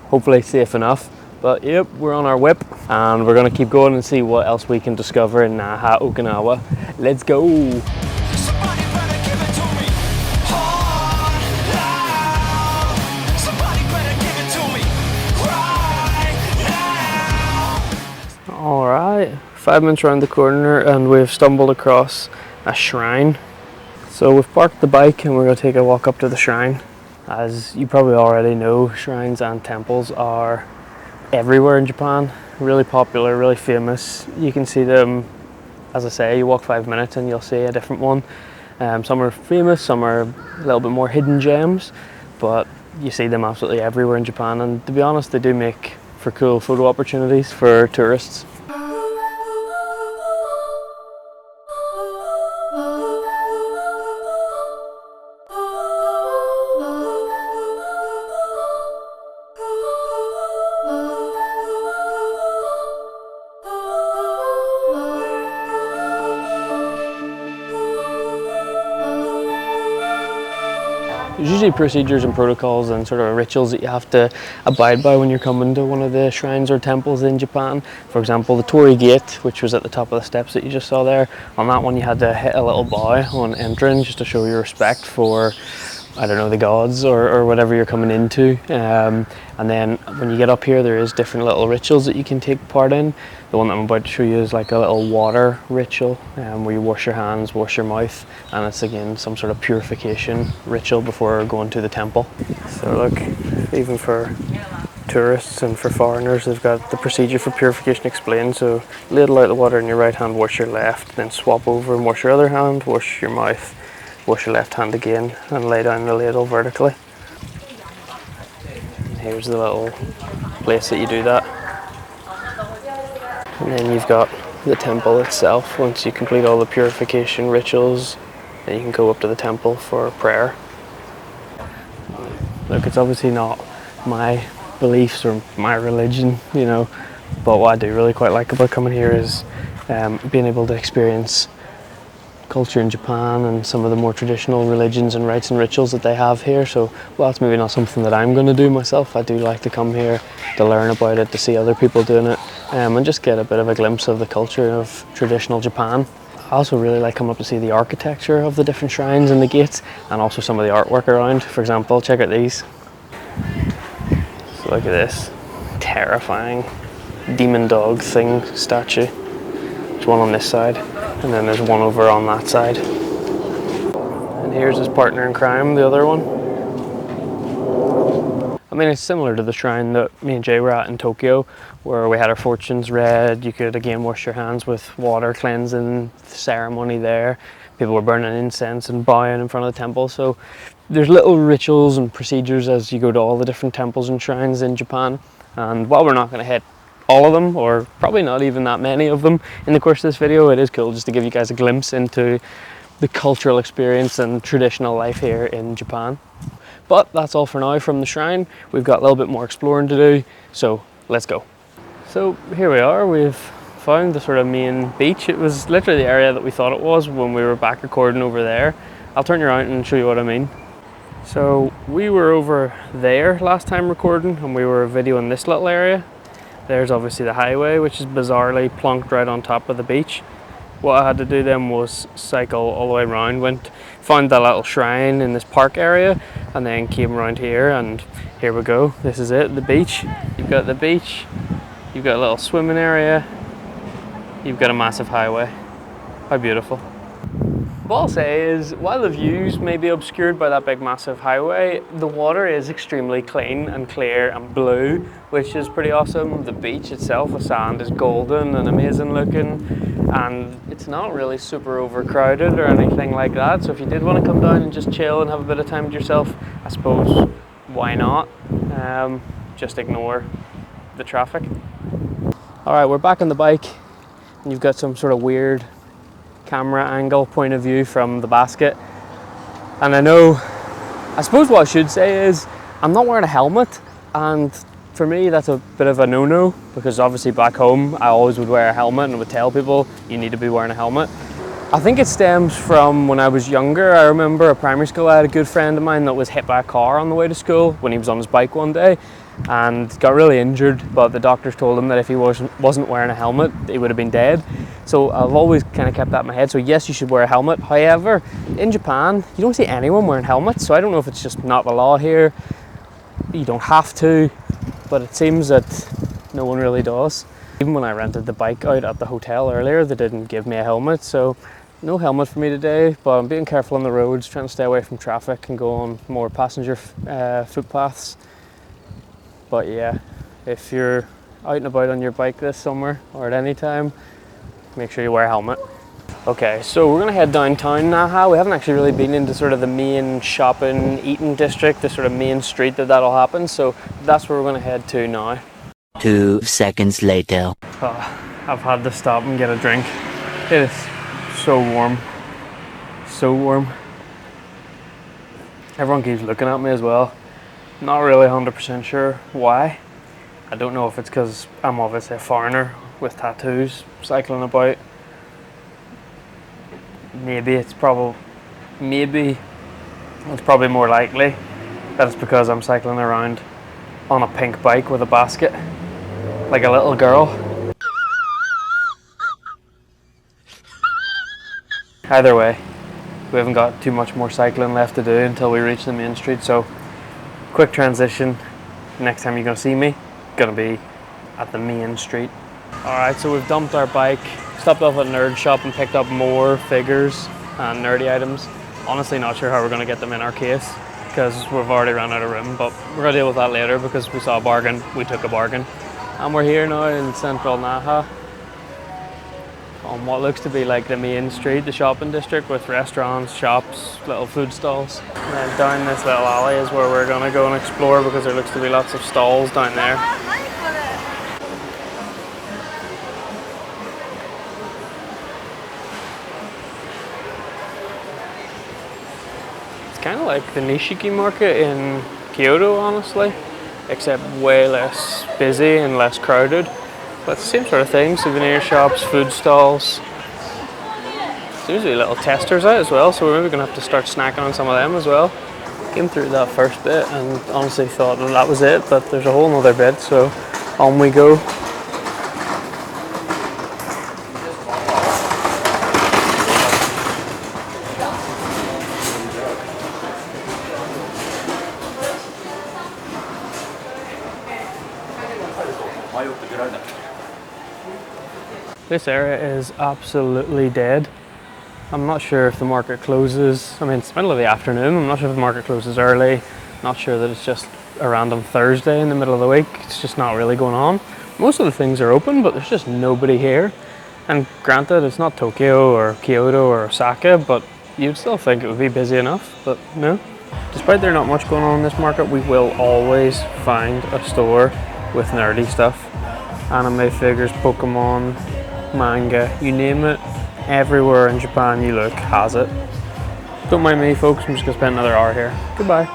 hopefully safe enough. But yep, we're on our whip and we're gonna keep going and see what else we can discover in Naha, Okinawa. Let's go! Alright, 5 minutes around the corner and we've stumbled across a shrine. So we've parked the bike and we're going to take a walk up to the shrine. As you probably already know, shrines and temples are everywhere in Japan. Really popular, really famous. You can see them, as I say, you walk 5 minutes and you'll see a different one. Some are famous, some are a little bit more hidden gems, but you see them absolutely everywhere in Japan, and to be honest, they do make for cool photo opportunities for tourists. There's usually procedures and protocols and sort of rituals that you have to abide by when you're coming to one of the shrines or temples in Japan. For example, the Torii Gate, which was at the top of the steps that you just saw there, on that one you had to hit a little bow on entering just to show your respect for, I don't know, the gods or whatever you're coming into. And then when you get up here, there is different little rituals that you can take part in. The one that I'm about to show you is like a little water ritual where you wash your hands, wash your mouth, and it's again some sort of purification ritual before going to the temple. So look, even for tourists and for foreigners, they've got the procedure for purification explained. So ladle out the water in your right hand, wash your left, then swap over and wash your other hand, wash your mouth, wash your left hand again, and lay down the ladle vertically. And here's the little place that you do that. And then you've got the temple itself. Once you complete all the purification rituals, then you can go up to the temple for prayer. Look, it's obviously not my beliefs or my religion, you know, but what I do really quite like about coming here is being able to experience culture in Japan and some of the more traditional religions and rites and rituals that they have here. So while it's maybe not something that I'm going to do myself, I do like to come here to learn about it, to see other people doing it, and just get a bit of a glimpse of the culture of traditional Japan. I also really like coming up to see the architecture of the different shrines and the gates, and also some of the artwork around. For example, check out these. So look at this terrifying demon dog thing statue. There's one on this side, and then there's one over on that side. And here's his partner in crime, the other one. I mean, it's similar to the shrine that me and Jay were at in Tokyo, where we had our fortunes read. You could again wash your hands with water, cleansing ceremony there. People were burning incense and bowing in front of the temple. So there's little rituals and procedures as you go to all the different temples and shrines in Japan. And while we're not going to hit all of them, or probably not even that many of them in the course of this video, it is cool just to give you guys a glimpse into the cultural experience and traditional life here in Japan. But that's all for now from the shrine. We've got a little bit more exploring to do, so let's go. So here we are, we've found the sort of main beach. It was literally the area that we thought it was when we were back recording over there. I'll turn you around and show you what I mean. So we were over there last time recording, and we were videoing this little area. There's obviously the highway, which is bizarrely plonked right on top of the beach. What I had to do then was cycle all the way around, found that little shrine in this park area, and then came around here, and here we go. This is it, the beach. You've got the beach, you've got a little swimming area, you've got a massive highway. How beautiful. What I'll say is, while the views may be obscured by that big massive highway, the water is extremely clean and clear and blue, which is pretty awesome. The beach itself, the sand is golden and amazing looking, and it's not really super overcrowded or anything like that. So if you did want to come down and just chill and have a bit of time with yourself, I suppose, why not? Just ignore the traffic. Alright, we're back on the bike, and you've got some sort of weird camera angle point of view from the basket. And I suppose what I should say is I'm not wearing a helmet, and for me that's a bit of a no-no, because obviously back home I always would wear a helmet and would tell people you need to be wearing a helmet. I think it stems from when I was younger. I remember at primary school I had a good friend of mine that was hit by a car on the way to school when he was on his bike one day and got really injured, but the doctors told him that if he wasn't wearing a helmet he would have been dead. So I've always kind of kept that in my head. So yes, you should wear a helmet. However, in Japan you don't see anyone wearing helmets, so I don't know if it's just not the law here. You don't have to, but it seems that no one really does. Even when I rented the bike out at the hotel earlier, they didn't give me a helmet, so no helmet for me today, but I'm being careful on the roads, trying to stay away from traffic and go on more passenger footpaths. But yeah, if you're out and about on your bike this summer or at any time, make sure you wear a helmet. Okay, so we're gonna head downtown Naha. We haven't actually really been into sort of the main shopping, eating district, the sort of main street that'll happen, so that's where we're gonna head to now. 2 seconds later. I've had to stop and get a drink. It is so warm. So warm. Everyone keeps looking at me as well. Not really 100% sure why. I don't know if it's because I'm obviously a foreigner with tattoos cycling about. Maybe it's probably more likely that it's because I'm cycling around on a pink bike with a basket, like a little girl. Either way, we haven't got too much more cycling left to do until we reach the main street, so quick transition. Next time you're gonna see me, gonna be at the main street. Alright, so we've dumped our bike, stopped off at a nerd shop and picked up more figures and nerdy items. Honestly not sure how we're gonna get them in our case, because we've already run out of room, but we're gonna deal with that later because we saw a bargain, we took a bargain. And we're here now in central Naha, on what looks to be like the main street, the shopping district, with restaurants, shops, little food stalls. And then down this little alley is where we're gonna go and explore, because there looks to be lots of stalls down there. kind of like the Nishiki market in Kyoto, honestly, except way less busy and less crowded. But it's the same sort of thing, souvenir shops, food stalls. Seems to be little testers out as well, so we're maybe going to have to start snacking on some of them as well. Came through that first bit and honestly thought that was it, but there's a whole other bit, so on we go. This area is absolutely dead. I'm not sure if the market closes. I mean, it's the middle of the afternoon. I'm not sure if the market closes early. Not sure that it's just a random Thursday in the middle of the week. It's just not really going on. Most of the things are open, but there's just nobody here. And granted, it's not Tokyo or Kyoto or Osaka, but you'd still think it would be busy enough, but no. Despite there not much going on in this market, we will always find a store with nerdy stuff. Anime figures, Pokemon, manga, you name it. Everywhere in Japan you look has it. Don't mind me folks, I'm just going to spend another hour here. Goodbye.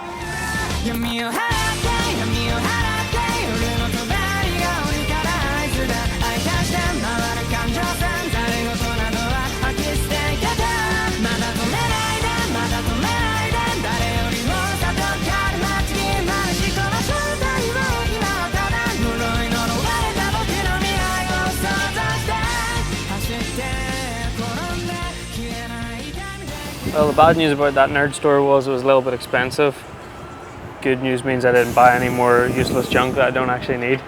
Well, the bad news about that nerd store was it was a little bit expensive. Good news means I didn't buy any more useless junk that I don't actually need.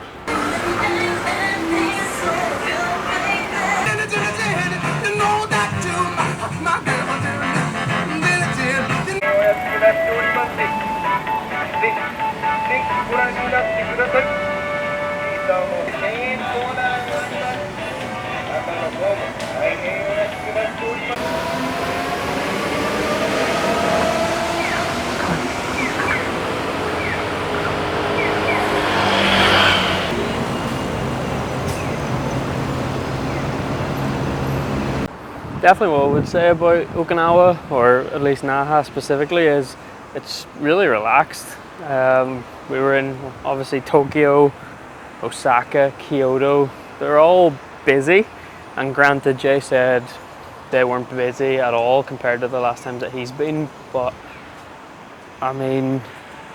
Definitely what I would say about Okinawa, or at least Naha specifically, is it's really relaxed. We were in obviously Tokyo, Osaka, Kyoto. They're all busy, and granted Jay said they weren't busy at all compared to the last times that he's been, but I mean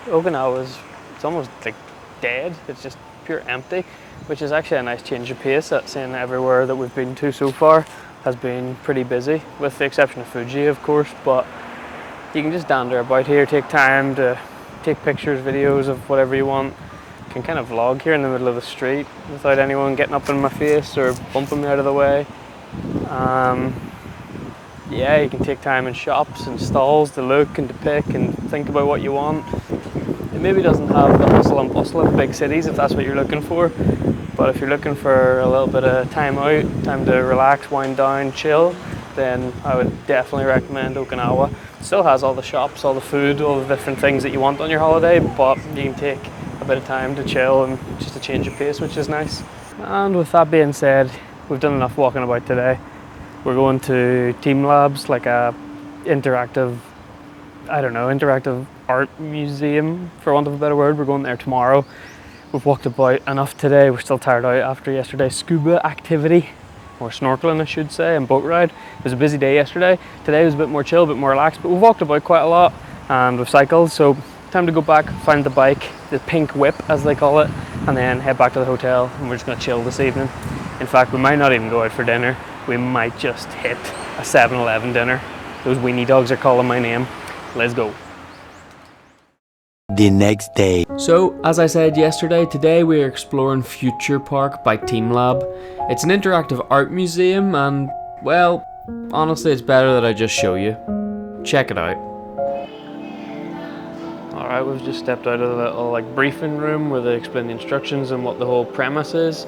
Okinawa's, it's almost like dead. It's just pure empty, which is actually a nice change of pace. That's saying everywhere that we've been to so far has been pretty busy, with the exception of Fuji of course, but you can just dander about here, take time to take pictures, videos of whatever you want. You can kind of vlog here in the middle of the street without anyone getting up in my face or bumping me out of the way. Yeah, you can take time in shops and stalls to look and to pick and think about what you want. It maybe doesn't have the hustle and bustle of big cities if that's what you're looking for, but if you're looking for a little bit of time out, time to relax, wind down, chill, then I would definitely recommend Okinawa. It still has all the shops, all the food, all the different things that you want on your holiday, but you can take a bit of time to chill and just a change of pace, which is nice. And with that being said, we've done enough walking about today. We're going to Team Labs, like a interactive art museum, for want of a better word. We're going there tomorrow. We've walked about enough today. We're still tired out after yesterday's scuba activity, or snorkeling I should say, and boat ride. It was a busy day yesterday. Today was a bit more chill, a bit more relaxed, but we've walked about quite a lot and we've cycled, so time to go back, find the bike, the pink whip as they call it, and then head back to the hotel, and we're just going to chill this evening. In fact, we might not even go out for dinner. We might just hit a 7-Eleven dinner. Those weenie dogs are calling my name. Let's go. The next day. So, as I said yesterday, today we are exploring Future Park by Team Lab. It's an interactive art museum and, well, honestly it's better that I just show you. Check it out. Alright, we've just stepped out of the little briefing room where they explain the instructions and what the whole premise is.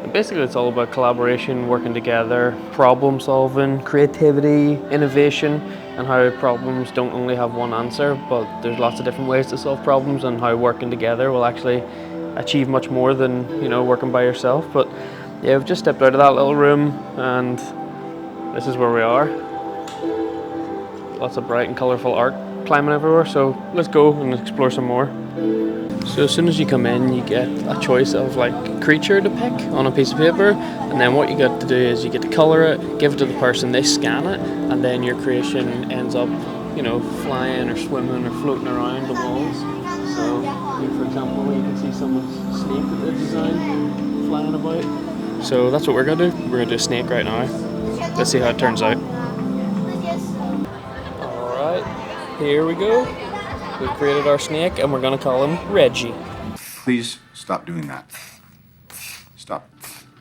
And basically it's all about collaboration, working together, problem solving, creativity, innovation, and how problems don't only have one answer, but there's lots of different ways to solve problems, and how working together will actually achieve much more than, working by yourself. But yeah, we've just stepped out of that little room and this is where we are. Lots of bright and colourful art. climbing everywhere, so let's go and explore some more. So as soon as you come in, you get a choice of like creature to pick on a piece of paper, and then what you get to do is you get to colour it, give it to the person, they scan it, and then your creation ends up, you know, flying or swimming or floating around the walls. So, for example, you can see someone's snake that they've designed flying about. So that's what we're gonna do. We're gonna do a snake right now. Let's see how it turns out. Alright, here we go. We've created our snake and we're gonna call him Reggie. Please stop doing that. Stop.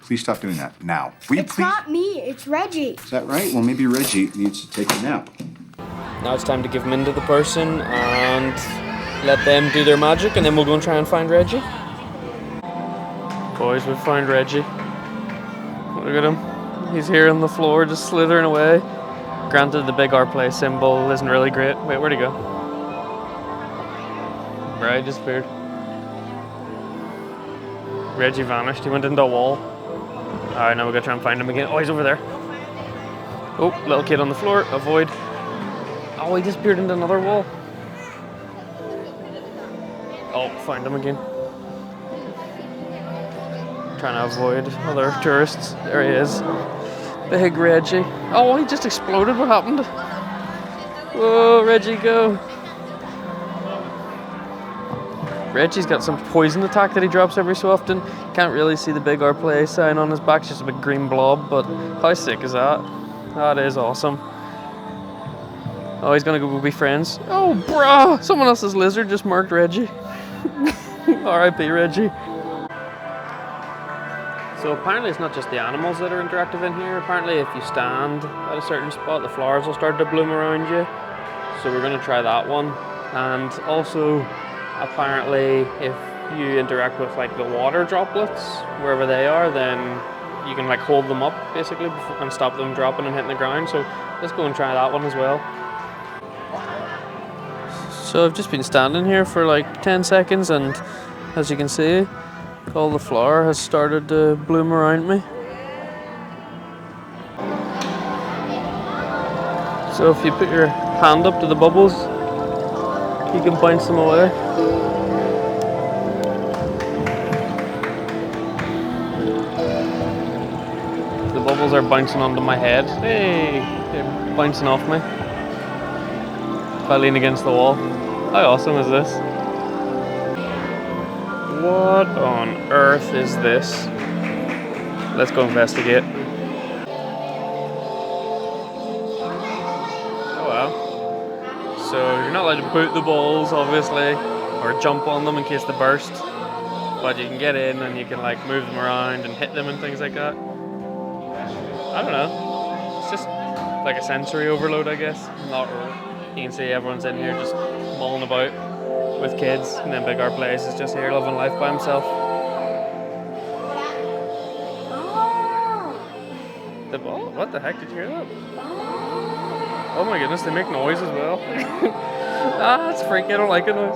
Please stop doing that now. Will you It's please? not me, it's Reggie. Is that right? Well, maybe Reggie needs to take a nap. Now it's time to give him into the person and let them do their magic, and then we'll go and try and find Reggie. Boys, we've found Reggie. Look at him. He's here on the floor just slithering away. Granted, the big R play symbol isn't really great. Wait, where'd he go? Right, disappeared. Reggie vanished. He went into a wall. Alright, now we gotta try and find him again. Oh, he's over there. Oh, little kid on the floor. Avoid. Oh, he disappeared into another wall. Oh, find him again. Trying to avoid other tourists. There he is. Big Reggie. Oh, he just exploded. What happened? Whoa, Reggie, go. Reggie's got some poison attack that he drops every so often. Can't really see the big R play sign on his back. It's just a big green blob, but how sick is that? That is awesome. Oh, he's gonna go be friends. Oh, bruh! Someone else's lizard just marked Reggie. R.I.P. Reggie. So apparently it's not just the animals that are interactive in here. Apparently if you stand at a certain spot, the flowers will start to bloom around you. So we're gonna try that one. And also, apparently if you interact with like the water droplets, wherever they are, then you can like hold them up basically and stop them dropping and hitting the ground. So let's go and try that one as well. So I've just been standing here for like 10 seconds, and as you can see, all the flower has started to bloom around me. So if you put your hand up to the bubbles, you can bounce them away. The bubbles are bouncing onto my head. Hey, they're bouncing off me. If I lean against the wall. How awesome is this? What on earth is this? Let's go investigate. Oh wow. So you're not allowed to boot the balls, obviously, or jump on them in case they burst. But you can get in and you can like move them around and hit them and things like that. I don't know. It's just like a sensory overload, I guess. Not really. You can see everyone's in here just mulling about with kids, and then Big R Place is just here living life by himself. The ball? What the heck? Did you hear that? Oh my goodness, they make noise as well. Ah, it's freaky. I don't like a noise.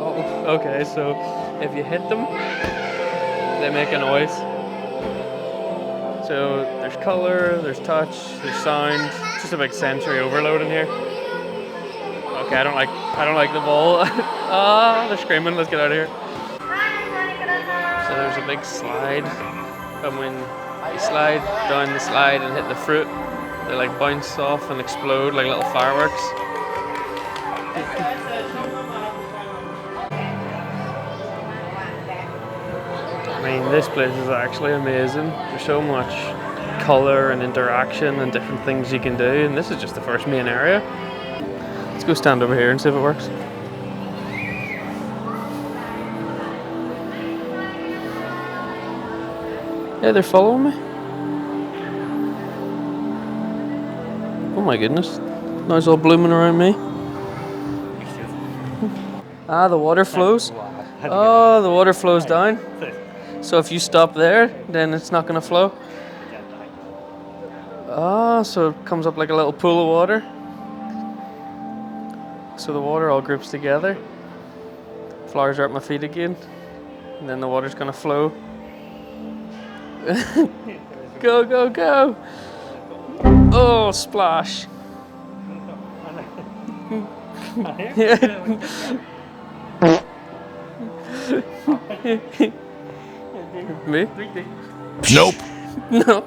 Oh, okay, so if you hit them, they make a noise. So there's color, there's touch, there's sound. It's just a big sensory overload in here. Okay, I don't like the ball. Ah, they're screaming. Let's get out of here. So there's a big slide, and when you slide down the slide and hit the fruit, they like bounce off and explode like little fireworks. I mean, this place is actually amazing. There's so much color and interaction and different things you can do, and this is just the first main area. Let's go stand over here and see if it works. Yeah, they're following me. Oh my goodness. Now it's all blooming around me. Ah, the water flows. Oh, the water flows down. So if you stop there, then it's not going to flow. Ah, so it comes up like a little pool of water. So the water all groups together. Flowers are at my feet again. And then the water's going to flow. Go, go, go. Oh, splash. Me? Nope. No.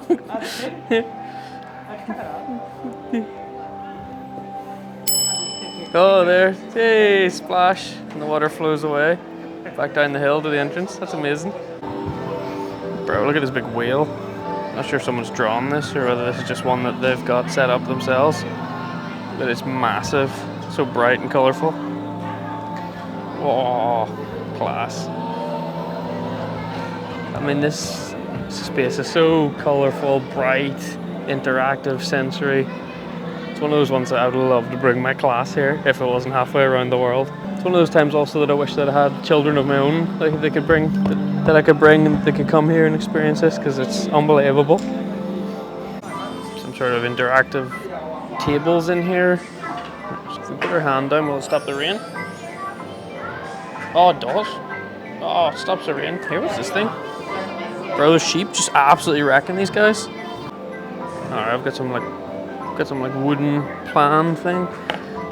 Oh, there. Hey, splash. And the water flows away. Back down the hill to the entrance. That's amazing. Bro, look at this big whale. Not sure if someone's drawn this or whether this is just one that they've got set up themselves. But it's massive. So bright and colourful. Oh, class. I mean, this space is so colourful, bright, interactive, sensory. It's one of those ones that I would love to bring my class here if it wasn't halfway around the world. It's one of those times also that I wish that I had children of my own that they could bring, that I could bring and they could come here and experience this because it's unbelievable. Some sort of interactive tables in here. If we put our hand down, will it stop the rain? Oh, it does. Oh, it stops the rain. Here, what's this thing? Bro, the sheep just absolutely wrecking these guys. Alright, I've got some like wooden plan thing.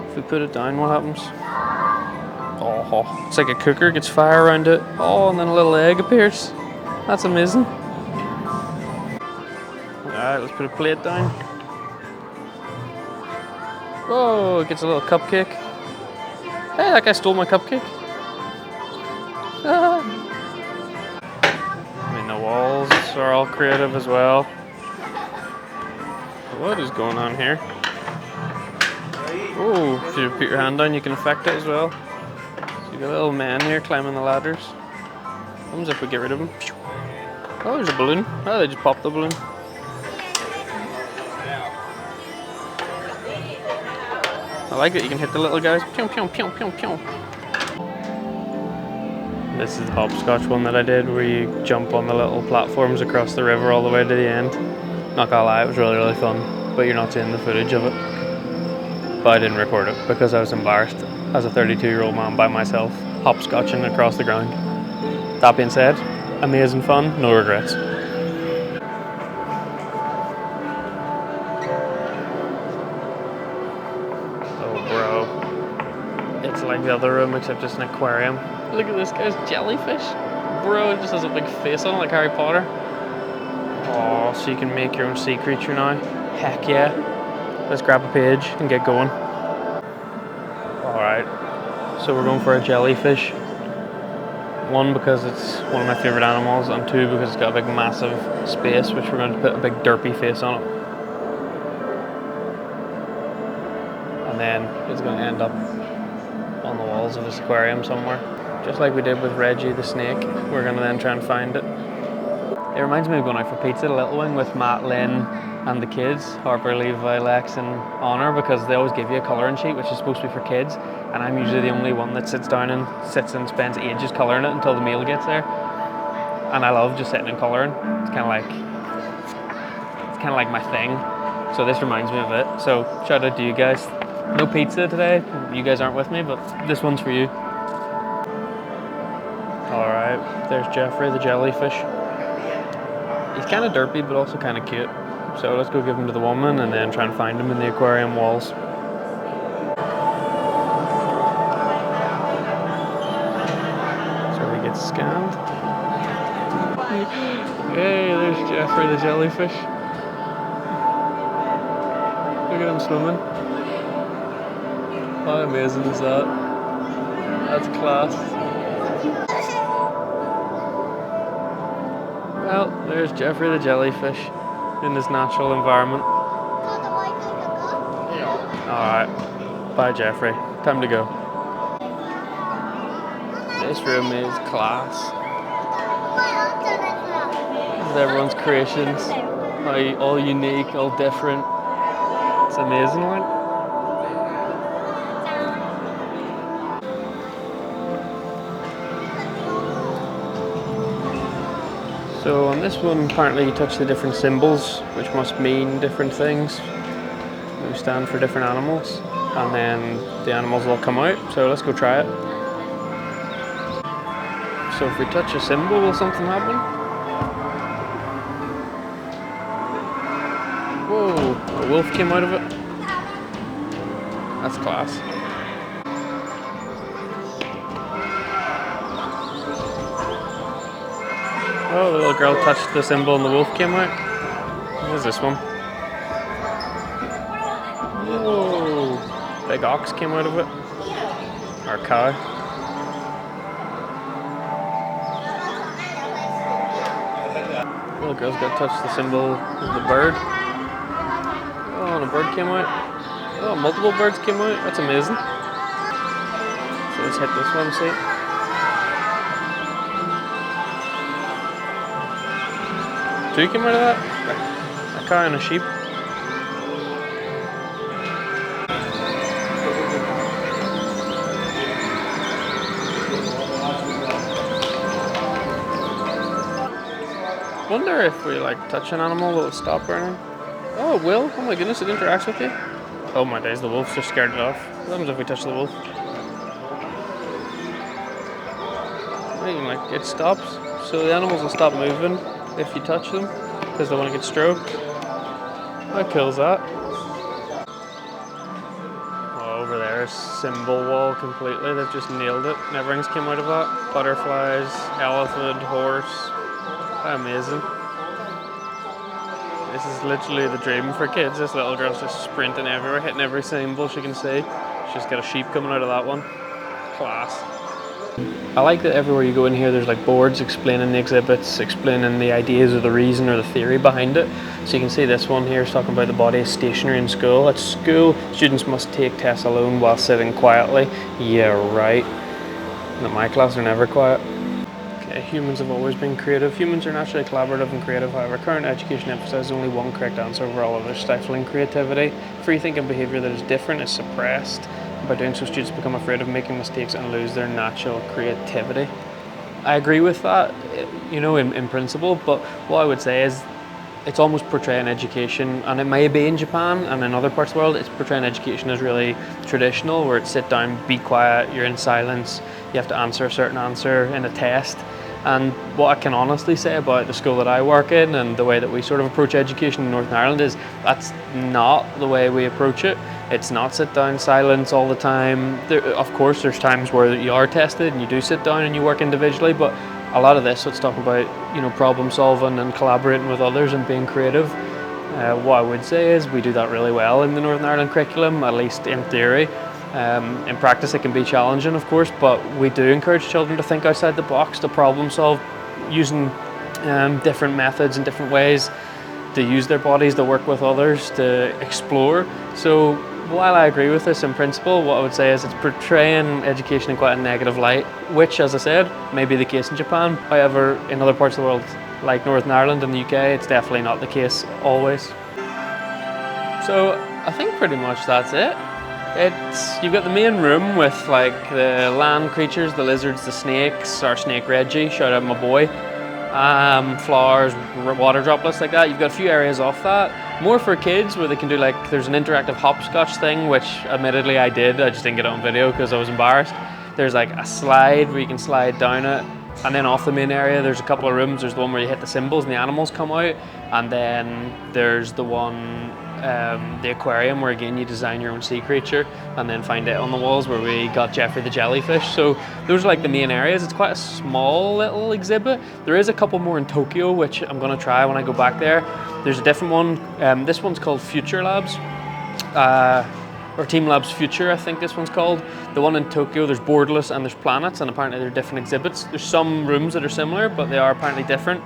If we put it down, what happens? Oh, it's like a cooker, gets fire around it. Oh, and then a little egg appears. That's amazing. Alright, let's put a plate down. Whoa, it gets a little cupcake. Hey, that guy stole my cupcake. Ah. I mean, the walls are all creative as well. What is going on here? Oh, if you put your hand down, you can affect it as well. So you got a little man here climbing the ladders. What happens if we get rid of him? Oh, there's a balloon. Oh, they just popped the balloon. I like that you can hit the little guys. Pew, pew, pew, pew, pew. This is the hopscotch one that I did, where you jump on the little platforms across the river all the way to the end. Not gonna lie, it was really, really fun, but you're not seeing the footage of it. But I didn't record it because I was embarrassed as a 32-year-old man by myself, hopscotching across the ground. That being said, amazing fun, no regrets. Oh bro, it's like the other room except it's an aquarium. Look at this guy's jellyfish. Bro, it just has a big face on it like Harry Potter. Oh, so you can make your own sea creature now. Heck yeah. Let's grab a page and get going. Alright, so we're going for a jellyfish. One, because it's one of my favourite animals, and two, because it's got a big massive space, which we're going to put a big derpy face on it. And then it's going to end up on the walls of this aquarium somewhere. Just like we did with Reggie the snake, we're going to then try and find it. It reminds me of going out for pizza at Little Wing with Matt, Lynn and the kids, Harper, Levi, Lex and Honor, because they always give you a colouring sheet which is supposed to be for kids, and I'm usually the only one that sits down and spends ages colouring it until the meal gets there. And I love just sitting and colouring. It's kind of like my thing. So this reminds me of it. So shout out to you guys. No pizza today. You guys aren't with me, but this one's for you. Alright, there's Jeffrey the jellyfish. He's kind of derpy, but also kind of cute. So let's go give him to the woman and then try and find him in the aquarium walls. So he gets scanned. Hey, there's Jeffrey the jellyfish. Look at him swimming. How amazing is that? That's class. Well, there's Jeffrey the jellyfish in his natural environment. Alright, bye Jeffrey. Time to go. This room is class. This is everyone's creations. All unique, all different. It's amazing, like. So on this one, apparently you touch the different symbols, which must mean different things. They stand for different animals, and then the animals will come out. So let's go try it. So if we touch a symbol, will something happen? Whoa, a wolf came out of it. That's class. Oh, the little girl touched the symbol and the wolf came out. What is this one? Whoa! Big ox came out of it. Or cow. Little girl's got to touch the symbol of the bird. Oh, and a bird came out. Oh, multiple birds came out. That's amazing. So let's hit this one, see. Two came out of that? A cow and a sheep. Wonder if we like touch an animal, will it stop burning? Oh, it will. Oh my goodness, it interacts with you. Oh my days, the wolf's just scared it off. What happens if we touch the wolf? I mean, like, it stops. So the animals will stop moving if you touch them because they want to get stroked. That kills that. Oh, over there, symbol wall completely. They've just nailed it. And everything's came out of that. Butterflies, elephant, horse. How amazing. This is literally the dream for kids. This little girl's just sprinting everywhere, hitting every symbol she can see. She's just got a sheep coming out of that one. Class. I like that everywhere you go in here there's like boards explaining the exhibits, explaining the ideas or the reason or the theory behind it. So you can see this one here is talking about the body is stationary in school. At school, students must take tests alone while sitting quietly. Yeah, right. In my class they're never quiet. Humans have always been creative. Humans are naturally collaborative and creative. However, current education emphasizes only one correct answer over all others, stifling creativity. Free thinking behavior that is different is suppressed. By doing so, students become afraid of making mistakes and lose their natural creativity. I agree with that, you know, in principle, but what I would say is it's almost portraying education, and it may be in Japan and in other parts of the world, it's portraying education as really traditional, where it's sit down, be quiet, you're in silence, you have to answer a certain answer in a test. And what I can honestly say about the school that I work in and the way that we sort of approach education in Northern Ireland is that's not the way we approach it. It's not sit down, silence all the time. Of course, there's times where you are tested and you do sit down and you work individually, but a lot of this, let's talk about, you know, problem solving and collaborating with others and being creative. What I would say is we do that really well in the Northern Ireland curriculum, at least in theory. In practice it can be challenging, of course, but we do encourage children to think outside the box, to problem solve using different methods and different ways, to use their bodies, to work with others, to explore. So while I agree with this in principle, what I would say is it's portraying education in quite a negative light, which, as I said, may be the case in Japan. However, in other parts of the world, like Northern Ireland and the UK, it's definitely not the case always. So I think pretty much that's it. You've got the main room with like the land creatures, the lizards, the snakes, our snake Reggie, shout out my boy, flowers, water droplets like that. You've got a few areas off that, more for kids where they can do like, there's an interactive hopscotch thing, which admittedly I did, I just didn't get it on video because I was embarrassed. There's like a slide where you can slide down it, and then off the main area there's a couple of rooms. There's the one where you hit the symbols and the animals come out, and then there's the one, the aquarium, where again you design your own sea creature and then find it on the walls, where we got Jeffrey the jellyfish. So those are like the main areas. It's quite a small little exhibit. There is a couple more in Tokyo which I'm going to try when I go back there. There's a different one. This one's called Future Labs, or Team Labs Future, I think this one's called. The one in Tokyo, there's Borderless and there's Planets, and apparently they're different exhibits. There's some rooms that are similar, but they are apparently different.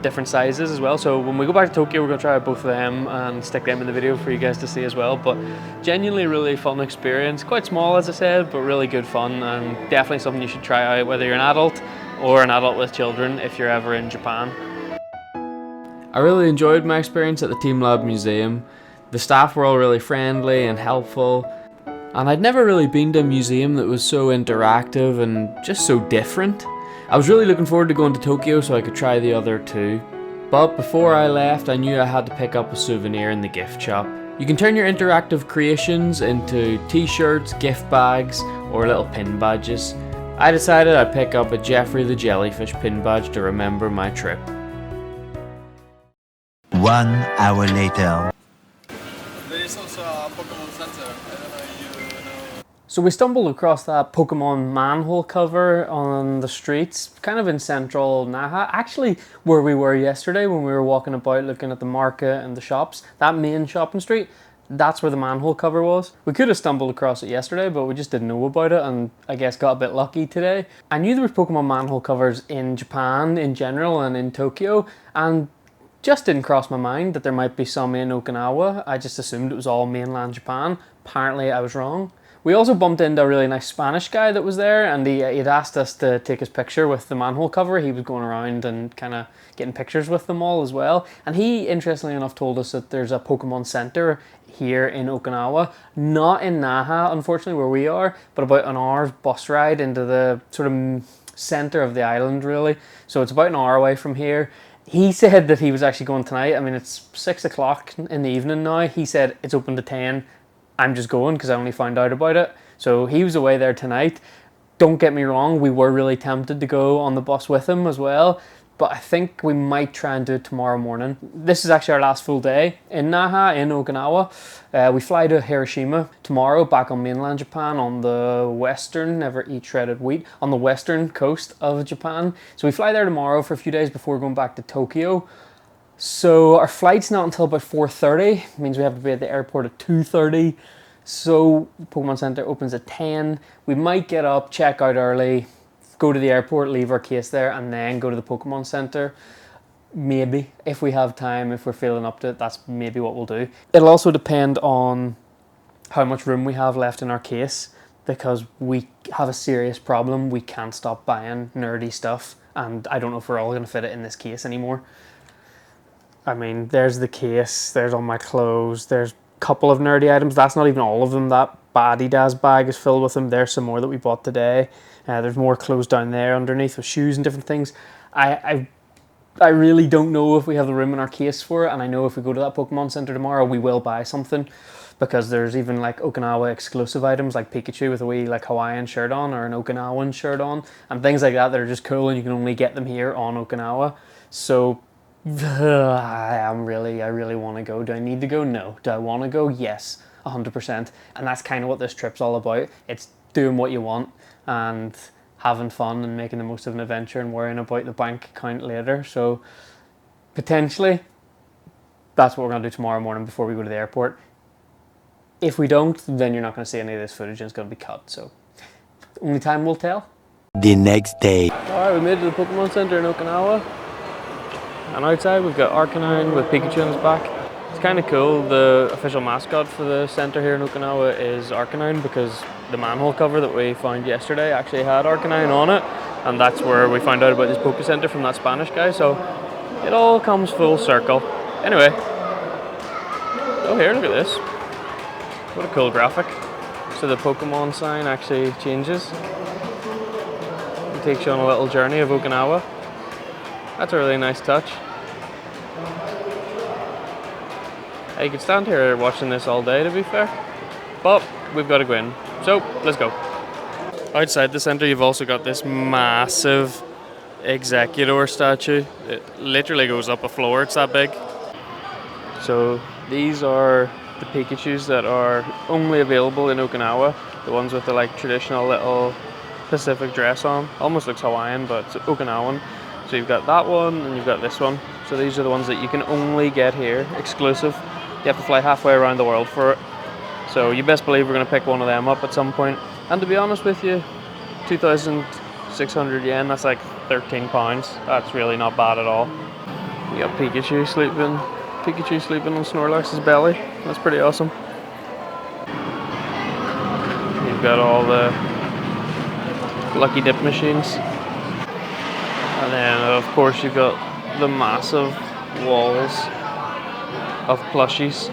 Different sizes as well. So when we go back to Tokyo, we're going to try out both of them and stick them in the video for you guys to see as well. But genuinely really fun experience. Quite small, as I said, but really good fun, and definitely something you should try out, whether you're an adult or an adult with children, if you're ever in Japan. I really enjoyed my experience at the Team Lab Museum. The staff were all really friendly and helpful, and I'd never really been to a museum that was so interactive and just so different. I was really looking forward to going to Tokyo so I could try the other two. But before I left, I knew I had to pick up a souvenir in the gift shop. You can turn your interactive creations into t-shirts, gift bags, or little pin badges. I decided I'd pick up a Jeffrey the Jellyfish pin badge to remember my trip. 1 hour later. There is also a Pokemon Center. I don't know if you know. So we stumbled across that Pokemon manhole cover on the streets, kind of in central Naha. Actually, where we were yesterday when we were walking about looking at the market and the shops, that main shopping street, that's where the manhole cover was. We could have stumbled across it yesterday, but we just didn't know about it and I guess got a bit lucky today. I knew there was Pokemon manhole covers in Japan in general and in Tokyo, and just didn't cross my mind that there might be some in Okinawa. I just assumed it was all mainland Japan. Apparently I was wrong. We also bumped into a really nice Spanish guy that was there, and he'd asked us to take his picture with the manhole cover. He was going around and kind of getting pictures with them all as well. And he, interestingly enough, told us that there's a Pokemon Center here in Okinawa, not in Naha, unfortunately, where we are, but about an hour's bus ride into the sort of center of the island, really. So it's about an hour away from here. He said that he was actually going tonight. I mean, it's 6 o'clock in the evening now. He said it's open to 10. I'm just going because I only found out about it. So he was away there tonight. Don't get me wrong, we were really tempted to go on the bus with him as well, but I think we might try and do it tomorrow morning. This is actually our last full day in Naha, in Okinawa. We fly to Hiroshima tomorrow, back on mainland Japan on the western, never eat shredded wheat, on the western coast of Japan. So we fly there tomorrow for a few days before going back to Tokyo. So our flight's not until about 4:30. It means we have to be at the airport at 2:30. So Pokemon Center opens at 10. We might get up, check out early, go to the airport, leave our case there, and then go to the Pokemon Center. Maybe, if we have time, if we're feeling up to it, that's maybe what we'll do. It'll also depend on how much room we have left in our case, because we have a serious problem. We can't stop buying nerdy stuff, and I don't know if we're all going to fit it in this case anymore. I mean, there's the case, there's all my clothes, there's a couple of nerdy items. That's not even all of them. That Adidas bag is filled with them. There's some more that we bought today. There's more clothes down there underneath with shoes and different things. I really don't know if we have the room in our case for it, and I know if we go to that Pokemon Center tomorrow, we will buy something, because there's even like Okinawa exclusive items like Pikachu with a wee like Hawaiian shirt on or an Okinawan shirt on and things like that that are just cool, and you can only get them here on Okinawa. So I really want to go. Do I need to go? No. Do I want to go? Yes, 100%. And that's kind of what this trip's all about. It's doing what you want and having fun and making the most of an adventure and worrying about the bank account later. So potentially that's what we're going to do tomorrow morning before we go to the airport. If we don't, then you're not going to see any of this footage and it's going to be cut. So only time will tell. The next day. Alright, we made it to the Pokemon Center in Okinawa. And outside we've got Arcanine with Pikachu on his back. It's kind of cool. The official mascot for the center here in Okinawa is Arcanine, because the manhole cover that we found yesterday actually had Arcanine on it, and that's where we found out about this Poke Center from that Spanish guy. So it all comes full circle. Anyway, oh here, look at this. What a cool graphic. So the Pokemon sign actually changes. It takes you on a little journey of Okinawa. That's a really nice touch. You could stand here watching this all day, to be fair, but we've got to go in. So let's go. Outside the centre you've also got this massive Executor statue. It literally goes up a floor, it's that big. So these are the Pikachus that are only available in Okinawa. The ones with the like traditional little Pacific dress on. Almost looks Hawaiian, but it's Okinawan. So you've got that one and you've got this one. So these are the ones that you can only get here, exclusive. You have to fly halfway around the world for it. So you best believe we're going to pick one of them up at some point. And to be honest with you, 2,600 yen, that's like 13 pounds. That's really not bad at all. We got Pikachu sleeping on Snorlax's belly. That's pretty awesome. You've got all the Lucky Dip machines. And then of course you've got the massive walls of plushies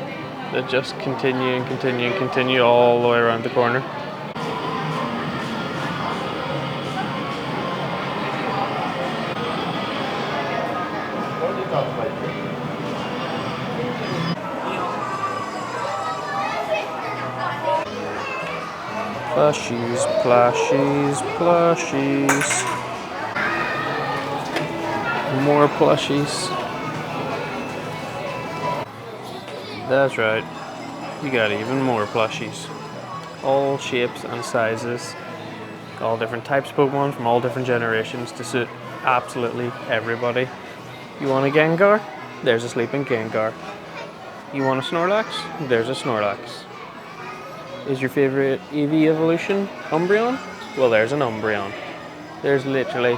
that just continue and continue and continue all the way around the corner. Plushies, plushies, plushies. More plushies. That's right. You got even more plushies. all shapes and sizes, all different types of Pokemon from all different generations to suit absolutely everybody. You want a Gengar? There's a sleeping Gengar. You want a Snorlax? There's a Snorlax. Is your favorite EV evolution Umbreon? Well, there's an Umbreon. There's literally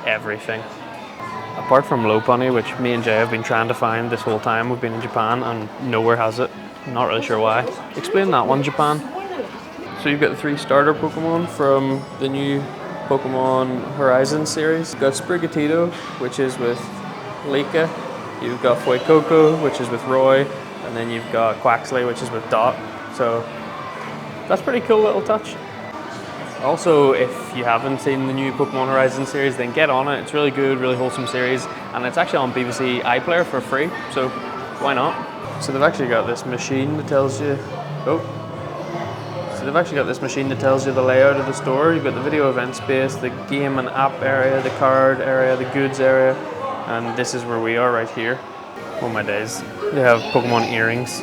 everything. Apart from Lopunny, which me and Jay have been trying to find this whole time we've been in Japan and nowhere has it. Not really sure why. Explain that one, Japan. So you've got the 3 starter Pokemon from the new Pokemon Horizon series. You've got Sprigatito, which is with Leica. You've got Fuecoco, which is with Roy. And then you've got Quaxley, which is with Dot. So that's a pretty cool little touch. Also, if you haven't seen the new Pokemon Horizon series, then get on it. It's really good, really wholesome series. And it's actually on BBC iPlayer for free. So why not? So they've actually got this machine that tells you... So they've actually got this machine that tells you the layout of the store. You've got the video event space, the game and app area, the card area, the goods area, and this is where we are right here. Oh my days. They have Pokemon earrings.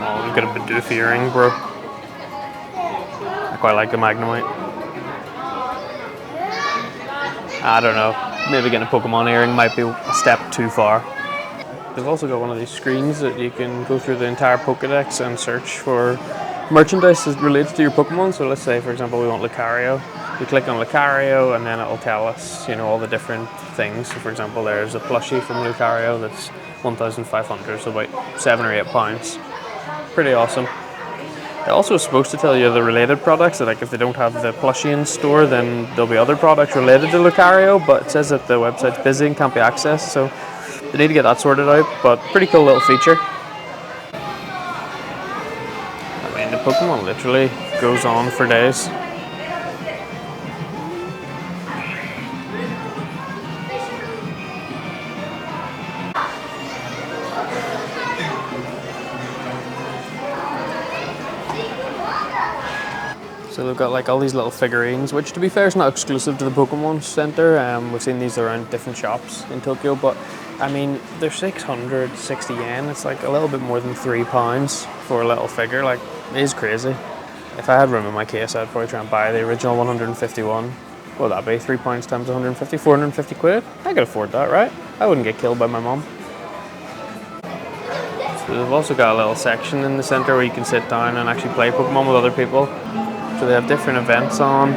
Oh, we've got a Bidoof earring, bro. I quite like the Magnemite. I don't know. Maybe getting a Pokemon earring might be a step too far. They've also got one of these screens that you can go through the entire Pokedex and search for merchandise that's related to your Pokemon. So let's say, for example, we want Lucario. We click on Lucario and then it'll tell us, you know, all the different things. So for example, there's a plushie from Lucario that's 1,500, so about £7 or £8. Pretty awesome. It also is supposed to tell you the related products, that like if they don't have the plushie in store, then there'll be other products related to Lucario, but it says that the website's busy and can't be accessed, so they need to get that sorted out, but pretty cool little feature. I mean, the Pokemon literally goes on for days. So they've got like all these little figurines, which to be fair is not exclusive to the Pokemon Center. We've seen these around different shops in Tokyo, but I mean, they're 660 yen. It's like a little bit more than £3 for a little figure. Like, it is crazy. If I had room in my case, I'd probably try and buy the original 151. What would that be? £3 times 150, 450 quid? I could afford that, right? I wouldn't get killed by my mum. So they've also got a little section in the center where you can sit down and actually play Pokemon with other people. So they have different events on,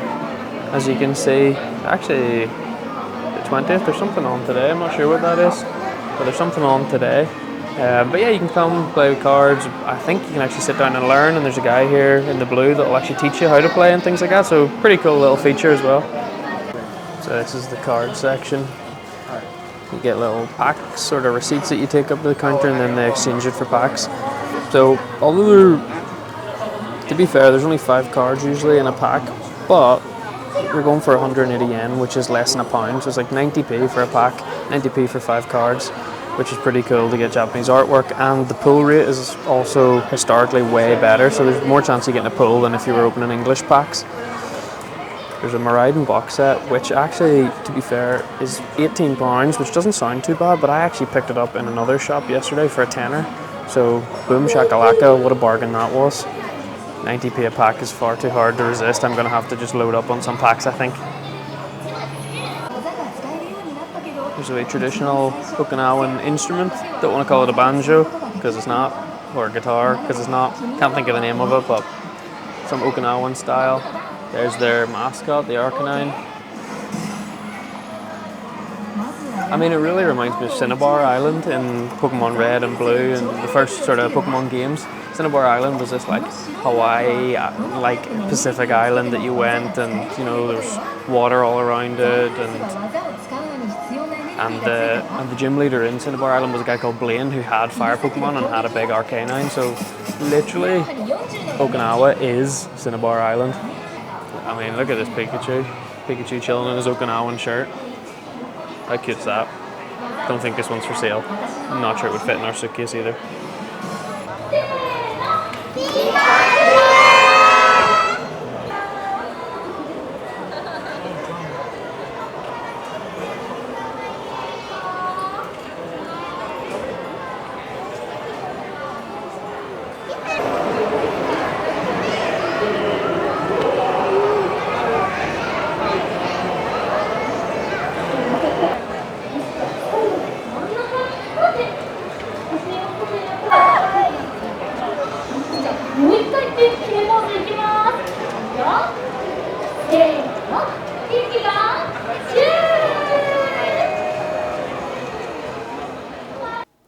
as you can see. Actually, the 20th, there's something on today. I'm not sure what that is, but there's something on today. But yeah, you can come play with cards. I think you can actually sit down and learn, and there's a guy here in the blue that will actually teach you how to play and things like that. So pretty cool little feature as well. So this is the card section. You get little packs, sort of receipts that you take up to the counter, and then they exchange it for packs. So although to be fair, there's only 5 cards usually in a pack, but we're going for 180 yen, which is less than £1. So it's like 90p for a pack, 90p for 5 cards, which is pretty cool to get Japanese artwork. And the pull rate is also historically way better, so there's more chance of getting a pull than if you were opening English packs. There's a Miraidon box set, which actually, to be fair, is £18, which doesn't sound too bad, but I actually picked it up in another shop yesterday for a tenner. So boom shakalaka, what a bargain that was. 90p a pack is far too hard to resist. I'm going to have to just load up on some packs, I think. There's a traditional Okinawan instrument. Don't want to call it a banjo, because it's not, or a guitar, because it's not. Can't think of the name of it, but some Okinawan style. There's their mascot, the Arcanine. I mean, it really reminds me of Cinnabar Island in Pokemon Red and Blue and the first sort of Pokemon games. Cinnabar Island was this like Hawaii, like Pacific island that you went, and you know there's water all around it, and the gym leader in Cinnabar Island was a guy called Blaine who had fire Pokemon and had a big Arcanine. So literally, Okinawa is Cinnabar Island. I mean, look at this Pikachu. Pikachu chilling in his Okinawan shirt. How cute's that? Don't think this one's for sale. I'm not sure it would fit in our suitcase either.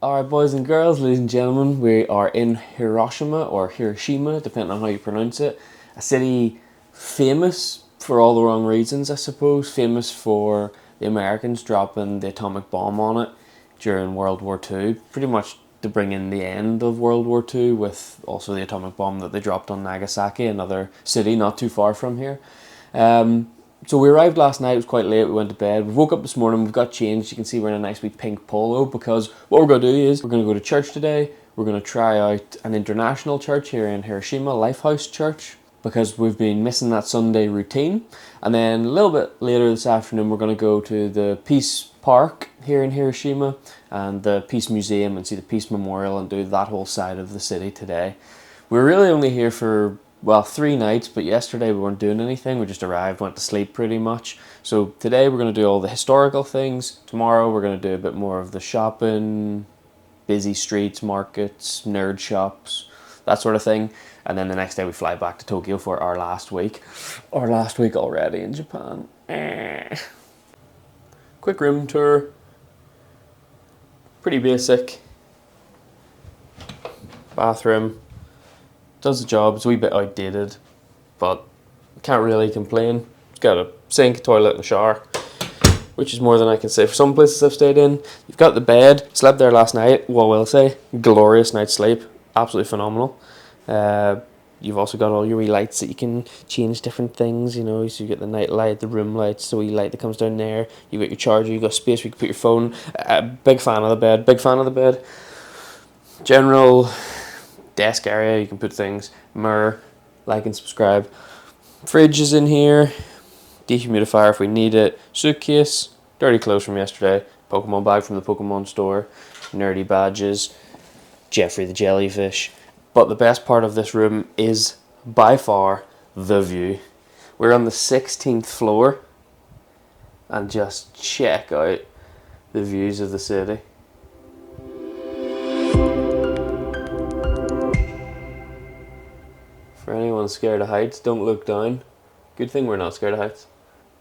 Alright, boys and girls, ladies and gentlemen, we are in Hiroshima, or Hiroshima, depending on how you pronounce it. A city famous for all the wrong reasons, I suppose. Famous for the Americans dropping the atomic bomb on it during World War II. Pretty much to bring in the end of World War II, with also the atomic bomb that they dropped on Nagasaki, another city not too far from here. So we arrived last night, it was quite late, we went to bed. We woke up this morning, we've got changed. You can see we're in a nice wee pink polo, because what we're going to do is we're going to go to church today. We're going to try out an international church here in Hiroshima, Lifehouse Church, because we've been missing that Sunday routine. And then a little bit later this afternoon, we're going to go to the Peace Park here in Hiroshima and the Peace Museum and see the Peace Memorial and do that whole side of the city today. We're really only here for, well, 3 nights, but yesterday we weren't doing anything. We just arrived, went to sleep pretty much. So today we're going to do all the historical things. Tomorrow we're going to do a bit more of the shopping, busy streets, markets, nerd shops, that sort of thing. And then the next day we fly back to Tokyo for our last week. Our last week already in Japan. Quick room tour. Pretty basic. Bathroom. Does the job. It's a wee bit outdated, but can't really complain. It's got a sink, toilet and a shower, which is more than I can say for some places I've stayed in. You've got the bed. Slept there last night. What will I say? Glorious night's sleep. Absolutely phenomenal. You've also got all your wee lights that you can change different things, you know. So you get the night light, the room lights, the wee light that comes down there. You've got your charger, you've got space where you can put your phone. Big fan of the bed. Big fan of the bed. General desk area, you can put things. Mirror, like and subscribe. Fridge is in here. Dehumidifier if we need it. Suitcase. Dirty clothes from yesterday. Pokemon bag from the Pokemon store. Nerdy badges. Jeffrey the jellyfish. But the best part of this room is by far the view. We're on the 16th floor, and just check out the views of the city. For anyone scared of heights, don't look down. Good thing we're not scared of heights.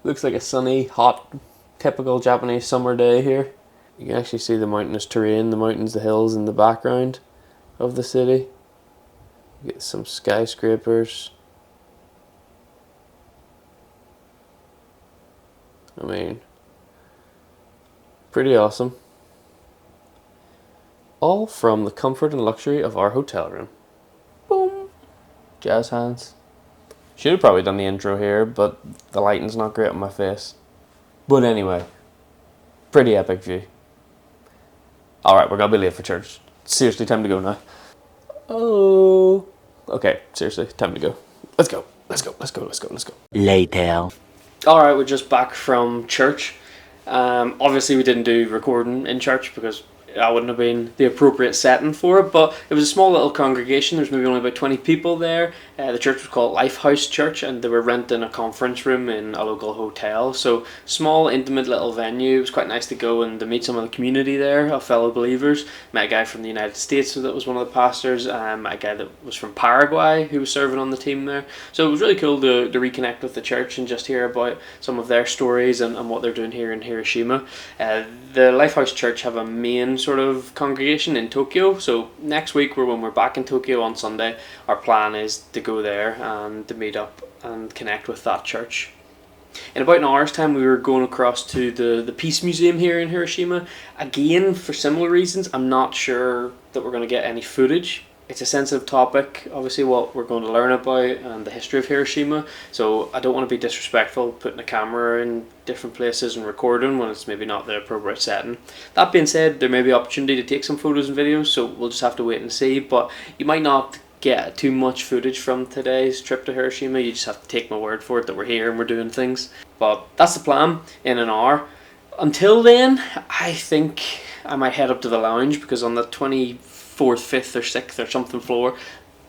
Looks like a sunny, hot, typical Japanese summer day here. You can actually see the mountainous terrain, the mountains, the hills in the background of the city. Get some skyscrapers. I mean, pretty awesome. All from the comfort and luxury of our hotel room. Boom. Jazz hands. Should have probably done the intro here, but the lighting's not great on my face. But anyway, pretty epic view. Alright, we're gonna be late for church. Seriously, time to go now. Oh. Okay, seriously, time to go. Let's go. Let's go. Let's go. Let's go. Let's go. Later. Alright, we're just back from church. Obviously we didn't do recording in church because that wouldn't have been the appropriate setting for it, but it was a small little congregation. There's maybe only about 20 people there. The church was called Lifehouse Church, and they were renting a conference room in a local hotel. So small, intimate little venue. It was quite nice to go and to meet some of the community there, of fellow believers. Met a guy from the United States that was one of the pastors. Met a guy that was from Paraguay who was serving on the team there. So it was really cool to reconnect with the church and just hear about some of their stories and what they're doing here in Hiroshima. The Lifehouse Church have a main sort of congregation in Tokyo. So next week, when we're back in Tokyo on Sunday, our plan is to go there and to meet up and connect with that church. In about an hour's time, we were going across to the Peace Museum here in Hiroshima. Again, for similar reasons, I'm not sure that we're going to get any footage. It's a sensitive topic, obviously, what we're going to learn about and the history of Hiroshima. So I don't want to be disrespectful putting a camera in different places and recording when it's maybe not the appropriate setting. That being said, there may be opportunity to take some photos and videos, so we'll just have to wait and see. But you might not get too much footage from today's trip to Hiroshima. You just have to take my word for it that we're here and we're doing things. But that's the plan, in an hour. Until then, I think I might head up to the lounge, because on the 24th, 5th or 6th or something floor,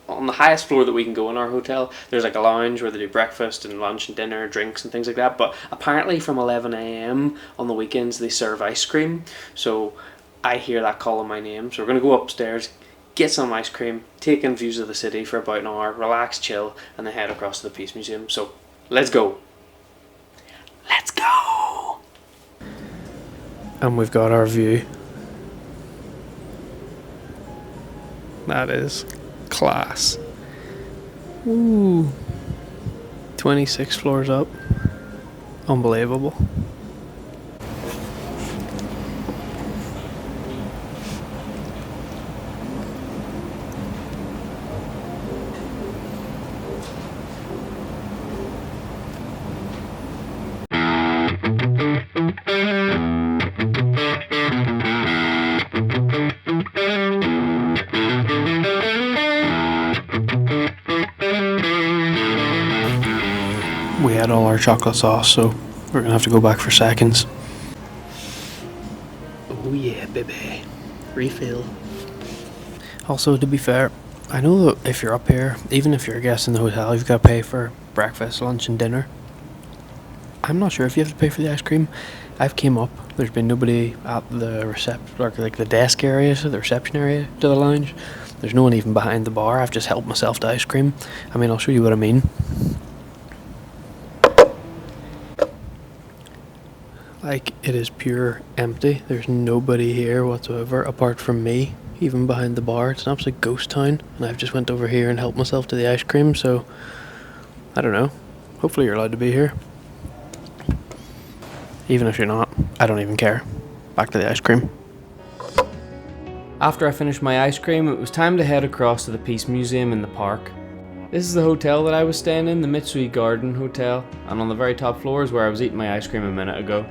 on the highest floor that we can go in our hotel, there's like a lounge where they do breakfast and lunch and dinner, drinks and things like that. But apparently from 11 AM on the weekends they serve ice cream, so I hear that calling my name. So we're going to go upstairs, get some ice cream, take in views of the city for about an hour, relax, chill, and then head across to the Peace Museum. So let's go. Let's go. And we've got our view. That is class. Ooh. 26 floors up. Unbelievable. We had all our chocolate sauce, so we're gonna have to go back for seconds. Oh yeah, baby. Refill. Also, to be fair, I know that if you're up here, even if you're a guest in the hotel, you've got to pay for breakfast, lunch and dinner. I'm not sure if you have to pay for the ice cream. I've came up, there's been nobody at the the desk area, so the reception area to the lounge. There's no one even behind the bar. I've just helped myself to ice cream. I mean, I'll show you what I mean. Like, it is pure empty. There's nobody here whatsoever apart from me, even behind the bar. It's an absolute ghost town, and I've just went over here and helped myself to the ice cream, so I don't know. Hopefully you're allowed to be here. Even if you're not, I don't even care. Back to the ice cream. After I finished my ice cream, it was time to head across to the Peace Museum in the park. This is the hotel that I was staying in, the Mitsui Garden Hotel, and on the very top floor is where I was eating my ice cream a minute ago.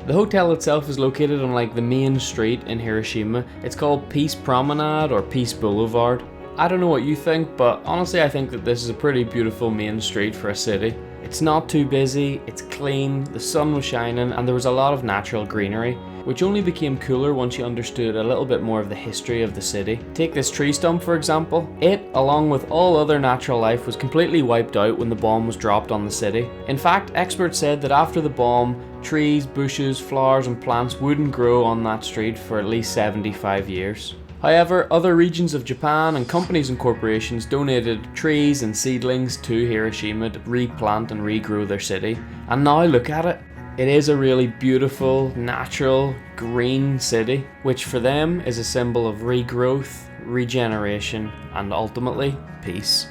The hotel itself is located on like the main street in Hiroshima. It's called Peace Promenade or Peace Boulevard. I don't know what you think, but honestly I think that this is a pretty beautiful main street for a city. It's not too busy, it's clean, the sun was shining, and there was a lot of natural greenery, which only became cooler once you understood a little bit more of the history of the city. Take this tree stump for example. It, along with all other natural life, was completely wiped out when the bomb was dropped on the city. In fact, experts said that after the bomb, trees, bushes, flowers and plants wouldn't grow on that street for at least 75 years. However, other regions of Japan and companies and corporations donated trees and seedlings to Hiroshima to replant and regrow their city. And now look at it. It is a really beautiful, natural, green city, which for them is a symbol of regrowth, regeneration, and ultimately, peace.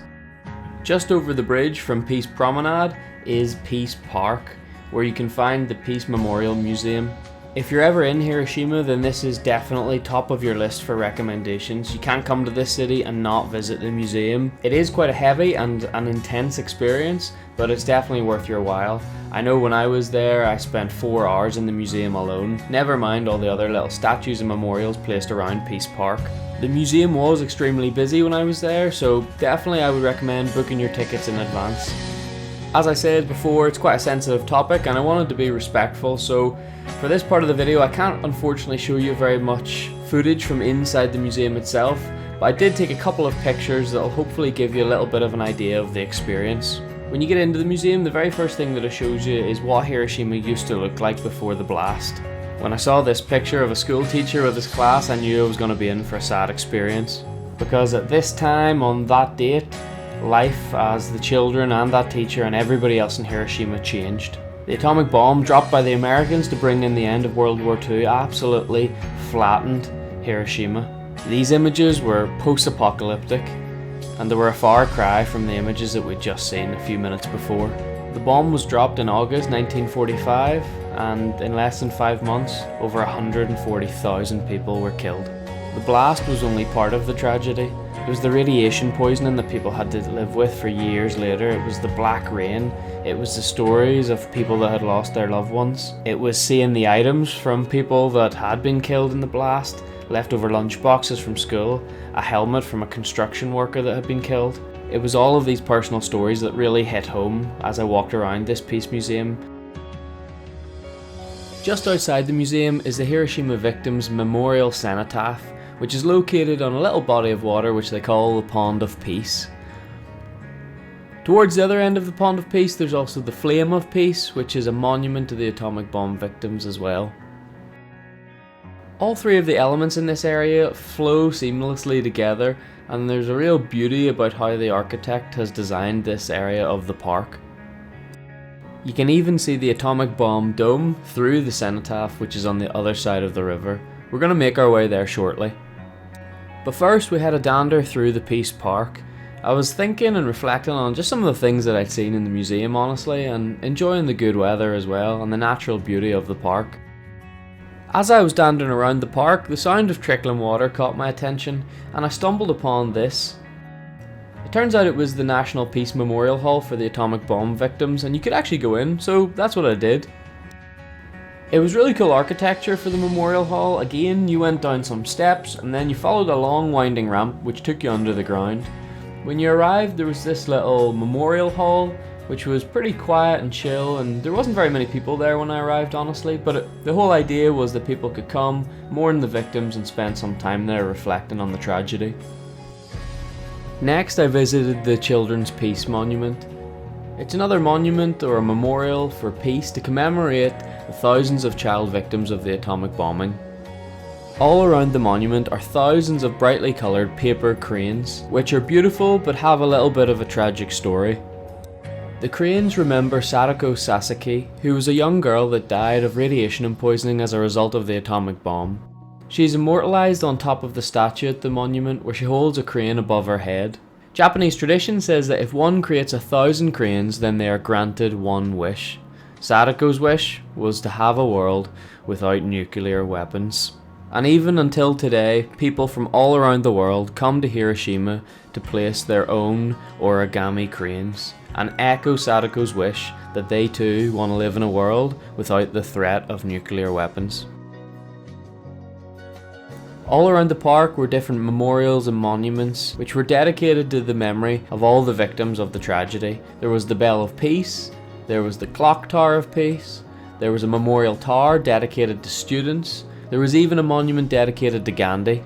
Just over the bridge from Peace Promenade is Peace Park, where you can find the Peace Memorial Museum. If you're ever in Hiroshima, then this is definitely top of your list for recommendations. You can't come to this city and not visit the museum. It is quite a heavy and an intense experience, but it's definitely worth your while. I know when I was there, I spent 4 hours in the museum alone. Never mind all the other little statues and memorials placed around Peace Park. The museum was extremely busy when I was there, so definitely I would recommend booking your tickets in advance. As I said before, it's quite a sensitive topic and I wanted to be respectful, so for this part of the video I can't unfortunately show you very much footage from inside the museum itself, but I did take a couple of pictures that will hopefully give you a little bit of an idea of the experience. When you get into the museum, the very first thing that it shows you is what Hiroshima used to look like before the blast. When I saw this picture of a school teacher with his class, I knew I was going to be in for a sad experience. Because at this time, on that date, life as the children and that teacher and everybody else in Hiroshima changed. The atomic bomb dropped by the Americans to bring in the end of World War II absolutely flattened Hiroshima. These images were post-apocalyptic, and they were a far cry from the images that we'd just seen a few minutes before. The bomb was dropped in August 1945, and in less than 5 months, over 140,000 people were killed. The blast was only part of the tragedy. It was the radiation poisoning that people had to live with for years later. It was the black rain. It was the stories of people that had lost their loved ones. It was seeing the items from people that had been killed in the blast, leftover lunch boxes from school, a helmet from a construction worker that had been killed. It was all of these personal stories that really hit home as I walked around this Peace Museum. Just outside the museum is the Hiroshima Victims Memorial Cenotaph, which is located on a little body of water which they call the Pond of Peace. Towards the other end of the Pond of Peace there's also the Flame of Peace, which is a monument to the atomic bomb victims as well. All three of the elements in this area flow seamlessly together, and there's a real beauty about how the architect has designed this area of the park. You can even see the atomic bomb dome through the cenotaph, which is on the other side of the river. We're going to make our way there shortly. But first we had a dander through the Peace Park. I was thinking and reflecting on just some of the things that I'd seen in the museum, honestly, and enjoying the good weather as well and the natural beauty of the park. As I was dandering around the park, the sound of trickling water caught my attention, and I stumbled upon this. It turns out it was the National Peace Memorial Hall for the atomic bomb victims, and you could actually go in, so that's what I did. It was really cool architecture for the Memorial Hall. Again, you went down some steps, and then you followed a long winding ramp which took you under the ground. When you arrived, there was this little memorial hall, which was pretty quiet and chill, and there wasn't very many people there when I arrived, honestly, but the whole idea was that people could come, mourn the victims, and spend some time there reflecting on the tragedy. Next, I visited the Children's Peace Monument. It's another monument or a memorial for peace to commemorate the thousands of child victims of the atomic bombing. All around the monument are thousands of brightly coloured paper cranes, which are beautiful but have a little bit of a tragic story. The cranes remember Sadako Sasaki, who was a young girl that died of radiation poisoning as a result of the atomic bomb. She is immortalised on top of the statue at the monument, where she holds a crane above her head. Japanese tradition says that if one creates 1,000 cranes, then they are granted one wish. Sadako's wish was to have a world without nuclear weapons. And even until today, people from all around the world come to Hiroshima to place their own origami cranes and echo Sadako's wish that they too want to live in a world without the threat of nuclear weapons. All around the park were different memorials and monuments which were dedicated to the memory of all the victims of the tragedy. There was the Bell of Peace, there was the Clock Tower of Peace, there was a memorial tower dedicated to students, there was even a monument dedicated to Gandhi.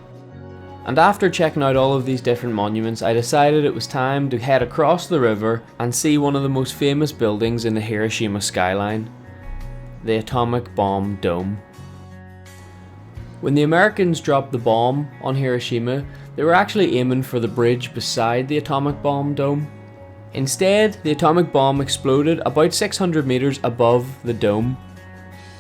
And after checking out all of these different monuments, I decided it was time to head across the river and see one of the most famous buildings in the Hiroshima skyline, the Atomic Bomb Dome. When the Americans dropped the bomb on Hiroshima, they were actually aiming for the bridge beside the atomic bomb dome. Instead, the atomic bomb exploded about 600 meters above the dome.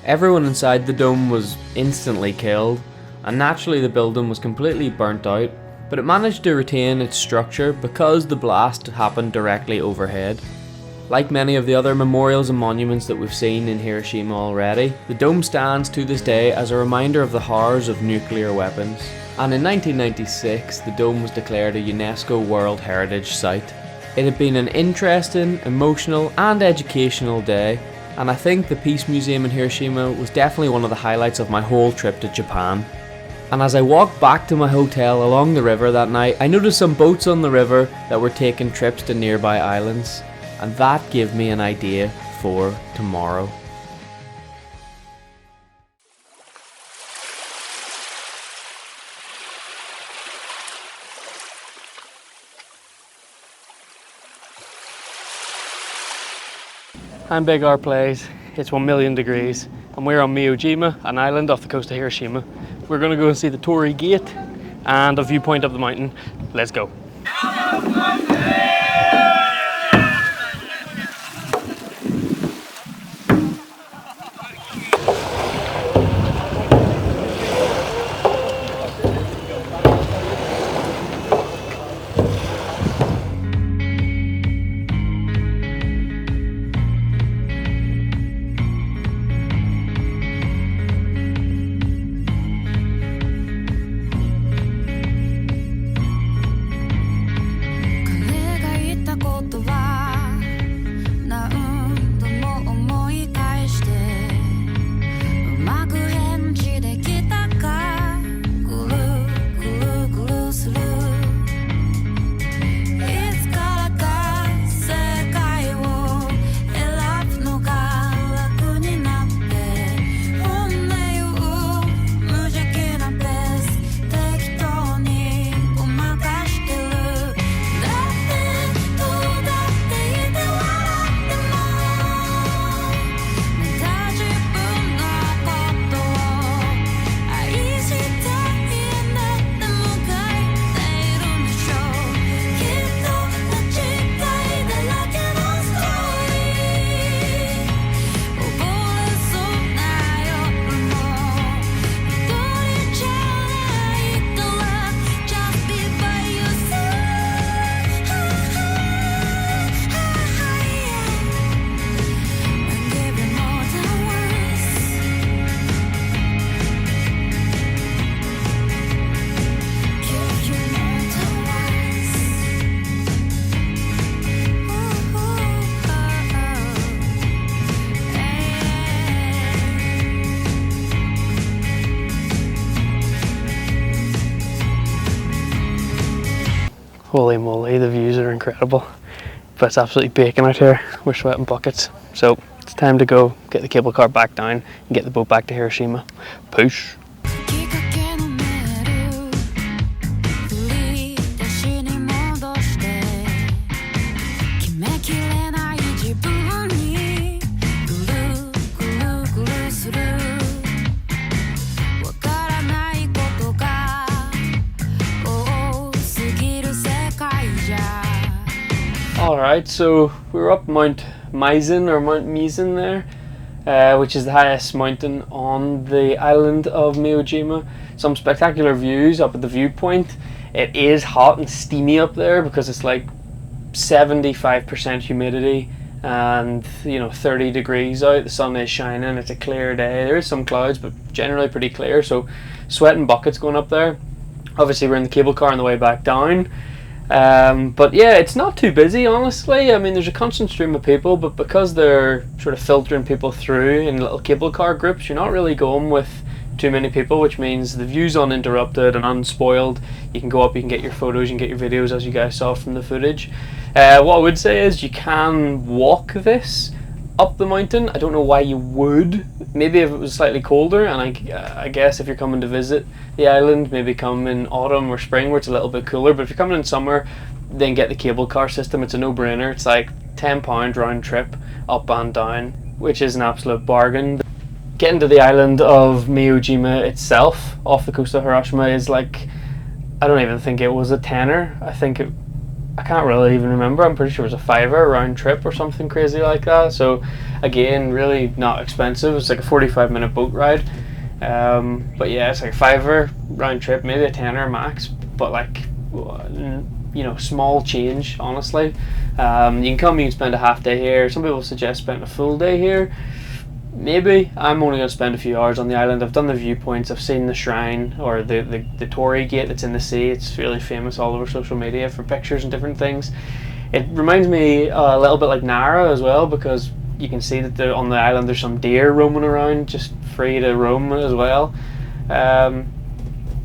Everyone inside the dome was instantly killed, and naturally the building was completely burnt out, but it managed to retain its structure because the blast happened directly overhead. Like many of the other memorials and monuments that we've seen in Hiroshima already, the dome stands to this day as a reminder of the horrors of nuclear weapons. And in 1996, the dome was declared a UNESCO World Heritage Site. It had been an interesting, emotional and educational day, and I think the Peace Museum in Hiroshima was definitely one of the highlights of my whole trip to Japan. And as I walked back to my hotel along the river that night, I noticed some boats on the river that were taking trips to nearby islands. And that gave me an idea for tomorrow. I'm Big R Plays. It's 1 million degrees and we're on Miyojima, an island off the coast of Hiroshima. We're going to go and see the Torii Gate and a viewpoint of the mountain. Let's go. Holy moly, the views are incredible. But it's absolutely baking out here. We're sweating buckets. So it's time to go get the cable car back down and get the boat back to Hiroshima. Push. Alright, so we're up Mount Mizzen or Mount Mizzen there, which is the highest mountain on the island of Miyojima. Some spectacular views up at the viewpoint. It is hot and steamy up there because it's like 75% humidity and 30 degrees out. The sun is shining, it's a clear day. There is some clouds, but generally pretty clear, so sweating buckets going up there. Obviously we're in the cable car on the way back down. But yeah, it's not too busy, honestly. I mean, there's a constant stream of people, but because they're sort of filtering people through in little cable car groups, you're not really going with too many people, which means the view's uninterrupted and unspoiled. You can go up, you can get your photos, you can get your videos, as you guys saw from the footage. What I would say is you can walk this up the mountain. I don't know why you would. Maybe if it was slightly colder, and I guess if you're coming to visit the island, maybe come in autumn or spring where it's a little bit cooler. But if you're coming in summer, then get the cable car system. It's a no-brainer. It's like £10 round trip up and down, which is an absolute bargain. Getting to the island of Miyojima itself off the coast of Hiroshima is like, I don't even think it was a tenner. I can't really even remember. I'm pretty sure it was a £5 round trip or something crazy like that. So again, really not expensive. It's like a 45-minute boat ride. But yeah, it's like a £5 round trip, maybe a tenner max. But like, small change, honestly. You can come, you can spend a half day here. Some people suggest spending a full day here. Maybe. I'm only going to spend a few hours on the island. I've done the viewpoints, I've seen the shrine or the torii gate that's in the sea. It's really famous all over social media for pictures and different things. It reminds me a little bit like Nara as well, because you can see that on the island there's some deer roaming around, just free to roam as well.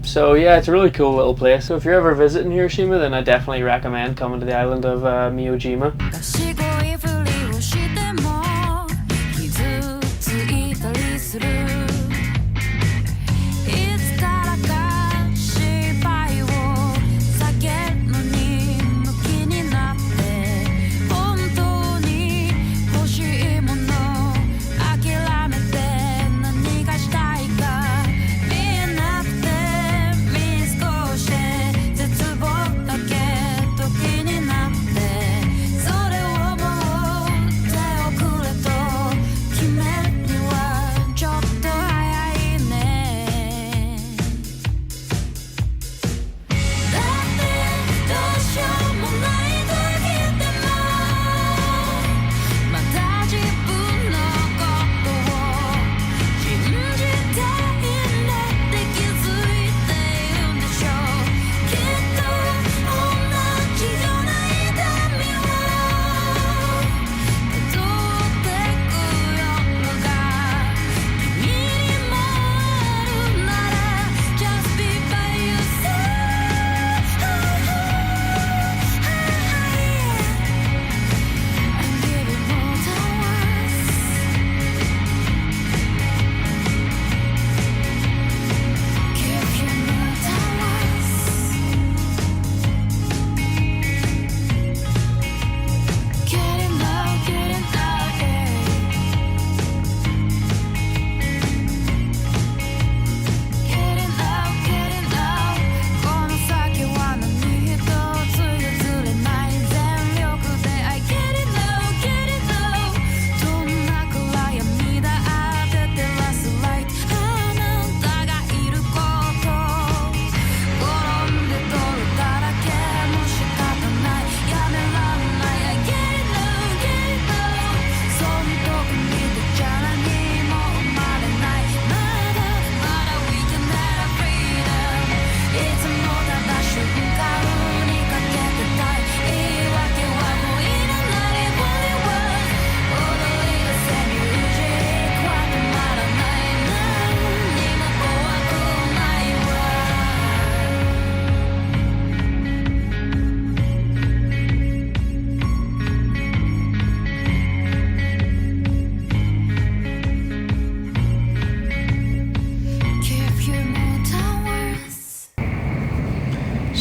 So yeah, it's a really cool little place. So if you're ever visiting Hiroshima, then I definitely recommend coming to the island of Miyojima.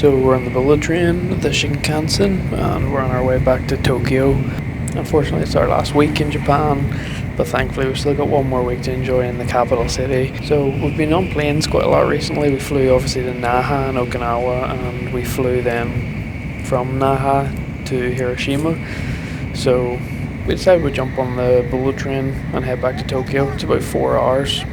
So we're on the bullet train, the Shinkansen, and we're on our way back to Tokyo. Unfortunately, it's our last week in Japan, but thankfully we've still got one more week to enjoy in the capital city. So we've been on planes quite a lot recently. We flew obviously to Naha and Okinawa, and we flew then from Naha to Hiroshima. So we decided we'd jump on the bullet train and head back to Tokyo. It's about 4 hours,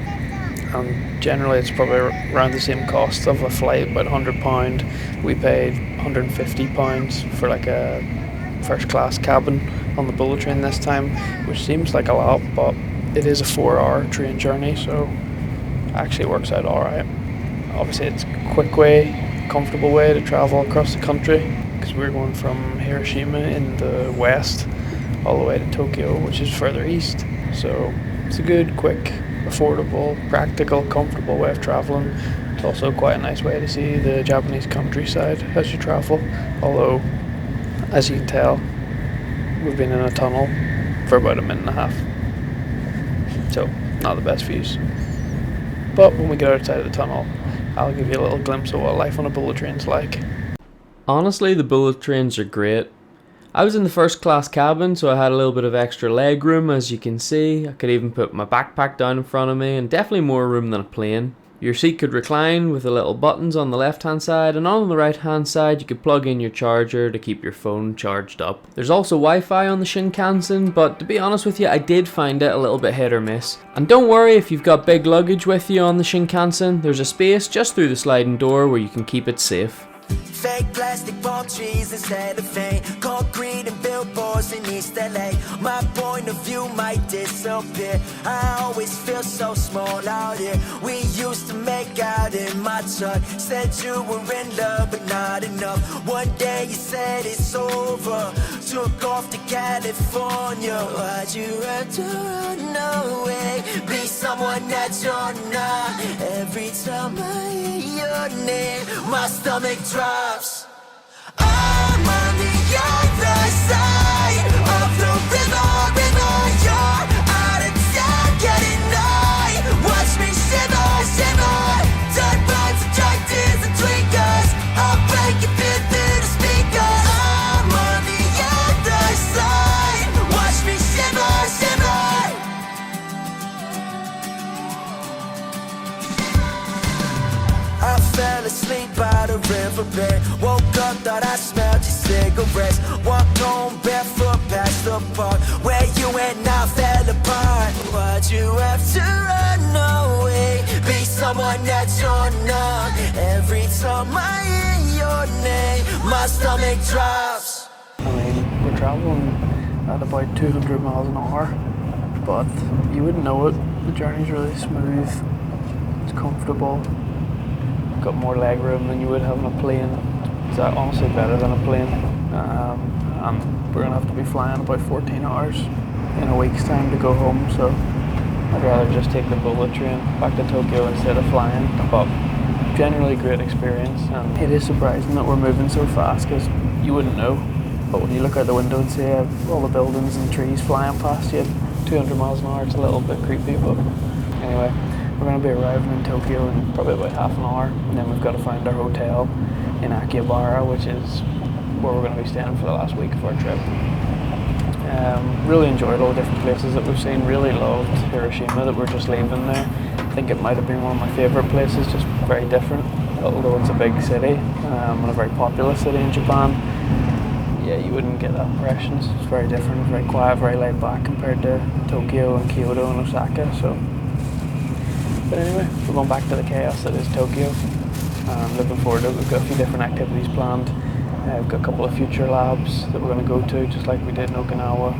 and generally it's probably around the same cost of a flight, about £100. We paid £150 for like a first class cabin on the bullet train this time, which seems like a lot, but it is a 4-hour train journey, so actually works out alright. Obviously it's a quick way, comfortable way to travel across the country, because we're going from Hiroshima in the west all the way to Tokyo, which is further east. So it's a good, quick, affordable, practical, comfortable way of traveling. It's also quite a nice way to see the Japanese countryside as you travel, although as you can tell we've been in a tunnel for about a minute and a half, so not the best views. But when we get outside of the tunnel, I'll give you a little glimpse of what life on a bullet train's like. Honestly, the bullet trains are great. I was in the first class cabin, so I had a little bit of extra leg room, as you can see. I could even put my backpack down in front of me, and definitely more room than a plane. Your seat could recline with the little buttons on the left hand side, and on the right hand side you could plug in your charger to keep your phone charged up. There's also Wi-Fi on the Shinkansen, but to be honest with you, I did find it a little bit hit or miss. And don't worry if you've got big luggage with you on the Shinkansen, there's a space just through the sliding door where you can keep it safe. Fake plastic palm trees instead of fame. Concrete and billboards in East LA. My point of view might disappear. I always feel so small out here. We used to make out in my truck. Said you were in love but not enough. One day you said it's over. Took off to California. Why'd you have to run away? Be someone that you're not. Every time I hear your name, my stomach drops. I'm on the other side of the river, you're out of town, getting high. Watch me shimmer, shimmer. Dirt vibes, attractors and tweakers. I'll break it through the speakers. I'm on the other side. Watch me shimmer, shimmer. I fell asleep by the riverbed. Woke up, thought I smelled your cigarettes. Walked home barefoot past the park where you and I fell apart. Why'd you have to run away? Be someone that you're not. Every time I hear your name, my stomach drops. I mean, we're traveling at about 200 miles an hour, but you wouldn't know it. The journey's really smooth, it's comfortable. Got more leg room than you would have on a plane. It's honestly better than a plane. And we're gonna have to be flying about 14 hours in a week's time to go home, so I'd rather just take the bullet train back to Tokyo instead of flying. But generally great experience, and it is surprising that we're moving so fast because you wouldn't know. But when you look out the window and see all the buildings and trees flying past you at 200 miles an hour, it's a little bit creepy. But anyway, we're going to be arriving in Tokyo in probably about half an hour, and then we've got to find our hotel in Akihabara, which is where we're going to be staying for the last week of our trip. Really enjoyed all the different places that we've seen. Really loved Hiroshima that we're just leaving there. I think it might have been one of my favourite places, just very different. Although it's a big city and a very populous city in Japan, yeah, you wouldn't get that impression. It's very different, very quiet, very laid back compared to Tokyo and Kyoto and Osaka. So. But anyway, we're going back to the chaos that is Tokyo. Looking forward to it. We've got a few different activities planned. We've got a couple of future labs that we're going to go to, just like we did in Okinawa.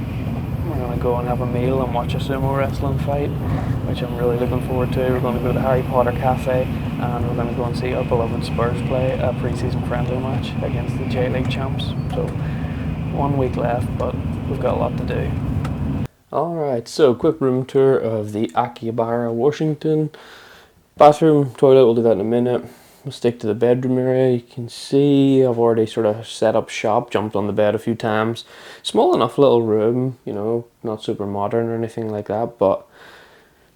We're going to go and have a meal and watch a sumo wrestling fight, which I'm really looking forward to. We're going to go to Harry Potter Cafe, and we're going to go and see our beloved Spurs play a pre-season friendly match against the J-League champs. So 1 week left, but we've got a lot to do. Alright, so quick room tour of the Akihabara, Washington. Bathroom, toilet, we'll do that in a minute. We'll stick to the bedroom area. You can see I've already sort of set up shop, jumped on the bed a few times. Small enough little room, you know, not super modern or anything like that, but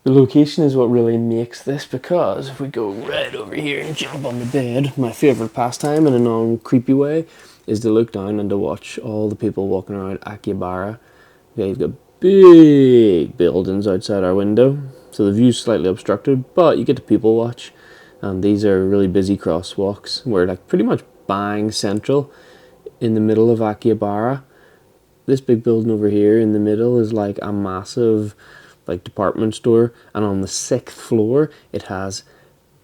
The location is what really makes this, because if we go right over here and jump on the bed, my favourite pastime in a non-creepy way is to look down and to watch all the people walking around Akihabara. Okay, you've got big buildings outside our window, so the view's slightly obstructed, but you get to people watch. And these are really busy crosswalks. We're like pretty much bang central in the middle of Akihabara. This big building over here in the middle is like a massive like department store, and on the 6th floor it has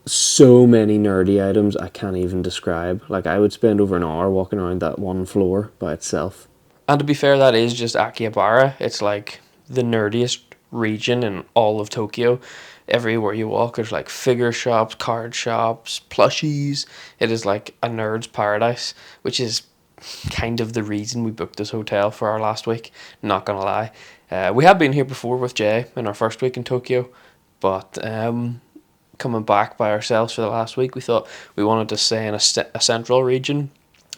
so many nerdy items I can't even describe. Like, I would spend over an hour walking around that one floor by itself. And to be fair, that is just Akihabara. It's like the nerdiest region in all of Tokyo. Everywhere you walk, there's like figure shops, card shops, plushies. It is like a nerd's paradise, which is kind of the reason we booked this hotel for our last week, not gonna lie. We have been here before with Jay in our first week in Tokyo, but coming back by ourselves for the last week, we thought we wanted to stay in a central region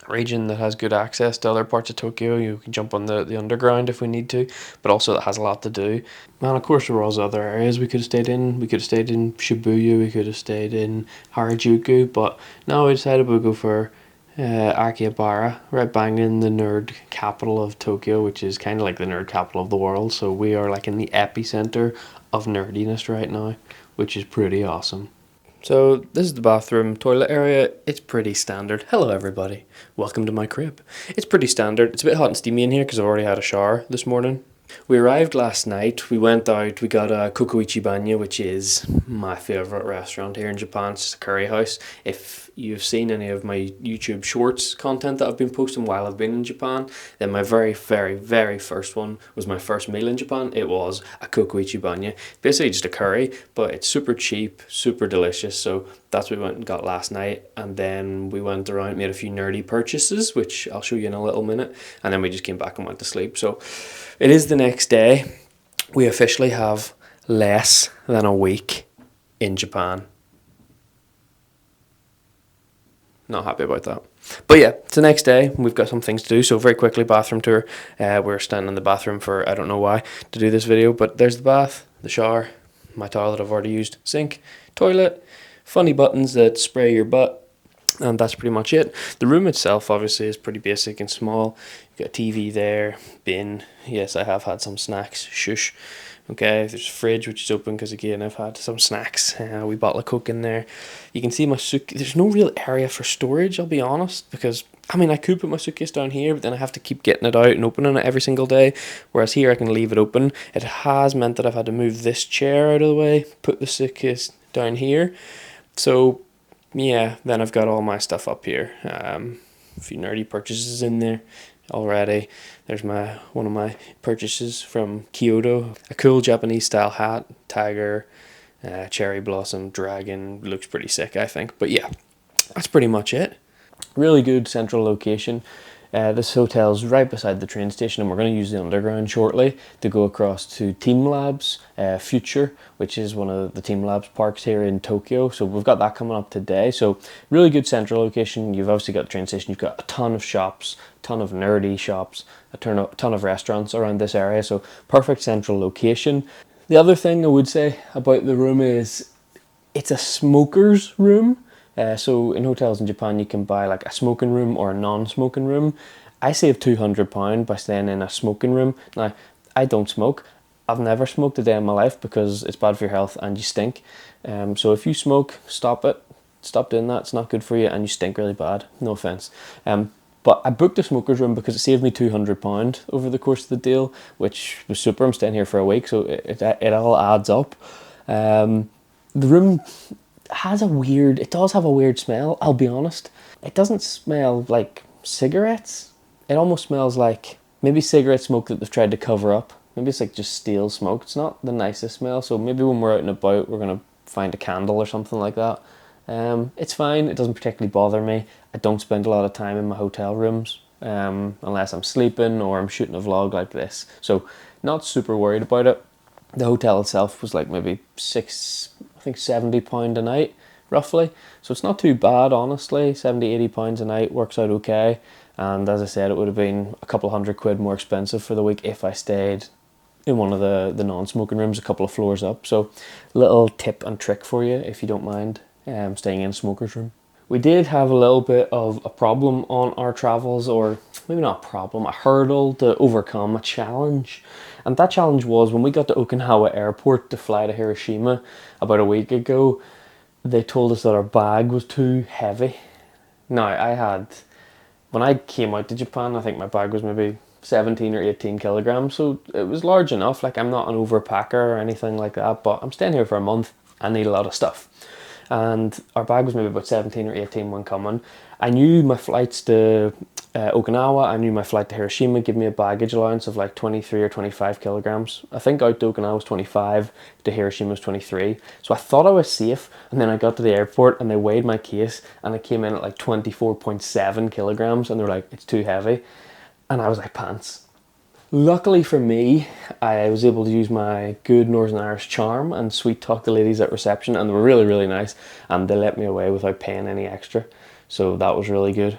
that has good access to other parts of Tokyo. You can jump on the underground if we need to, but also that has a lot to do. And of course there were also other areas we could have stayed in. We could have stayed in Shibuya, we could have stayed in Harajuku, but no, we decided we'd go for Akihabara, right bang in the nerd capital of Tokyo, which is kind of like the nerd capital of the world. So we are like in the epicenter of nerdiness right now, which is pretty awesome. So this is the bathroom toilet area. It's pretty standard. Hello everybody, welcome to my crib. It's pretty standard. It's a bit hot and steamy in here because I've already had a shower this morning. We arrived last night, we went out, we got a Kokuichi Banya, which is my favourite restaurant here in Japan. It's just a curry house. If you've seen any of my YouTube shorts content that I've been posting while I've been in Japan, then my very, very, very first one was my first meal in Japan. It was a Kokuichi Banya. Basically just a curry, but it's super cheap, super delicious. So that's what we went and got last night. And then we went around, made a few nerdy purchases, which I'll show you in a little minute. And then we just came back and went to sleep. So it is the next day. We officially have less than a week in Japan. Not happy about that. But yeah, it's the next day. We've got some things to do. So very quickly, bathroom tour. We're standing in the bathroom for, I don't know why, to do this video. But there's the bath, the shower, my toilet I've already used, sink, toilet, funny buttons that spray your butt. And that's pretty much it. The room itself obviously is pretty basic and small. You've got a TV there, bin. Yes, I have had some snacks. Shush. Okay, there's a fridge which is open because again I've had some snacks. We bottle of Coke in there. You can see my suitcase. There's no real area for storage, I'll be honest, because I mean I could put my suitcase down here, but then I have to keep getting it out and opening it every single day. Whereas here I can leave it open. It has meant that I've had to move this chair out of the way, put the suitcase down here. So yeah, then I've got all my stuff up here. A few nerdy purchases in there already. There's one of my purchases from Kyoto. A cool Japanese style hat, tiger, cherry blossom, dragon. Looks pretty sick, I think. But yeah, that's pretty much it. Really good central location. This hotel's right beside the train station, and we're going to use the underground shortly to go across to Team Labs Future, which is one of the Team Labs parks here in Tokyo. So we've got that coming up today. So really good central location. You've obviously got the train station. You've got a ton of shops, a ton of nerdy shops, a ton of restaurants around this area. So perfect central location. The other thing I would say about the room is it's a smoker's room. So in hotels in Japan you can buy like a smoking room or a non-smoking room. I saved £200 by staying in a smoking room. Now, I don't smoke. I've never smoked a day in my life because it's bad for your health and you stink. So if you smoke, stop it. Stop doing that. It's not good for you and you stink really bad. No offence. But I booked a smoker's room because it saved me £200 over the course of the deal, which was super. I'm staying here for a week, so it all adds up. The room it does have a weird smell, I'll be honest. It doesn't smell like cigarettes. It almost smells like maybe cigarette smoke that they've tried to cover up. Maybe it's like just stale smoke. It's not the nicest smell, so maybe when we're out and about we're going to find a candle or something like that. It's fine, it doesn't particularly bother me. I don't spend a lot of time in my hotel rooms unless I'm sleeping or I'm shooting a vlog like this. So not super worried about it. The hotel itself was like maybe £70 a night, roughly. So it's not too bad, honestly. £70-80 a night works out okay. And as I said, it would have been a couple £100 more expensive for the week if I stayed in one of the non-smoking rooms a couple of floors up. So little tip and trick for you if you don't mind staying in a smoker's room. We did have a little bit of a problem on our travels, or maybe not a problem, a hurdle to overcome, a challenge. And that challenge was when we got to Okinawa airport to fly to Hiroshima about a week ago, they told us that our bag was too heavy. Now, when I came out to Japan, I think my bag was maybe 17 or 18 kilograms, so it was large enough. Like, I'm not an overpacker or anything like that, but I'm staying here for a month. I need a lot of stuff. And our bag was maybe about 17 or 18 when coming. I knew my flights to Okinawa, I knew my flight to Hiroshima gave me a baggage allowance of like 23 or 25 kilograms. I think out to Okinawa was 25, to Hiroshima was 23. So I thought I was safe, and then I got to the airport and they weighed my case and it came in at like 24.7 kilograms, and they were like, it's too heavy. And I was like, pants. Luckily for me, I was able to use my good Northern Irish charm and sweet talk the ladies at reception, and they were really, really nice, and they let me away without paying any extra. So that was really good.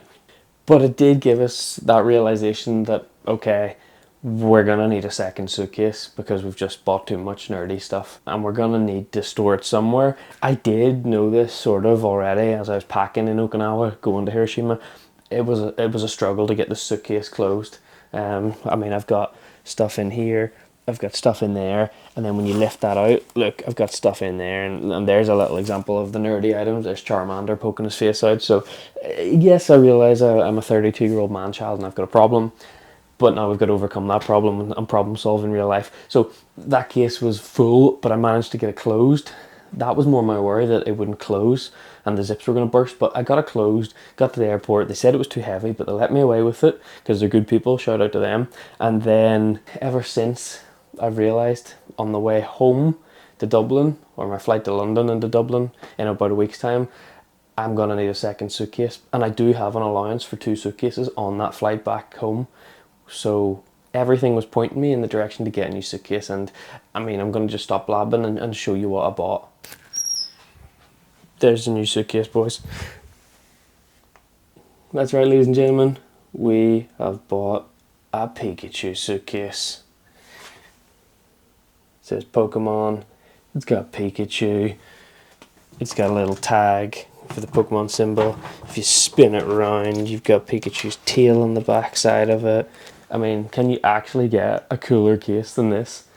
But it did give us that realization that, okay, we're gonna need a second suitcase because we've just bought too much nerdy stuff, and we're gonna need to store it somewhere. I did know this sort of already as I was packing in Okinawa going to Hiroshima. It was a struggle to get the suitcase closed. I mean, I've got stuff in here, I've got stuff in there, and then when you lift that out, look, I've got stuff in there, and there's a little example of the nerdy items. There's Charmander poking his face out. So yes, I realise I'm a 32-year-old man-child and I've got a problem, but now we've got to overcome that problem and problem solve in real life. So that case was full, but I managed to get it closed. That was more my worry, that it wouldn't close and the zips were going to burst, but I got it closed, got to the airport. They said it was too heavy, but they let me away with it because they're good people, shout out to them. And then ever since, I've realised on the way home to Dublin, or my flight to London and to Dublin in about a week's time, I'm going to need a second suitcase. And I do have an allowance for 2 suitcases on that flight back home. So everything was pointing me in the direction to get a new suitcase. And I mean, I'm going to just stop blabbing and show you what I bought. There's the new suitcase, boys. That's right, ladies and gentlemen. We have bought a Pikachu suitcase. It says Pokemon. It's got Pikachu. It's got a little tag for the Pokemon symbol. If you spin it around, you've got Pikachu's tail on the back side of it. I mean, can you actually get a cooler case than this?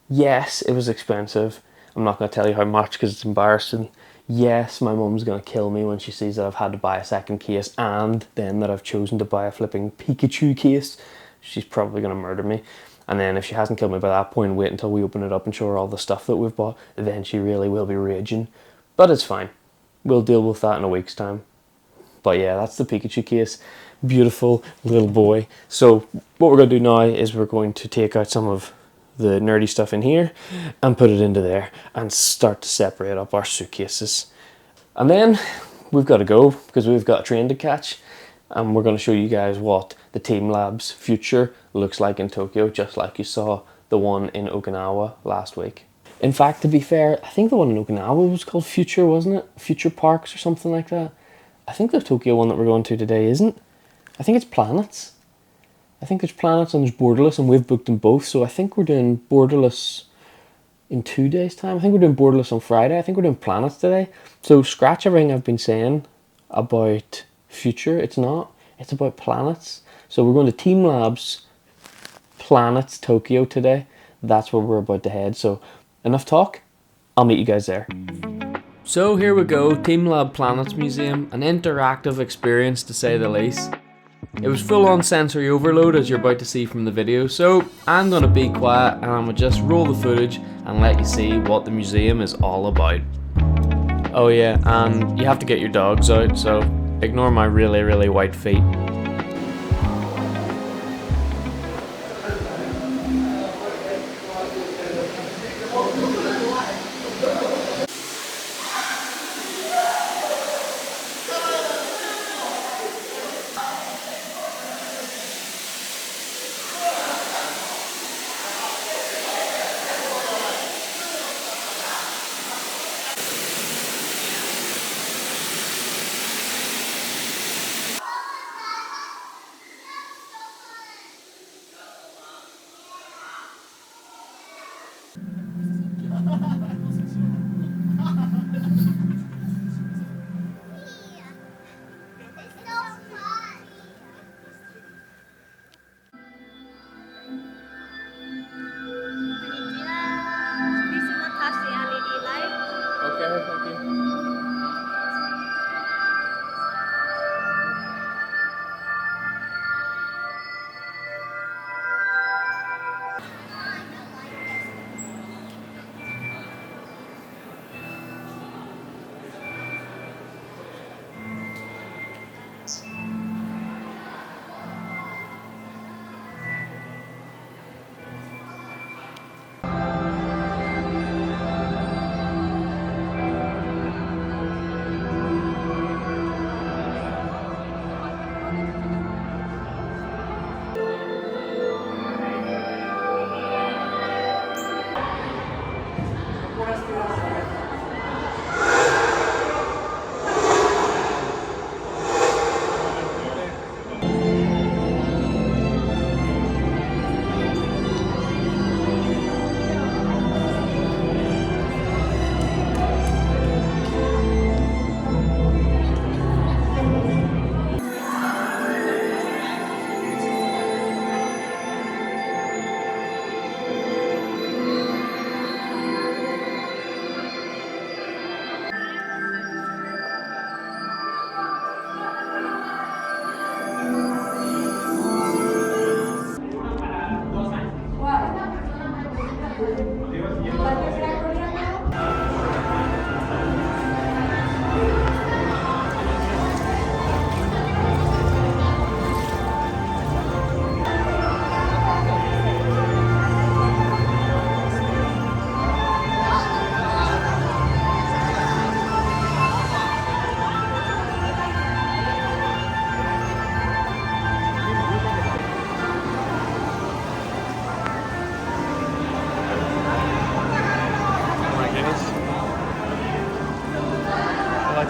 Yes, it was expensive. I'm not going to tell you how much because it's embarrassing. Yes, my mum's going to kill me when she sees that I've had to buy a second case and then that I've chosen to buy a flipping Pikachu case. She's probably going to murder me. And then if she hasn't killed me by that point, wait until we open it up and show her all the stuff that we've bought. Then she really will be raging. But it's fine. We'll deal with that in a week's time. But yeah, that's the Pikachu case. Beautiful little boy. So what we're going to do now is we're going to take out some of the nerdy stuff in here and put it into there and start to separate up our suitcases. And then we've got to go because we've got a train to catch, and we're going to show you guys what the Team Lab's future looks like in Tokyo, just like you saw the one in Okinawa last week. In fact, to be fair, I think the one in Okinawa was called Future, wasn't it? Future Parks or something like that. I think the Tokyo one that we're going to today isn't. I think it's Planets. I think there's Planets and there's Borderless, and we've booked them both. So I think we're doing Borderless in 2 days' time. I think we're doing Borderless on Friday. I think we're doing Planets today. So scratch everything I've been saying about Future. It's not. It's about Planets. So we're going to Team Labs Planets Tokyo today. That's where we're about to head. So enough talk. I'll meet you guys there. So here we go. Team Lab Planets Museum. An interactive experience to say the least. It was full on sensory overload as you're about to see from the video, so I'm going to be quiet and I'm going to just roll the footage and let you see what the museum is all about. Oh yeah, and you have to get your dogs out, so ignore my really, really white feet. Okay, thank you.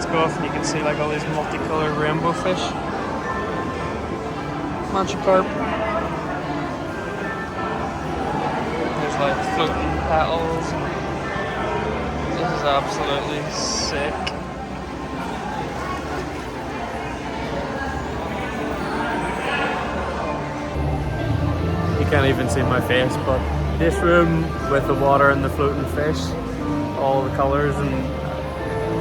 Go off and you can see like all these multicolored rainbow fish. Manchicarp. There's like floating petals. This is absolutely sick. You can't even see my face, but this room with the water and the floating fish, all the colours and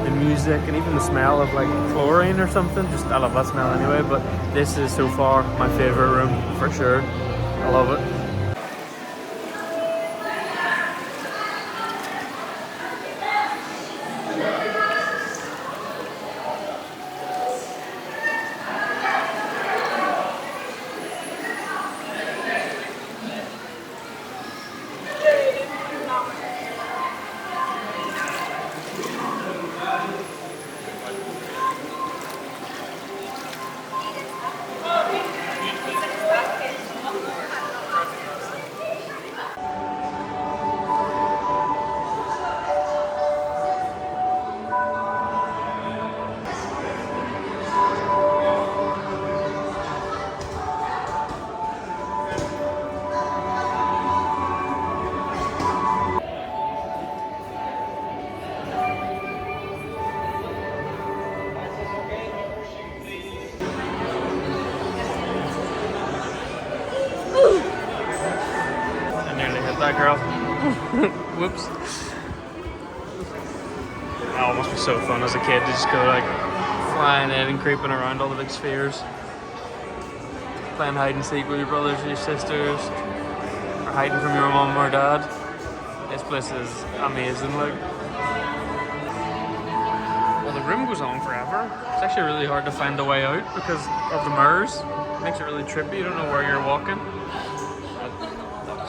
the music and even the smell of like chlorine or something, just I love that smell anyway, but this is so far my favourite room for sure. I love it. That girl. Whoops. Oh, it must be so fun as a kid to just go like flying in and creeping around all the big spheres. Playing hide and seek with your brothers or your sisters. Or hiding from your mum or dad. This place is amazing, like. Well, the room goes on forever. It's actually really hard to find the way out because of the mirrors. It makes it really trippy, you don't know where you're walking.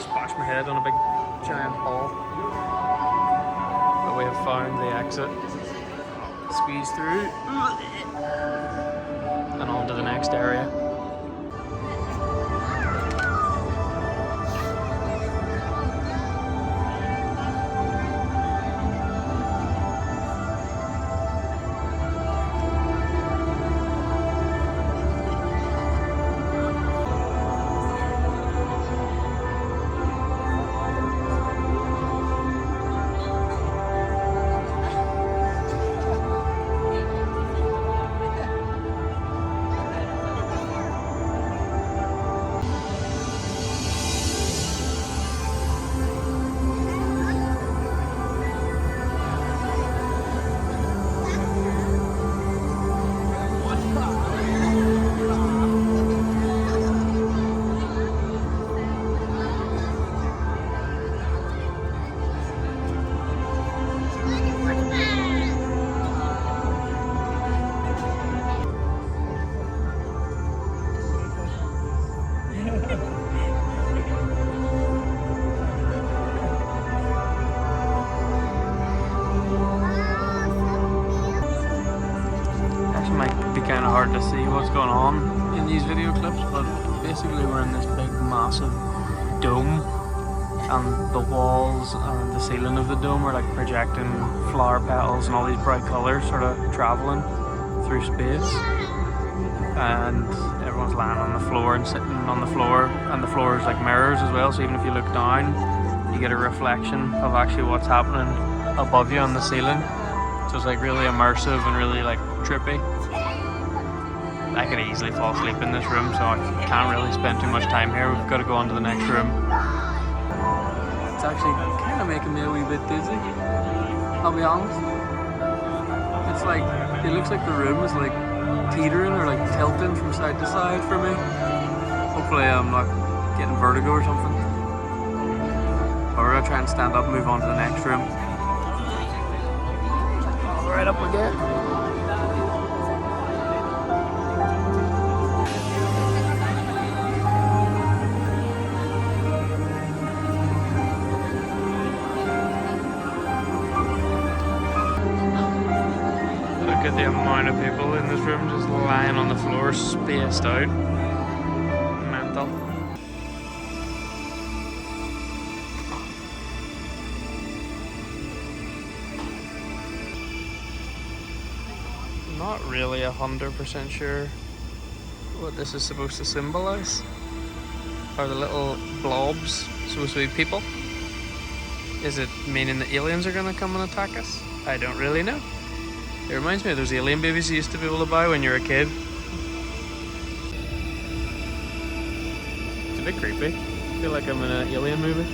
Splash my head on a big giant ball. But we have found the exit. Squeeze through. And on to the next area. kind of hard to see what's going on in these video clips, but basically we're in this big massive dome, and the walls and the ceiling of the dome are like projecting flower petals and all these bright colours sort of travelling through space, and everyone's lying on the floor and sitting on the floor, and the floor is like mirrors as well, so even if you look down you get a reflection of actually what's happening above you on the ceiling. So it's like really immersive and really like trippy. I could easily fall asleep in this room, so I can't really spend too much time here. We've got to go on to the next room. It's actually kind of making me a wee bit dizzy, I'll be honest. It's like, it looks like the room is like teetering or like tilting from side to side for me. Hopefully I'm not getting vertigo or something. But we're gonna try and stand up and move on to the next room. Right up we get. Look at the amount of people in this room just lying on the floor, spaced out. Mental. Not really 100% sure what this is supposed to symbolize. Are the little blobs supposed to be people? Is it meaning the aliens are gonna come and attack us? I don't really know. It reminds me of those alien babies you used to be able to buy when you were a kid. It's a bit creepy. I feel like I'm in an alien movie.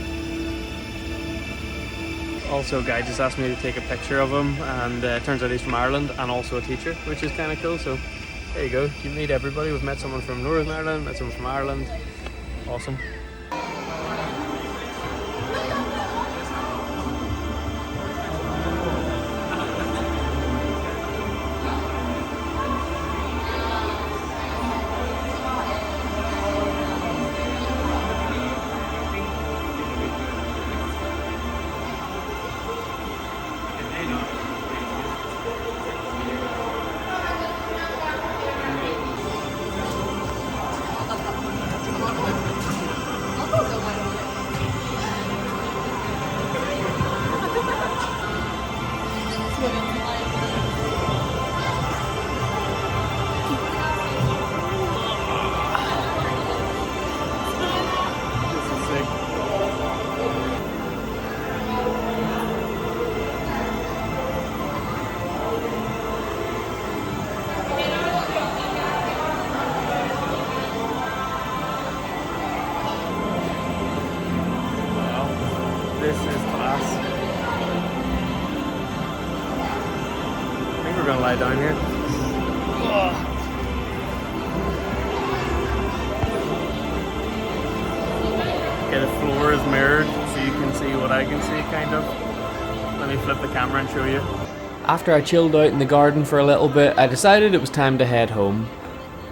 Also, a guy just asked me to take a picture of him, and it turns out he's from Ireland and also a teacher, which is kind of cool. So there you go, you meet everybody. We've met someone from Northern Ireland, met someone from Ireland. Awesome. This is class. I think we're gonna lie down here. Okay, the floor is mirrored, so you can see what I can see, kind of. Let me flip the camera and show you. After I chilled out in the garden for a little bit, I decided it was time to head home.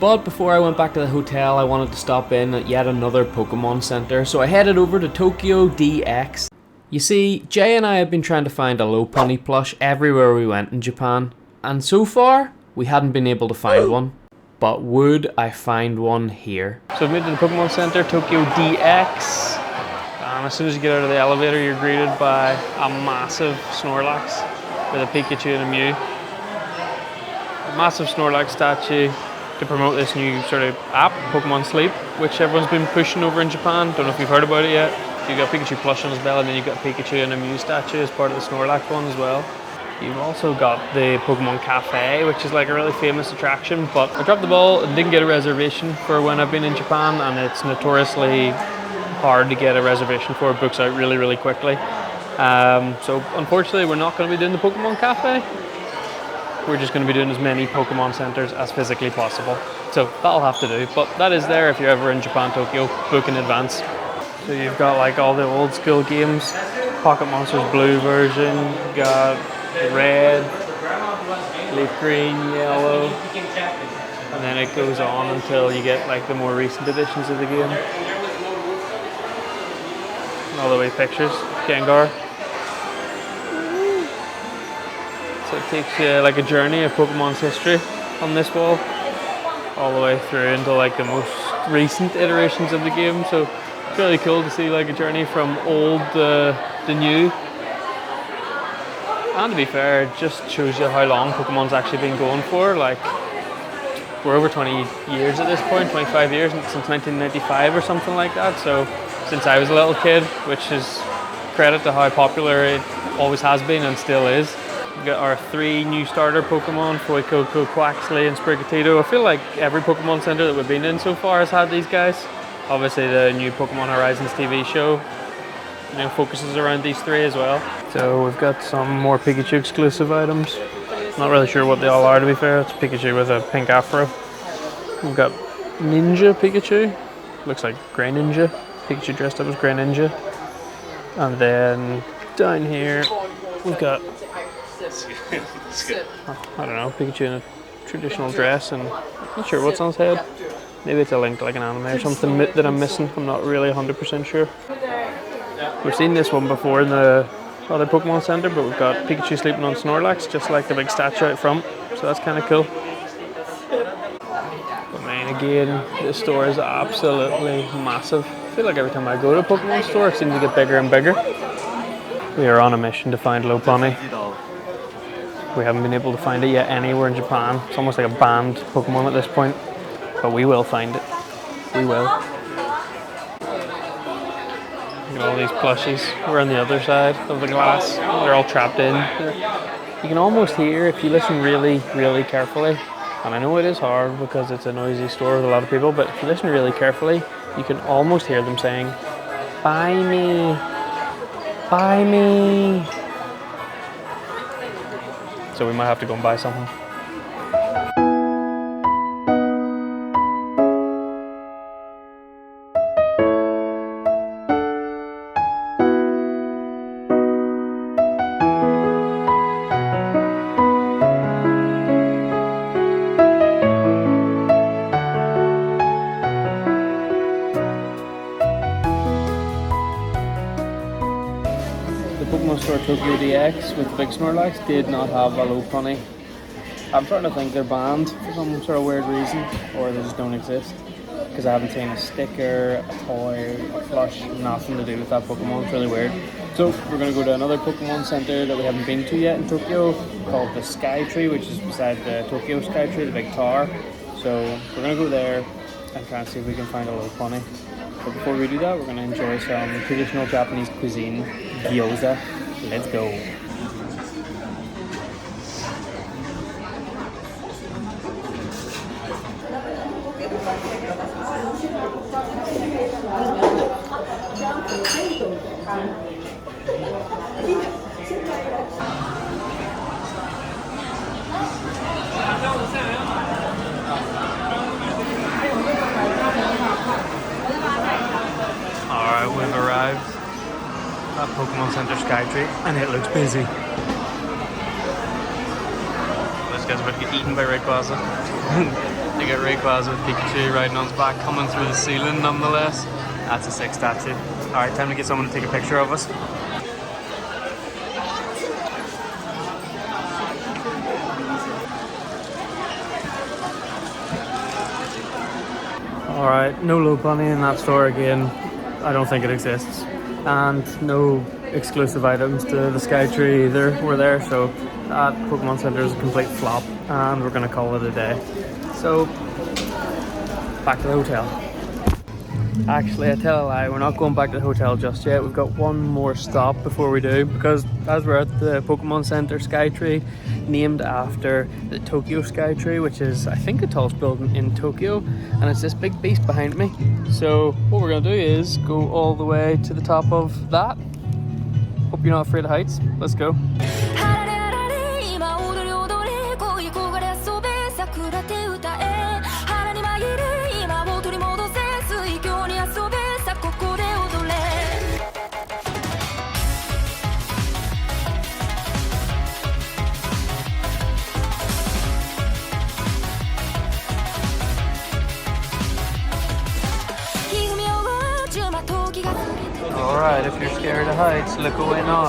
But before I went back to the hotel, I wanted to stop in at yet another Pokemon Center, so I headed over to Tokyo DX. You see, Jay and I had been trying to find a Lopunny plush everywhere we went in Japan, and so far, we hadn't been able to find one. But would I find one here? So I've made it to the Pokemon Center, Tokyo DX. And as soon as you get out of the elevator, you're greeted by a massive Snorlax with a Pikachu and a Mew. A massive Snorlax statue to promote this new sort of app, Pokemon Sleep, which everyone's been pushing over in Japan. Don't know if you've heard about it yet. You've got Pikachu plush on his belly, and then you've got Pikachu and a Mew statue as part of the Snorlax one as well. You've also got the Pokemon Cafe, which is like a really famous attraction, but I dropped the ball and didn't get a reservation for when I've been in Japan, and it's notoriously hard to get a reservation for. It books out really, really quickly. So unfortunately, we're not going to be doing the Pokemon Cafe. We're just going to be doing as many Pokemon centers as physically possible. So that'll have to do, but that is there if you're ever in Japan, Tokyo, book in advance. So you've got like all the old school games, Pocket Monsters Blue version, you got red, leaf green, yellow, and then it goes on until you get like the more recent editions of the game. All the way pictures, Gengar. So it takes you like a journey of Pokemon's history on this wall. all the way through into like the most recent iterations of the game. So it's really cool to see like a journey from old to new. And to be fair, it just shows you how long Pokemon's actually been going for. Like, we're over 20 years at this point, 25 years since 1995 or something like that. So since I was a little kid, which is credit to how popular it always has been and still is. We've got our 3 new starter Pokemon, Ryokuoushoku, Quaxley and Sprigatito. I feel like every Pokemon Center that we've been in so far has had these guys. Obviously the new Pokemon Horizons TV show, you know, focuses around these 3 as well. So we've got some more Pikachu exclusive items. Not really sure what they all are, to be fair. It's Pikachu with a pink afro. We've got Ninja Pikachu. Looks like Grey Ninja. Pikachu dressed up as Grey Ninja. And then down here we've got, I don't know, Pikachu in a traditional dress and not sure what's on his head. Maybe it's a link to like an anime or something that I'm missing. I'm not really 100% sure. We've seen this one before in the other Pokemon Center, but we've got Pikachu sleeping on Snorlax, just like the big statue out front. So that's kind of cool. But man, again, this store is absolutely massive. I feel like every time I go to a Pokemon store, it seems to get bigger and bigger. We are on a mission to find Lopunny. We haven't been able to find it yet anywhere in Japan. It's almost like a banned Pokemon at this point. But we will find it. We will. Look at all these plushies. We're on the other side of the glass. They're all trapped in. You can almost hear, if you listen really, really carefully, and I know it is hard because it's a noisy store with a lot of people, but if you listen really carefully, you can almost hear them saying, "Buy me, buy me." So we might have to go and buy something. Store Tokyo DX with the big Snorlax did not have a Lopunny. I'm starting to think they're banned for some sort of weird reason, or they just don't exist. Because I haven't seen a sticker, a toy, a plush, nothing to do with that Pokemon. It's really weird. So we're going to go to another Pokemon Center that we haven't been to yet in Tokyo, called the Sky Tree, which is beside the Tokyo Sky Tree, the big tower. So we're going to go there and try and see if we can find a Lopunny. But before we do that, we're going to enjoy some traditional Japanese cuisine, gyoza. Let's go. Alright, we've arrived at Pokemon Center Skytree, and it looks busy. This guy's about to get eaten by Rayquaza. They got Rayquaza with Pikachu riding on his back, coming through the ceiling nonetheless. That's a sick statue. Alright, time to get someone to take a picture of us. Alright, no Lopunny in that store again. I don't think it exists. And no exclusive items to the Skytree either were there, so that Pokemon Center is a complete flop, and we're going to call it a day. So, back to the hotel. Actually, I tell a lie, we're not going back to the hotel just yet. We've got one more stop before we do, because as we're at the Pokemon Center Skytree, named after the Tokyo Skytree, which is, I think, the tallest building in Tokyo, and it's this big beast behind me. So what we're going to do is go all the way to the top of that. Hope you're not afraid of heights. Let's go. Alright, if you're scared of heights, look away now.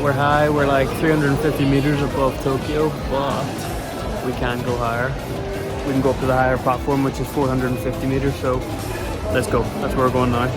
we're high. We're like 350 meters above Tokyo, but we can go higher. We can go up to the higher platform, which is 450 meters. So let's go. That's where we're going now.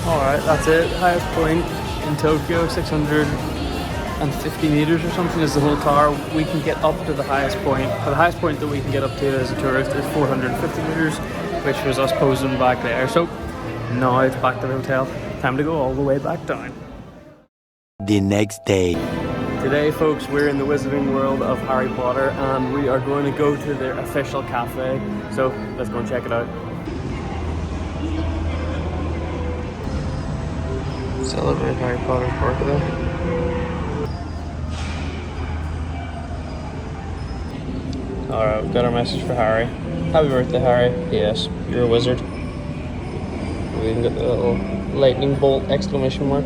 'Alright, that's it. Highest point in Tokyo, 650 meters or something is the whole tower. We can get up to the highest point. But the highest point that we can get up to as a tourist is 450 meters, which was us posing back there. So now it's back to the hotel. Time to go all the way back down. The next day. Today, folks, we're in the Wizarding World of Harry Potter and we are going to go to their official cafe. So let's go and check it out. Celebrate Harry Potter's birthday. Alright, we've got our message for Harry. Happy birthday, Harry. Yes, you're a wizard. We even got the little lightning bolt exclamation mark.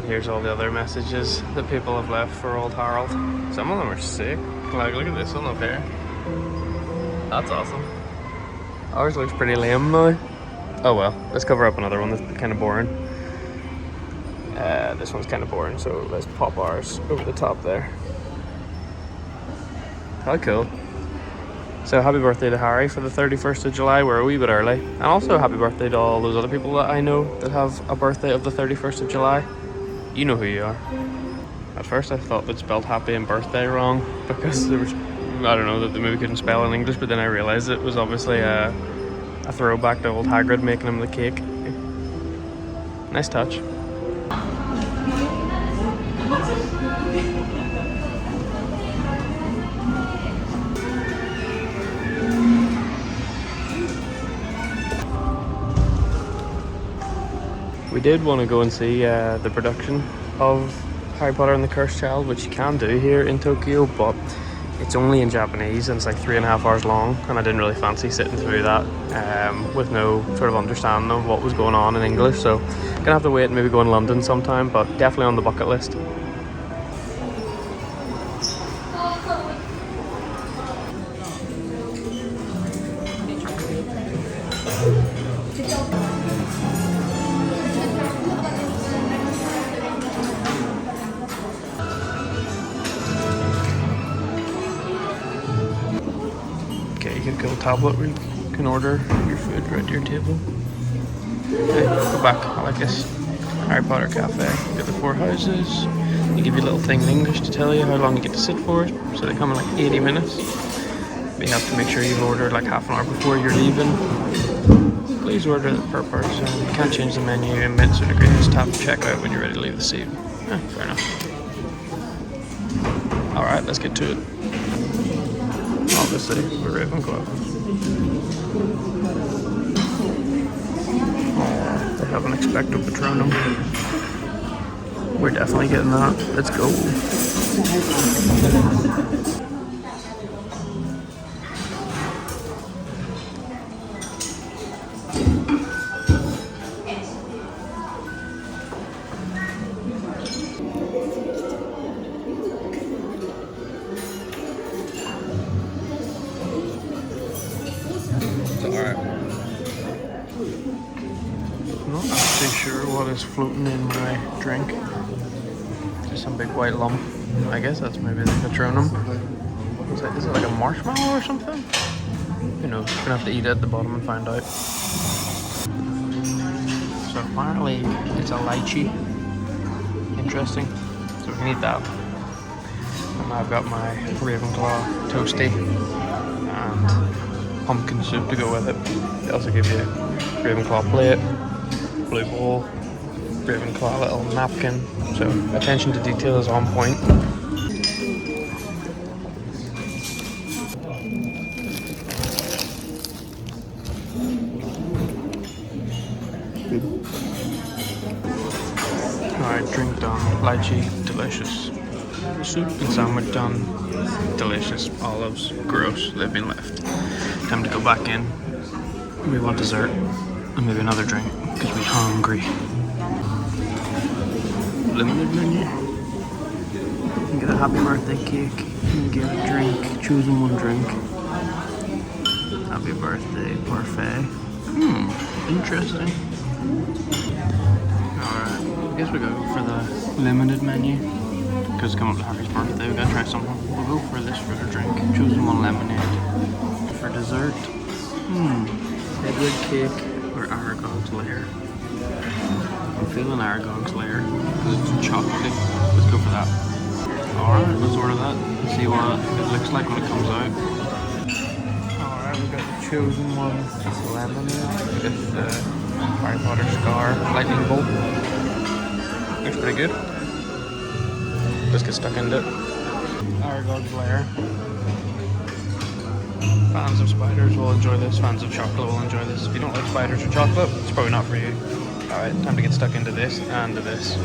Here's all the other messages that people have left for old Harold. Some of them are sick. Like, look at this one up here. That's awesome. Ours looks pretty lame now. Oh well, let's cover up another one that's kind of boring. This one's kind of boring, so let's pop ours over the top there. How cool. So happy birthday to Harry for the 31st of July. We're a wee bit early. And also happy birthday to all those other people that I know that have a birthday of the 31st of July. You know who you are. At first I thought they'd spelled happy and birthday wrong because there was, I don't know, that the movie couldn't spell in English, but then I realised it was obviously a throwback to old Hagrid making him the cake. Nice touch. We did want to go and see the production of Harry Potter and the Cursed Child, which you can do here in Tokyo, but it's only in Japanese and it's like 3.5 hours long, and I didn't really fancy sitting through that with no sort of understanding of what was going on in English, so gonna have to wait and maybe go in London sometime, but definitely on the bucket list. Tablet where you can order your food right to your table. Okay, go back. I like this Harry Potter cafe. You got the 4 houses. They give you a little thing in English to tell you how long you get to sit for. So they come in like 80 minutes. But you have to make sure you've ordered like half an hour before you're leaving. Please order it per person. You can't change the menu in minutes or degrees. Just tap check out when you're ready to leave the seat. Fair enough. Alright, let's get to it. Obviously, we're Ravenclaw. They have an expecto patronum. We're definitely getting that. Let's go. is floating in my drink. Just some big white lump. I guess that's maybe the patronum. Is it like a marshmallow or something? Who knows? We're gonna have to eat it at the bottom and find out. So apparently it's a lychee. Interesting. So we can eat that. And I've got my Ravenclaw toasty and pumpkin soup to go with it. They also give you Ravenclaw plate, blue bowl, Ravenclaw little napkin. So attention to detail is on point. Alright, drink done. Lychee, delicious. Soup and sandwich done. Delicious. Olives, gross. They've been left. Time to go back in. We want dessert and maybe another drink because we're hungry. Limited menu. You can get a happy birthday cake. You can get a drink. Choosing one drink. Happy birthday parfait. Interesting. Alright, I guess we go for the limited menu. Because it's coming up to Harry's birthday, we gotta try something. We'll go for this for the drink. Choosing one lemonade. For dessert, Edward cake or Aragog's lair. I'm feeling Aragog's lair because it's chocolatey. Let's go for that. Alright, let's order that and see what it looks like when it comes out. Alright, we got the chosen one. It's lemonade with the Harry Potter scar lightning bolt. Looks pretty good. Let's get stuck into it. Aragog's lair. Fans of spiders will enjoy this. Fans of chocolate will enjoy this. If you don't like spiders or chocolate, it's probably not for you. Alright, time to get stuck into this and to this.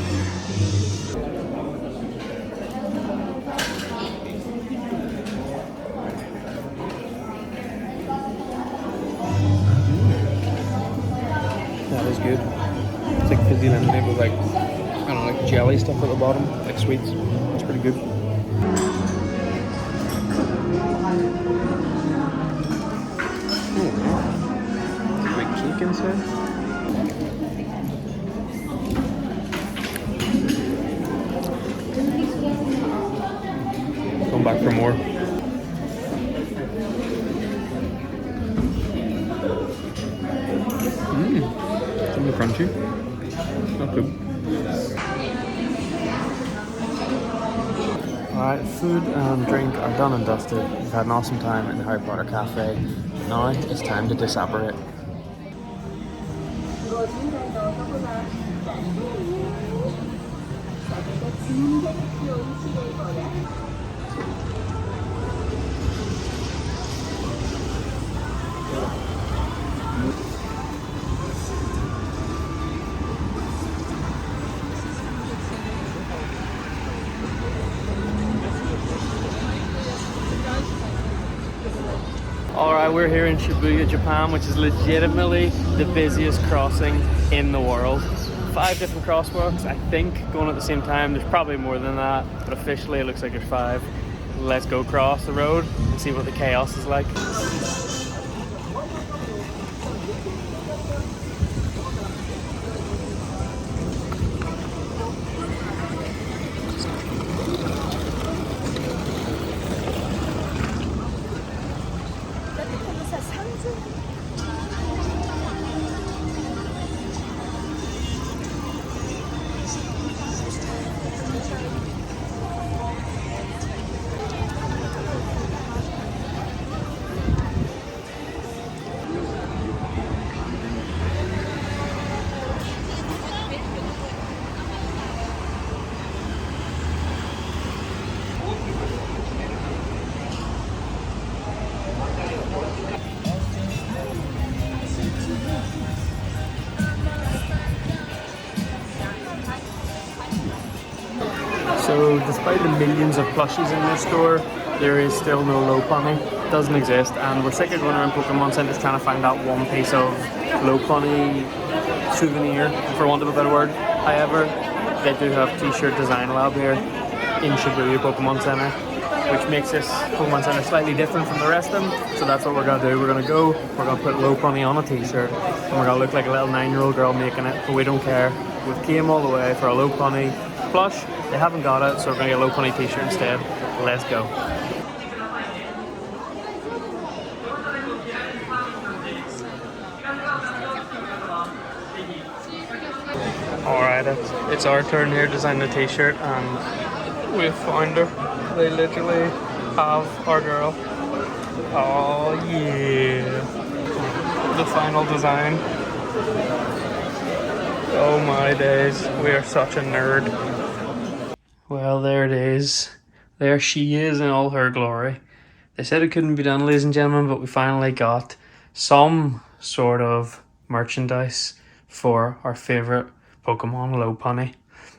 That is good. It's like fizzy lemonade with like, I don't know, like jelly stuff at the bottom, like sweets. It's pretty good. Big cake inside. Come back for more. Something crunchy. Not good. Alright, food and drink are done and dusted. We've had an awesome time at the Harry Potter Cafe. Now it's time to disapparate. Alright, we're here in Shibuya, Japan, which is legitimately the busiest crossing in the world. 5 different crosswalks, I think, going at the same time. There's probably more than that, but officially it looks like there's 5. Let's go cross the road and see what the chaos is like. So despite the millions of plushies in this store, there is still no low pony. It doesn't exist, and we're sick of going around Pokemon centers trying to find that one piece of low pony souvenir, for want of a better word. However, they do have t-shirt design lab here in Shibuya Pokemon Center, which makes this Pokemon Center slightly different from the rest of them. So that's what we're gonna do. We're gonna put low pony on a t-shirt, and we're gonna look like a little 9-year-old girl making it, but we don't care. we've came all the way for a low pony plush. They haven't got it, so we're gonna get a low pony t-shirt instead. Let's go. Alright, it's our turn here to design the t-shirt, and we've found her. They literally have our girl. Oh yeah. The final design. Oh my days, we are such a nerd. Well, there it is. There she is in all her glory. They said it couldn't be done, ladies and gentlemen, but we finally got some sort of merchandise for our favourite Pokemon, Lopunny.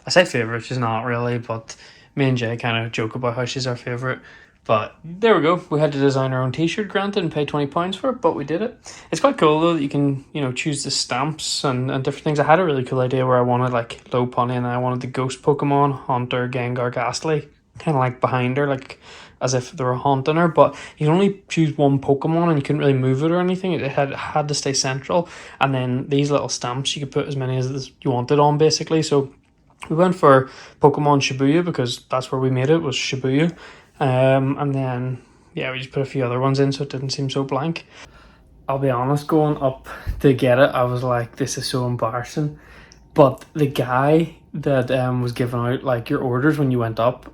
I say favourite, she's not really, but me and Jay kind of joke about how she's our favourite. But there we go. We had to design our own t-shirt, granted, and pay £20 for it, but we did it. It's quite cool though that you can, you know, choose the stamps and different things. I had a really cool idea where I wanted like Lopunny and I wanted the ghost Pokemon, Haunter, Gengar, Ghastly, kind of like behind her, like as if they were haunting her, but you can only choose one Pokemon and you couldn't really move it or anything. It had to stay central. And then these little stamps, you could put as many as you wanted on basically. So we went for Pokemon Shibuya because that's where we made it, was Shibuya. And then, yeah, we just put a few other ones in so it didn't seem so blank. I'll be honest, going up to get it, I was like, this is so embarrassing. But the guy that was giving out like your orders when you went up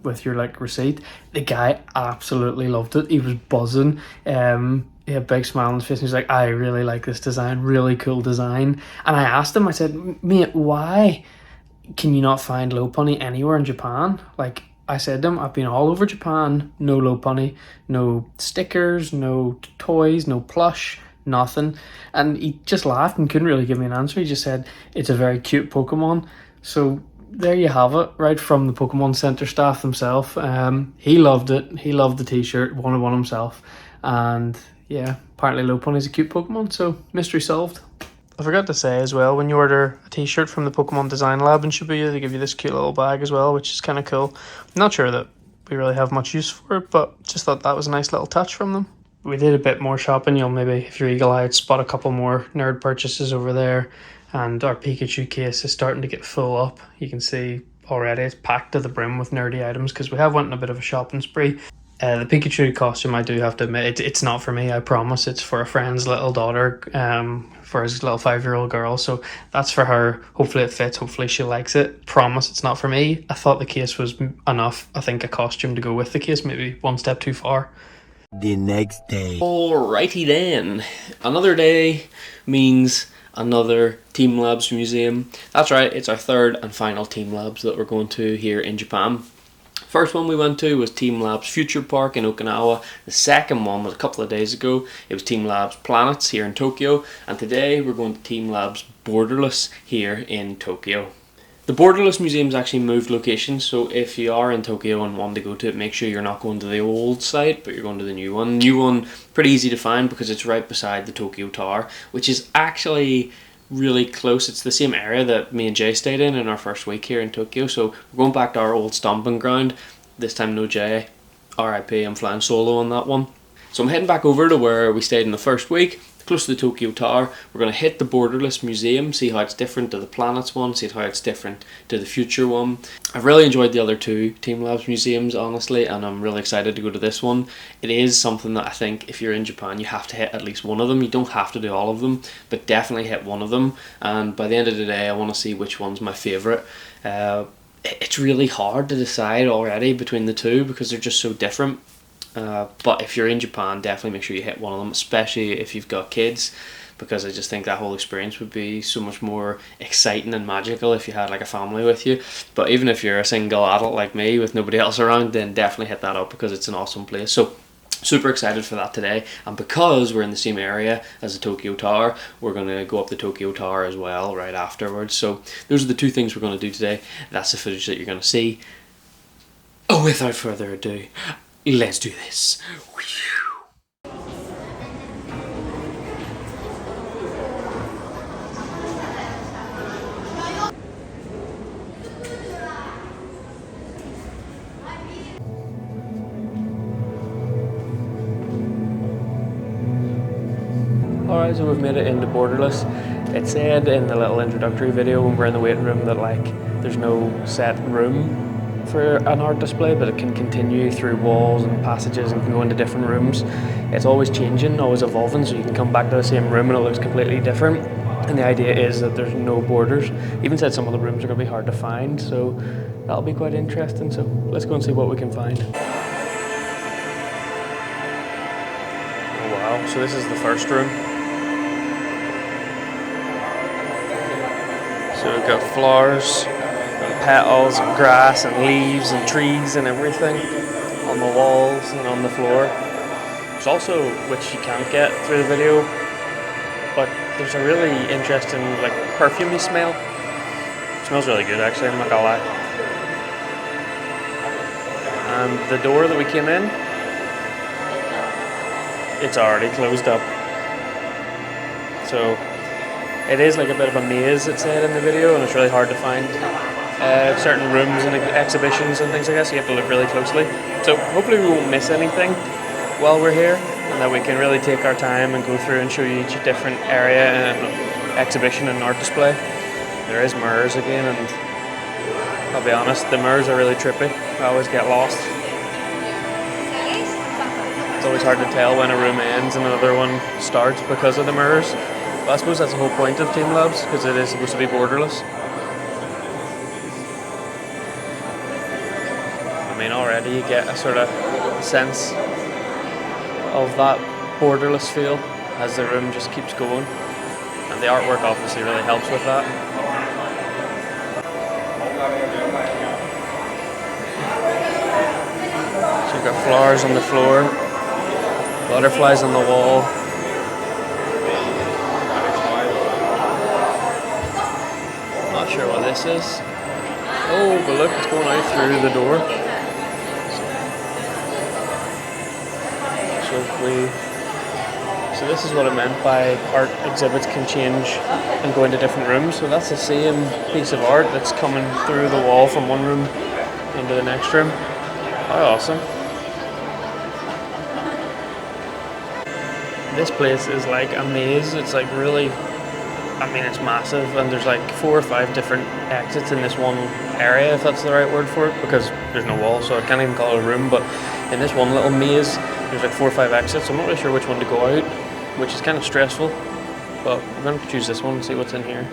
with your like receipt, the guy absolutely loved it. He was buzzing. He had a big smile on his face and he's like, I really like this design, really cool design. And I asked him, I said, mate, why can you not find Lopunny anywhere in Japan? Like, I said to him, I've been all over Japan, no Lopunny, no stickers, no toys, no plush, nothing. And he just laughed and couldn't really give me an answer. He just said, it's a very cute Pokemon. So there you have it, right from the Pokemon Center staff themselves. He loved it. He loved the t-shirt, wanted one himself. And yeah, apparently Lopunny's a cute Pokemon, so mystery solved. I forgot to say as well, when you order a t-shirt from the Pokemon Design Lab in Shibuya, they give you this cute little bag as well, which is kind of cool. I'm not sure that we really have much use for it, but just thought that was a nice little touch from them. We did a bit more shopping. You'll maybe, if you're eagle-eyed, spot a couple more nerd purchases over there. And our Pikachu case is starting to get full up. You can see already it's packed to the brim with nerdy items because we have went on a bit of a shopping spree. The Pikachu costume, I do have to admit, it's not for me, I promise. It's for a friend's little daughter, for his little 5-year-old girl. So that's for her. Hopefully it fits. Hopefully she likes it. Promise it's not for me. I thought the case was enough. I think a costume to go with the case, maybe one step too far. The next day. Alrighty then. Another day means another Team Labs museum. That's right, it's our third and final Team Labs that we're going to here in Japan. First one we went to was Team Labs Future Park in Okinawa. The second one was a couple of days ago. It was Team Labs Planets here in Tokyo. And today we're going to Team Labs Borderless here in Tokyo. The Borderless Museum's actually moved locations, so if you are in Tokyo and want to go to it, make sure you're not going to the old site, but you're going to the new one. New one, pretty easy to find because it's right beside the Tokyo Tower, which is actually really close. It's the same area that me and Jay stayed in our first week here in Tokyo, so we're going back to our old stomping ground. This time no Jay. RIP, I'm flying solo on that one. So I'm heading back over to where we stayed in the first week, close to the Tokyo Tower. We're going to hit the Borderless Museum, see how it's different to the Planets one, see how it's different to the Future one. I've really enjoyed the other two Team Labs museums, honestly, and I'm really excited to go to this one. It is something that I think if you're in Japan, you have to hit at least one of them. You don't have to do all of them, but definitely hit one of them. And by the end of the day, I want to see which one's my favourite. It's really hard to decide already between the two because they're just so different. But if you're in Japan, definitely make sure you hit one of them, especially if you've got kids, because I just think that whole experience would be so much more exciting and magical if you had like a family with you. But even if you're a single adult like me with nobody else around, then definitely hit that up because it's an awesome place. So super excited for that today, and because we're in the same area as the Tokyo Tower, we're going to go up the Tokyo Tower as well right afterwards. So those are the two things we're going to do today. That's the footage that you're going to see. Oh, without further ado, let's do this. Alright, so we've made it into Borderless. It said in the little introductory video when we're in the waiting room that like there's no set room for an art display, but it can continue through walls and passages and can go into different rooms. It's always changing, always evolving, so you can come back to the same room and it looks completely different. And the idea is that there's no borders. Even said some of the rooms are going to be hard to find, so that'll be quite interesting. So let's go and see what we can find. Oh wow, so this is the first room. So we've got flowers, and petals, and grass, and leaves, and trees, and everything on the walls and on the floor. There's also, which you can't get through the video, but there's a really interesting, like, perfumey smell. It smells really good, actually, I'm not gonna lie. And the door that we came in, it's already closed up. So it is like a bit of a maze, it said in the video, and it's really hard to find certain rooms and exhibitions and things like that, so you have to look really closely. So hopefully we won't miss anything while we're here, and that we can really take our time and go through and show you each different area and exhibition and art display. There is mirrors again, and I'll be honest, the mirrors are really trippy. I always get lost. It's always hard to tell when a room ends and another one starts because of the mirrors. But I suppose that's the whole point of Team Labs, because it is supposed to be borderless. I mean, already you get a sort of sense of that borderless feel as the room just keeps going. And the artwork obviously really helps with that. So you've got flowers on the floor, butterflies on the wall. Not sure what this is. Oh, but look, it's going out through the door. So this is what I meant by art exhibits can change and go into different rooms. So that's the same piece of art that's coming through the wall from one room into the next room. How awesome. This place is like a maze. It's like really, I mean, it's massive, and there's like 4 or 5 different exits in this one area, if that's the right word for it, because there's no wall, so I can't even call it a room. But in this one little maze, there's like 4 or 5 exits. I'm not really sure which one to go out, which is kind of stressful, but I'm going to choose this one and see what's in here.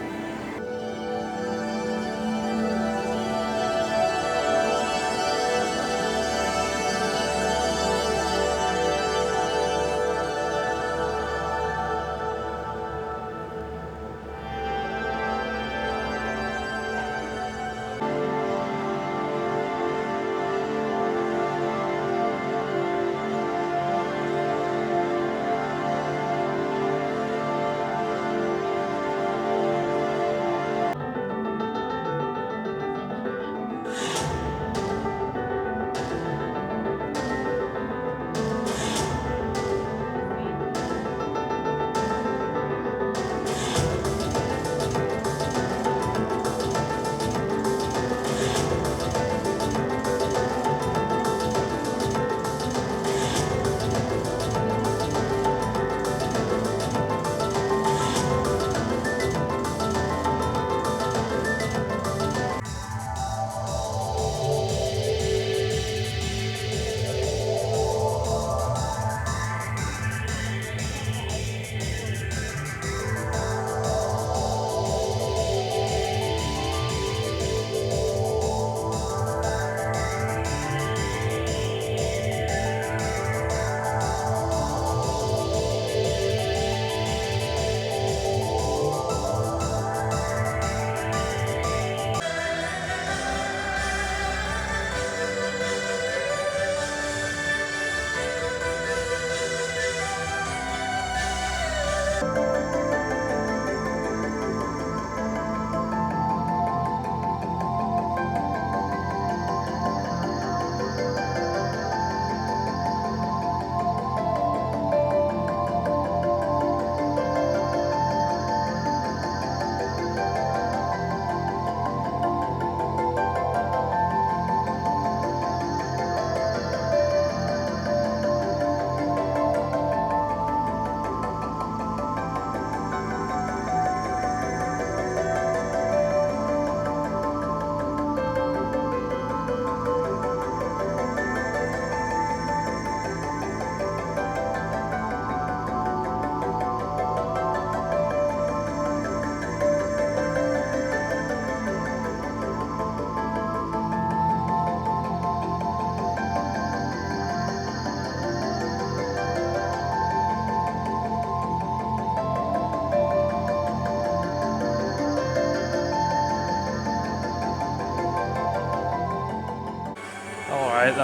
alright.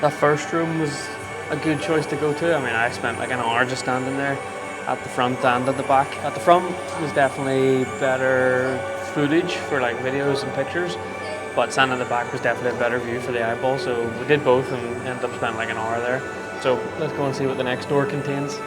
That first room was a good choice to go to. I mean, I spent like an hour just standing there at the front and at the back. At the front was definitely better footage for like videos and pictures, but standing at the back was definitely a better view for the eyeball. So we did both and ended up spending like an hour there. So let's go and see what the next door contains.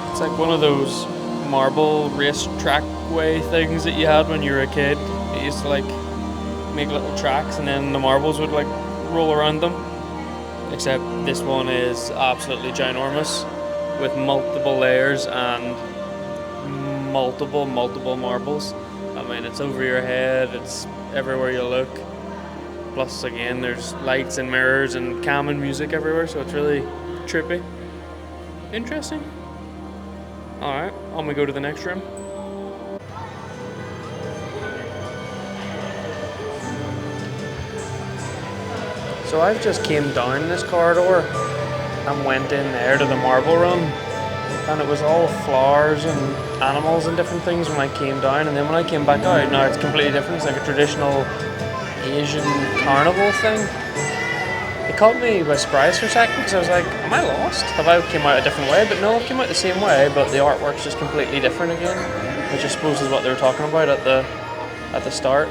It's like one of those marble race track way things that you had when you were a kid. It used to like make little tracks and then the marbles would like roll around them. Except this one is absolutely ginormous with multiple layers and multiple marbles. I mean, it's over your head, it's everywhere you look. Plus again, there's lights and mirrors and calming music everywhere, so it's really trippy. Interesting. Alright, on we go to the next room. So I've just came down this corridor and went in there to the marble run, and it was all flowers and animals and different things when I came down, and then when I came back out, now it's completely different. It's like a traditional Asian carnival thing. It caught me by surprise for a second because I was like, am I lost? Have I came out a different way? But no, I came out the same way, but the artwork's just completely different again, which I suppose is what they were talking about at the start.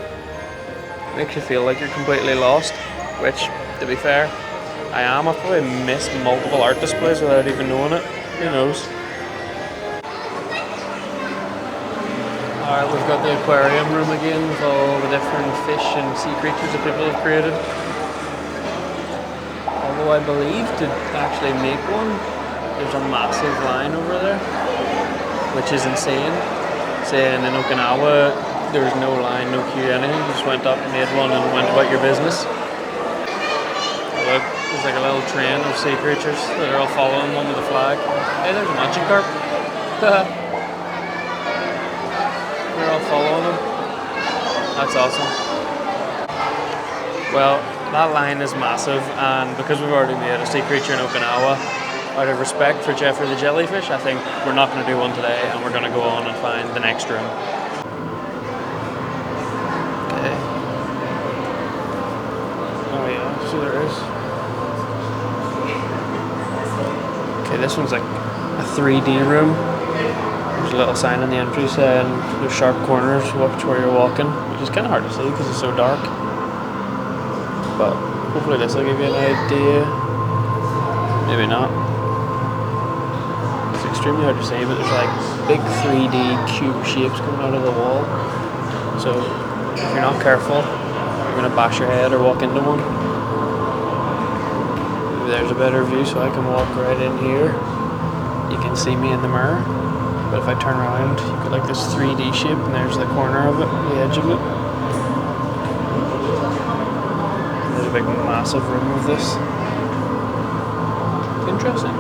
Makes you feel like you're completely lost, which, to be fair, I am. I've probably missed multiple art displays without even knowing it. Who knows? Alright, we've got the aquarium room again with all the different fish and sea creatures that people have created. Although I believe to actually make one, there's a massive line over there, which is insane. Saying in Okinawa, there's no line, no queue, anything. You just went up, made one, and went about your business. Look, there's like a little train of sea creatures that are all following one with a flag. Hey, there's a magic carp. They're all following them. That's awesome. Well, that line is massive, and because we've already made a sea creature in Okinawa, out of respect for Jeffrey the jellyfish, I think we're not going to do one today, and we're going to go on and find the next room. Okay. Oh yeah, so there is. Okay, this one's like a 3D room. There's a little sign on the entry saying there's sharp corners, watch where you're walking, which is kind of hard to see because it's so dark. But hopefully this will give you an idea. Maybe not. It's extremely hard to see, but there's like big 3D cube shapes coming out of the wall. So if you're not careful, you're going to bash your head or walk into one. Maybe there's a better view so I can walk right in here. You can see me in the mirror. But if I turn around, you get like this 3D shape, and there's the corner of it, the edge of it. There's a big, massive room of this. Interesting.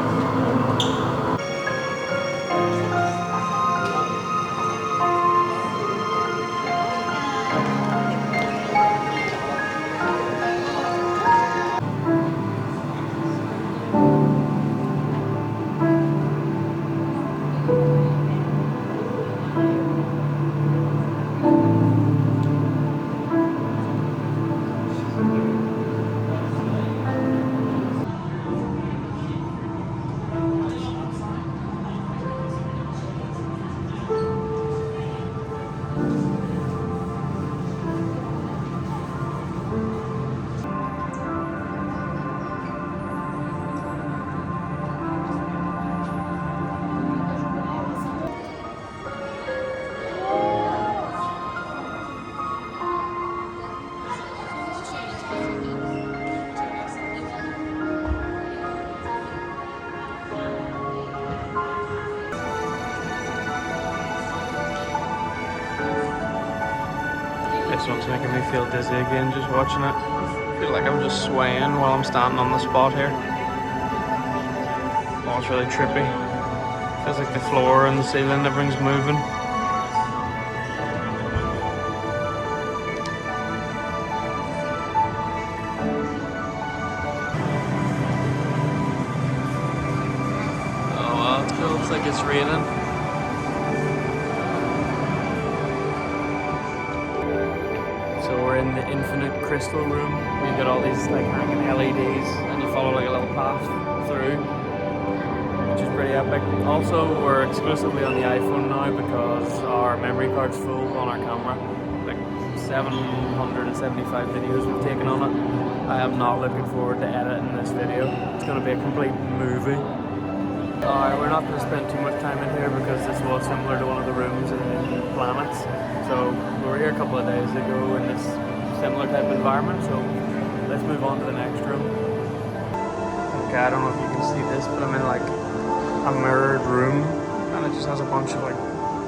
This one's making me feel dizzy again just watching it. I feel like I'm just swaying while I'm standing on the spot here. Oh, it's really trippy. Feels like the floor and the ceiling, everything's moving. Oh wow, it feels like it's raining. So we're in the infinite crystal room. We've got all these like hanging LEDs and you follow like a little path through, which is pretty epic. Also, we're exclusively on the iPhone now because our memory card's full on our camera. Like 775 videos we've taken on it. I am not looking forward to editing this video. It's going to be a complete movie. We're not going to spend too much time in here because this was similar to one of the rooms in Planets. So we were here a couple of days ago in this similar type environment. So let's move on to the next room. Okay, I don't know if you can see this, but I'm in like a mirrored room and it just has a bunch of like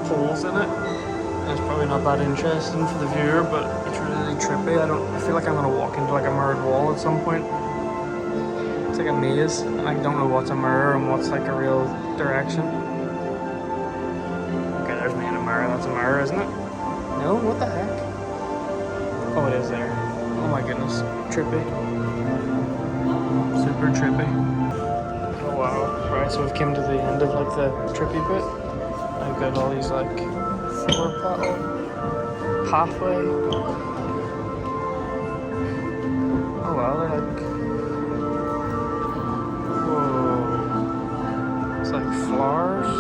holes in it. And it's probably not that interesting for the viewer, but it's really trippy. I feel like I'm gonna walk into like a mirrored wall at some point. It's like a maze, and I don't know what's a mirror and what's like a real direction. Okay, there's me in a mirror. That's a mirror, isn't it? No, what the heck? Oh, it is there. Oh my goodness, trippy. Super trippy. Oh wow. Right, so we've come to the end of like the trippy bit. I've got all these like floor pathway. Oh wow, they're like, whoa. It's like flowers.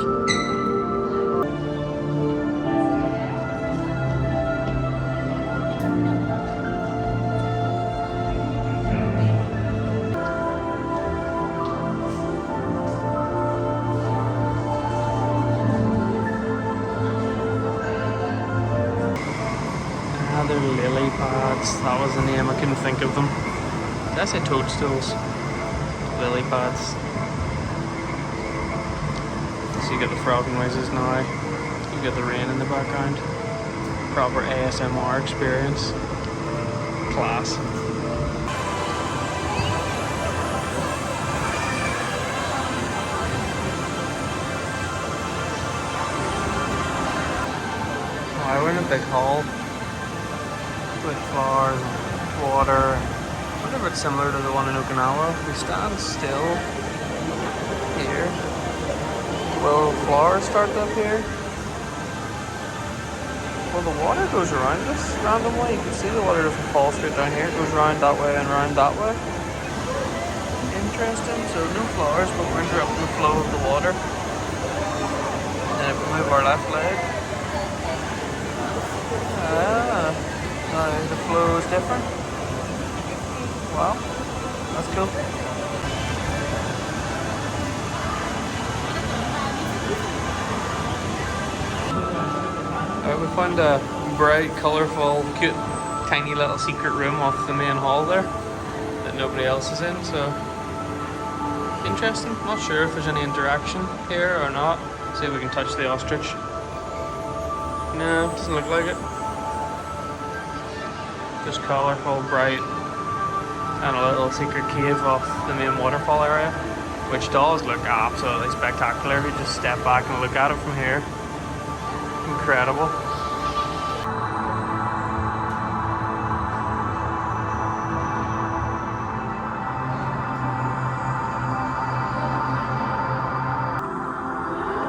They're lily pads. That was the name. I couldn't think of them. Did I say toadstools? Lily pads. So you get the frog noises now. You get the rain in the background. Proper ASMR experience. Class. Oh, we're in a big hall. With flowers and water. I wonder if it's similar to the one in Okinawa. We stand still here. Will flowers start up here? Well, the water goes around us randomly. You can see the water doesn't fall straight down here. It goes around that way and around that way. Interesting. So no flowers, but we're interrupting the flow of the water. And if we move our left leg. The flow is different. Wow, that's cool. Alright, we found a bright, colourful, cute, tiny little secret room off the main hall there that nobody else is in, so interesting. Not sure if there's any interaction here or not. See if we can touch the ostrich. No, doesn't look like it. Just colourful, bright, and a little secret cave off the main waterfall area, which does look absolutely spectacular if you just step back and look at it from here. Incredible.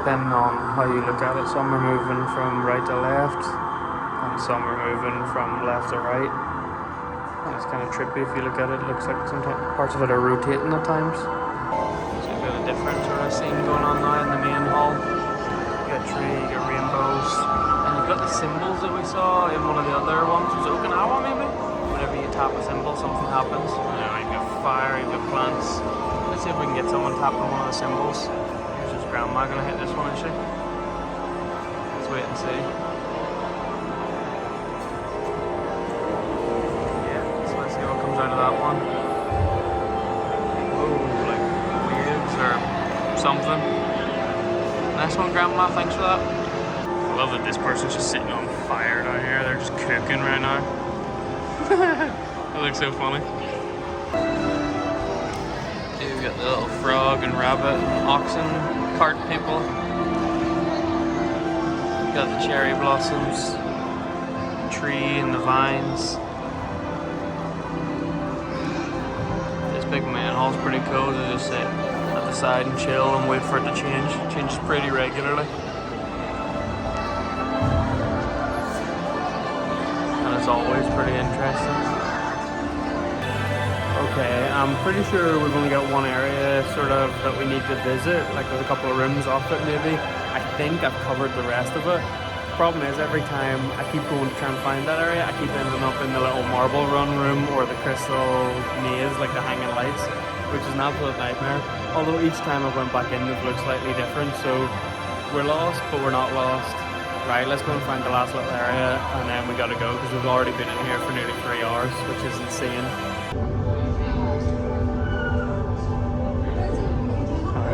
Depending on how you look at it, some are moving from right to left, and some are moving from left to right. And it's kind of trippy if you look at it. It looks like sometimes parts of it are rotating at times. So you've got a different sort of scene going on now in the main hall. You got a tree, you got rainbows, and you've got the symbols that we saw in one of the other ones. Was it Okinawa maybe? Whenever you tap a symbol, something happens. You've got fire, you've got plants. Let's see if we can get someone tapping one of the symbols. Here's his grandma gonna hit this one, is she? Let's wait and see. Out of that one. Oh, like waves or something. Nice one, Grandma. Thanks for that. love that this person's just sitting on fire down here. They're just cooking right now. It looks so funny. Here we got the little frog and rabbit and oxen cart people. Got the cherry blossoms, the tree and the vines. This big manhole's pretty cool to just sit at the side and chill and wait for it to change. It changes pretty regularly. And it's always pretty interesting. Okay, I'm pretty sure we've only got one area sort of that we need to visit, like with a couple of rooms off it maybe. I think I've covered the rest of it. The problem is every time I keep going to try and find that area, I keep ending up in the little marble run room or the crystal maze, like the hanging lights, which is an absolute nightmare. Although each time I went back in, it looks slightly different, so we're lost, but we're not lost. Right, let's go and find the last little area, and then we gotta go, because we've already been in here for nearly 3 hours, which is insane.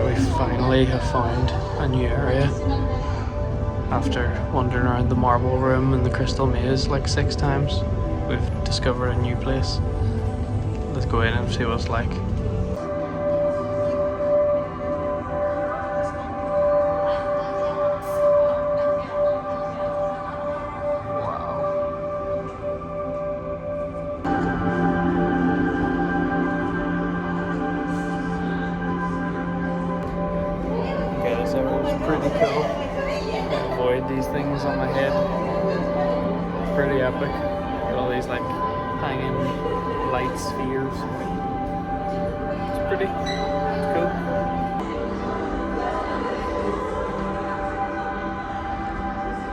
We finally have found a new area after wandering around the marble room and the crystal maze like 6 times. We've discovered a new place. Let's go in and see what it's like. Pretty cool. Avoid these things on my head. It's pretty epic. Got all these like hanging light spheres. It's pretty. It's cool.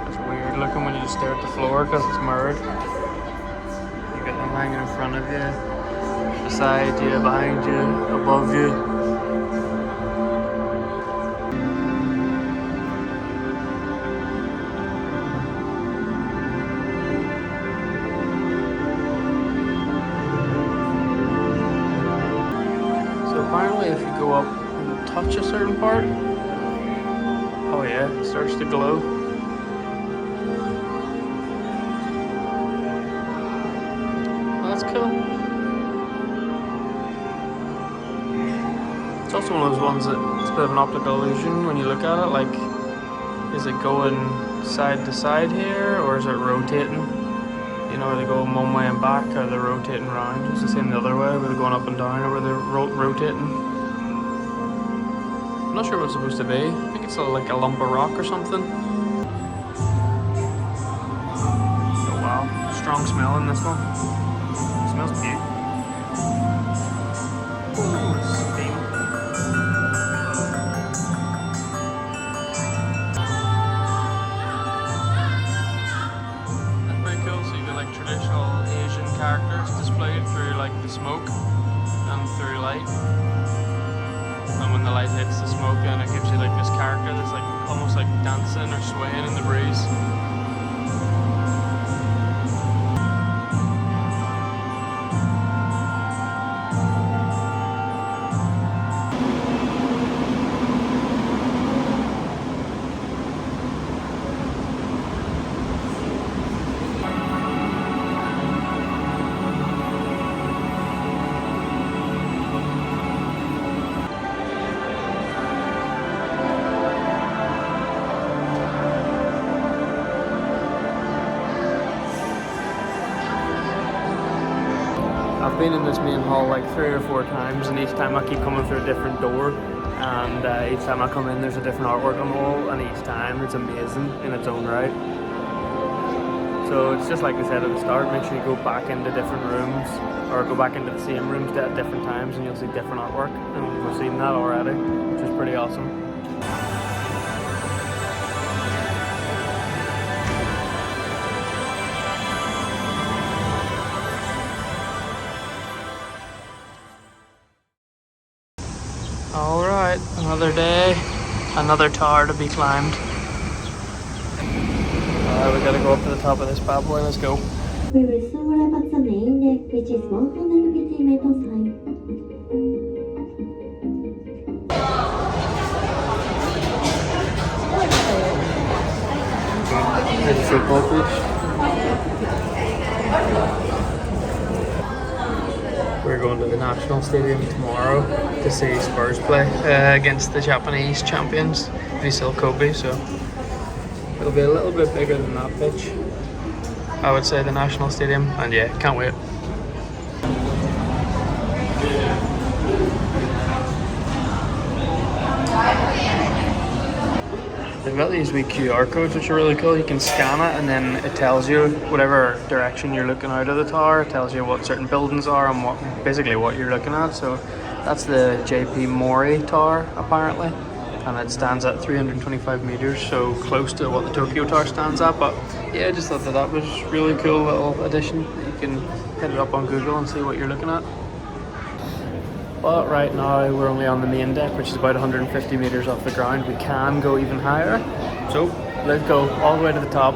It's weird looking when you just stare at the floor because it's mirrored. You got them hanging in front of you, beside you, behind you, above you. Apparently if you go up and touch a certain part, oh yeah, it starts to glow. Oh, that's cool. It's also one of those ones that it's a bit of an optical illusion when you look at it, like, is it going side to side here, or is it rotating? You know, are they going one way and back, or are they rotating around? It's the same the other way, where they're going up and down, or where they're rotating. I'm not sure what it's supposed to be. I think it's like a lump of rock or something. Oh wow, strong smell in this one. It smells beautiful. Ooh, steam. Traditional Asian characters displayed through like the smoke and through light, and when the light hits the smoke, then it gives you like this character that's like almost like dancing or swaying in the breeze. I've been in this main hall like 3 or 4 times, and each time I keep coming through a different door, and each time I come in there's a different artwork on the wall, and each time it's amazing in its own right. So it's just like I said at the start, make sure you go back into different rooms, or go back into the same rooms at different times, and you'll see different artwork, and we've seen that already, which is pretty awesome. Alright, another day, another tower to be climbed. Alright, we gotta go up to the top of this bad boy, let's go. We will soon wrap up the main deck, which is 150 meters high. good. There's a football pitch. We're going to the National Stadium tomorrow to see Spurs play against the Japanese champions, Vissel Kobe, so it'll be a little bit bigger than that pitch, I would say, the National Stadium, and yeah, can't wait. They've got these wee QR codes which are really cool. You can scan it and then it tells you whatever direction you're looking out of the tower. It tells you what certain buildings are and basically what you're looking at. So that's the JP Mori Tower apparently, and it stands at 325 meters, so close to what the Tokyo Tower stands at. But yeah, I just thought that was really cool little addition. You can hit it up on Google and see what you're looking at. But right now we're only on the main deck, which is about 150 meters off the ground. We can go even higher, so let's go all the way to the top.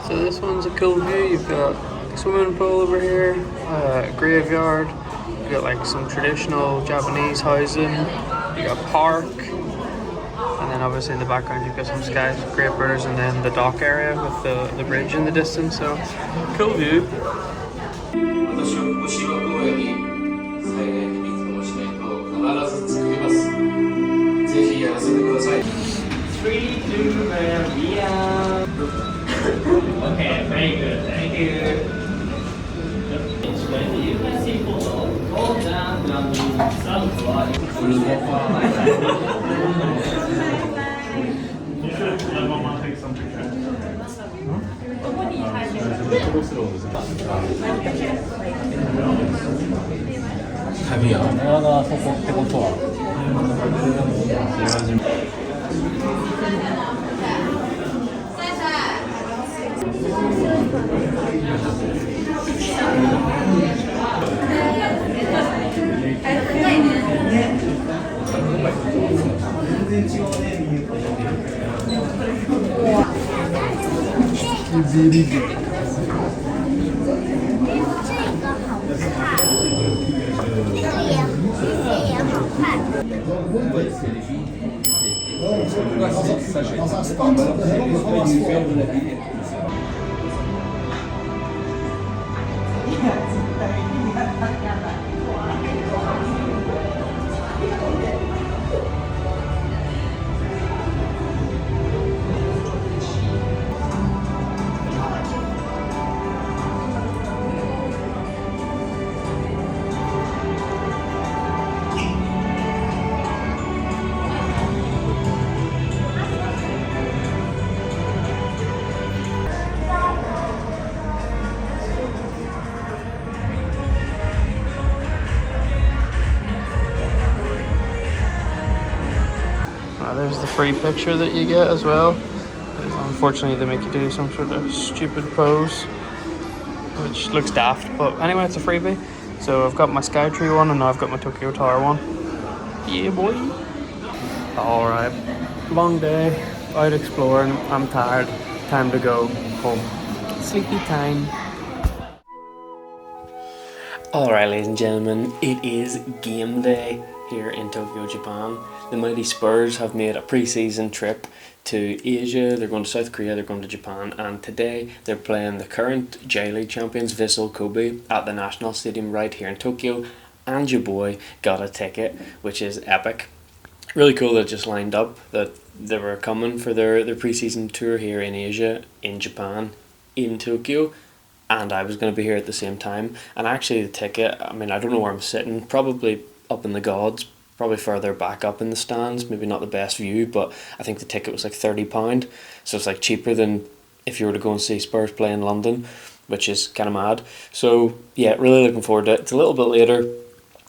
So this one's a cool view. You've got a swimming pool over here, a graveyard, you've got like some traditional Japanese housing, you got a park, and then obviously in the background you've got some skyscrapers and then the dock area with the bridge in the distance, so cool view. 3, 2, and we out. Okay, very good, thank you. You can see go down, sunlight. Take some pictures. There's the free picture that you get as well. Unfortunately they make you do some sort of stupid pose, which looks daft, but anyway, it's a freebie. So I've got my Skytree one and now I've got my Tokyo Tower one. Yeah boy! Alright, long day, out exploring, I'm tired, time to go home. Sleepy time. Alright ladies and gentlemen, it is game day here in Tokyo, Japan. The mighty Spurs have made a pre-season trip to Asia. They're going to South Korea, they're going to Japan, and today they're playing the current J-League champions Vissel Kobe at the National Stadium right here in Tokyo, and your boy got a ticket, which is epic. Really cool that it just lined up that they were coming for their pre-season tour here in Asia, in Japan, in Tokyo, and I was going to be here at the same time. And actually the ticket, I mean, I don't know where I'm sitting, probably up in the gods, probably further back up in the stands, maybe not the best view, but I think the ticket was like £30, so it's like cheaper than if you were to go and see Spurs play in London, which is kind of mad. So yeah, really looking forward to it. It's a little bit later,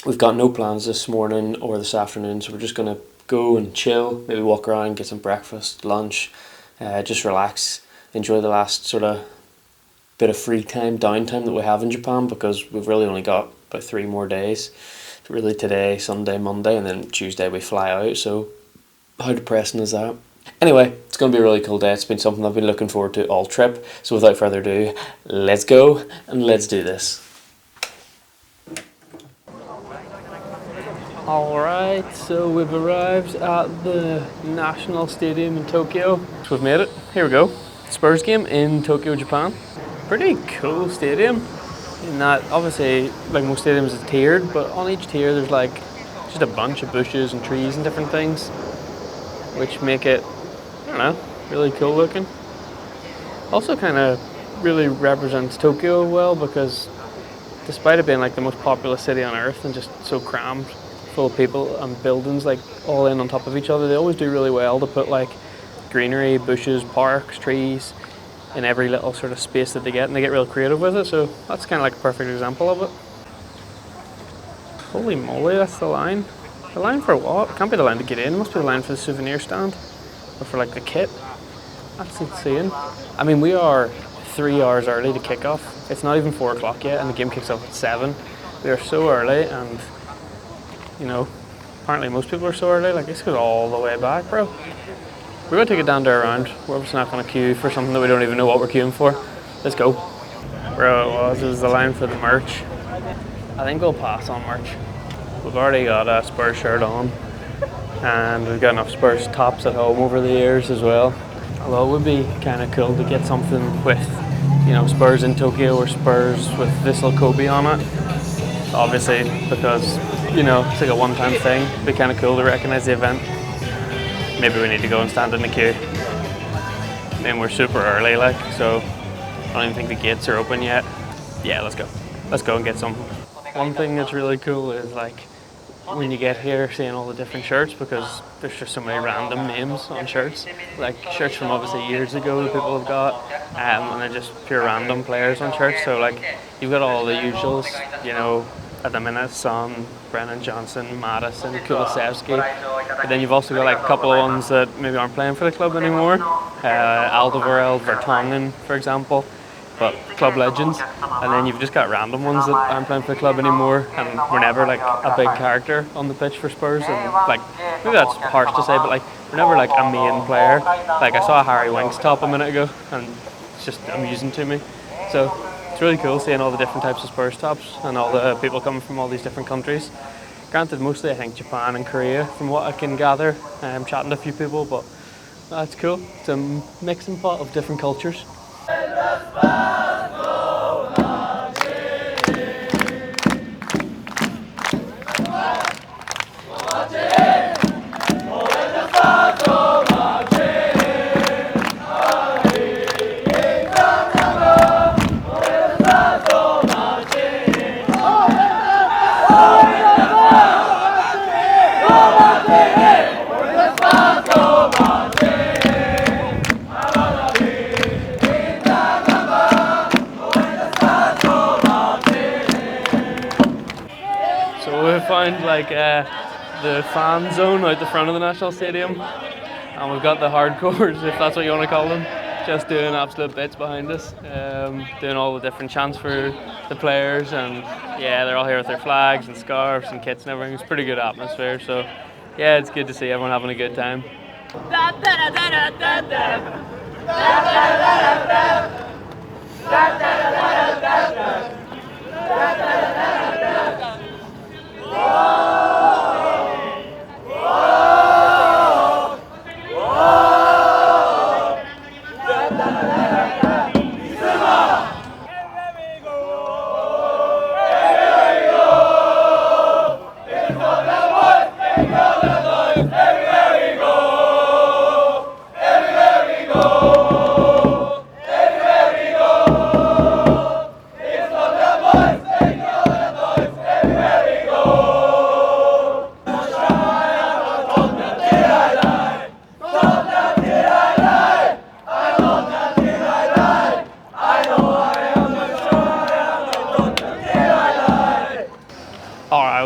we've got no plans this morning or this afternoon, so we're just going to go and chill, maybe walk around, get some breakfast, lunch, just relax, enjoy the last sort of bit of free time, downtime that we have in Japan, because we've really only got about 3 more days. Really today, Sunday, Monday, and then Tuesday we fly out, so how depressing is that? Anyway, it's going to be a really cool day. It's been something I've been looking forward to all trip, so without further ado, let's go and let's do this. Alright, so we've arrived at the National Stadium in Tokyo. So we've made it. Here we go. Spurs game in Tokyo, Japan. Pretty cool stadium. In that, obviously, like most stadiums, it's tiered, but on each tier there's like just a bunch of bushes and trees and different things, which make it, I don't know, really cool looking. Also kind of really represents Tokyo well, because despite it being like the most populous city on earth and just so crammed full of people and buildings like all in on top of each other, they always do really well to put like greenery, bushes, parks, trees in every little sort of space that they get, and they get real creative with it, so that's kind of like a perfect example of it. Holy moly, that's the line. The line for what? It can't be the line to get in, it must be the line for the souvenir stand, or for like the kit. That's insane. I mean, we are 3 hours early to kick off. It's not even 4 o'clock yet, and the game kicks off at 7. We are so early, and you know, apparently most people are so early. Like, this goes all the way back, bro. We're going to take it down to a round. We're obviously not going to queue for something that we don't even know what we're queuing for. Let's go. Bro, it was the line for the merch. I think we'll pass on merch. We've already got a Spurs shirt on, and we've got enough Spurs tops at home over the years as well. Although it would be kind of cool to get something with, you know, Spurs in Tokyo or Spurs with Vissel Kobe on it. Obviously, because, you know, it's like a one-time thing. It'd be kind of cool to recognise the event. Maybe we need to go and stand in the queue. I mean, we're super early, like, so I don't even think the gates are open yet. Yeah, let's go. Let's go and get some. One thing that's really cool is, like, when you get here, seeing all the different shirts, because there's just so many random names on shirts. Like shirts from obviously years ago that people have got, and then just pure random players on shirts. So like, you've got all the usuals, you know, at the minute, Son, Brennan Johnson, Madison, Kulusevski. But then you've also got like a couple of ones that maybe aren't playing for the club anymore. Alderweireld, Vertonghen, for example, but club legends. And then you've just got random ones that aren't playing for the club anymore and were never like a big character on the pitch for Spurs. And like, maybe that's harsh to say, but like, we're never like a main player. Like, I saw a Harry Winks top a minute ago, and it's just amusing to me. So it's really cool seeing all the different types of Spurs tops and all the people coming from all these different countries. Granted, mostly I think Japan and Korea, from what I can gather. I'm chatting to a few people, but that's cool. It's a mixing pot of different cultures. Found like the fan zone out the front of the National Stadium, and we've got the hardcores, if that's what you want to call them, just doing absolute bits behind us, doing all the different chants for the players, and yeah, they're all here with their flags and scarves and kits and everything. It's a pretty good atmosphere, so yeah, it's good to see everyone having a good time.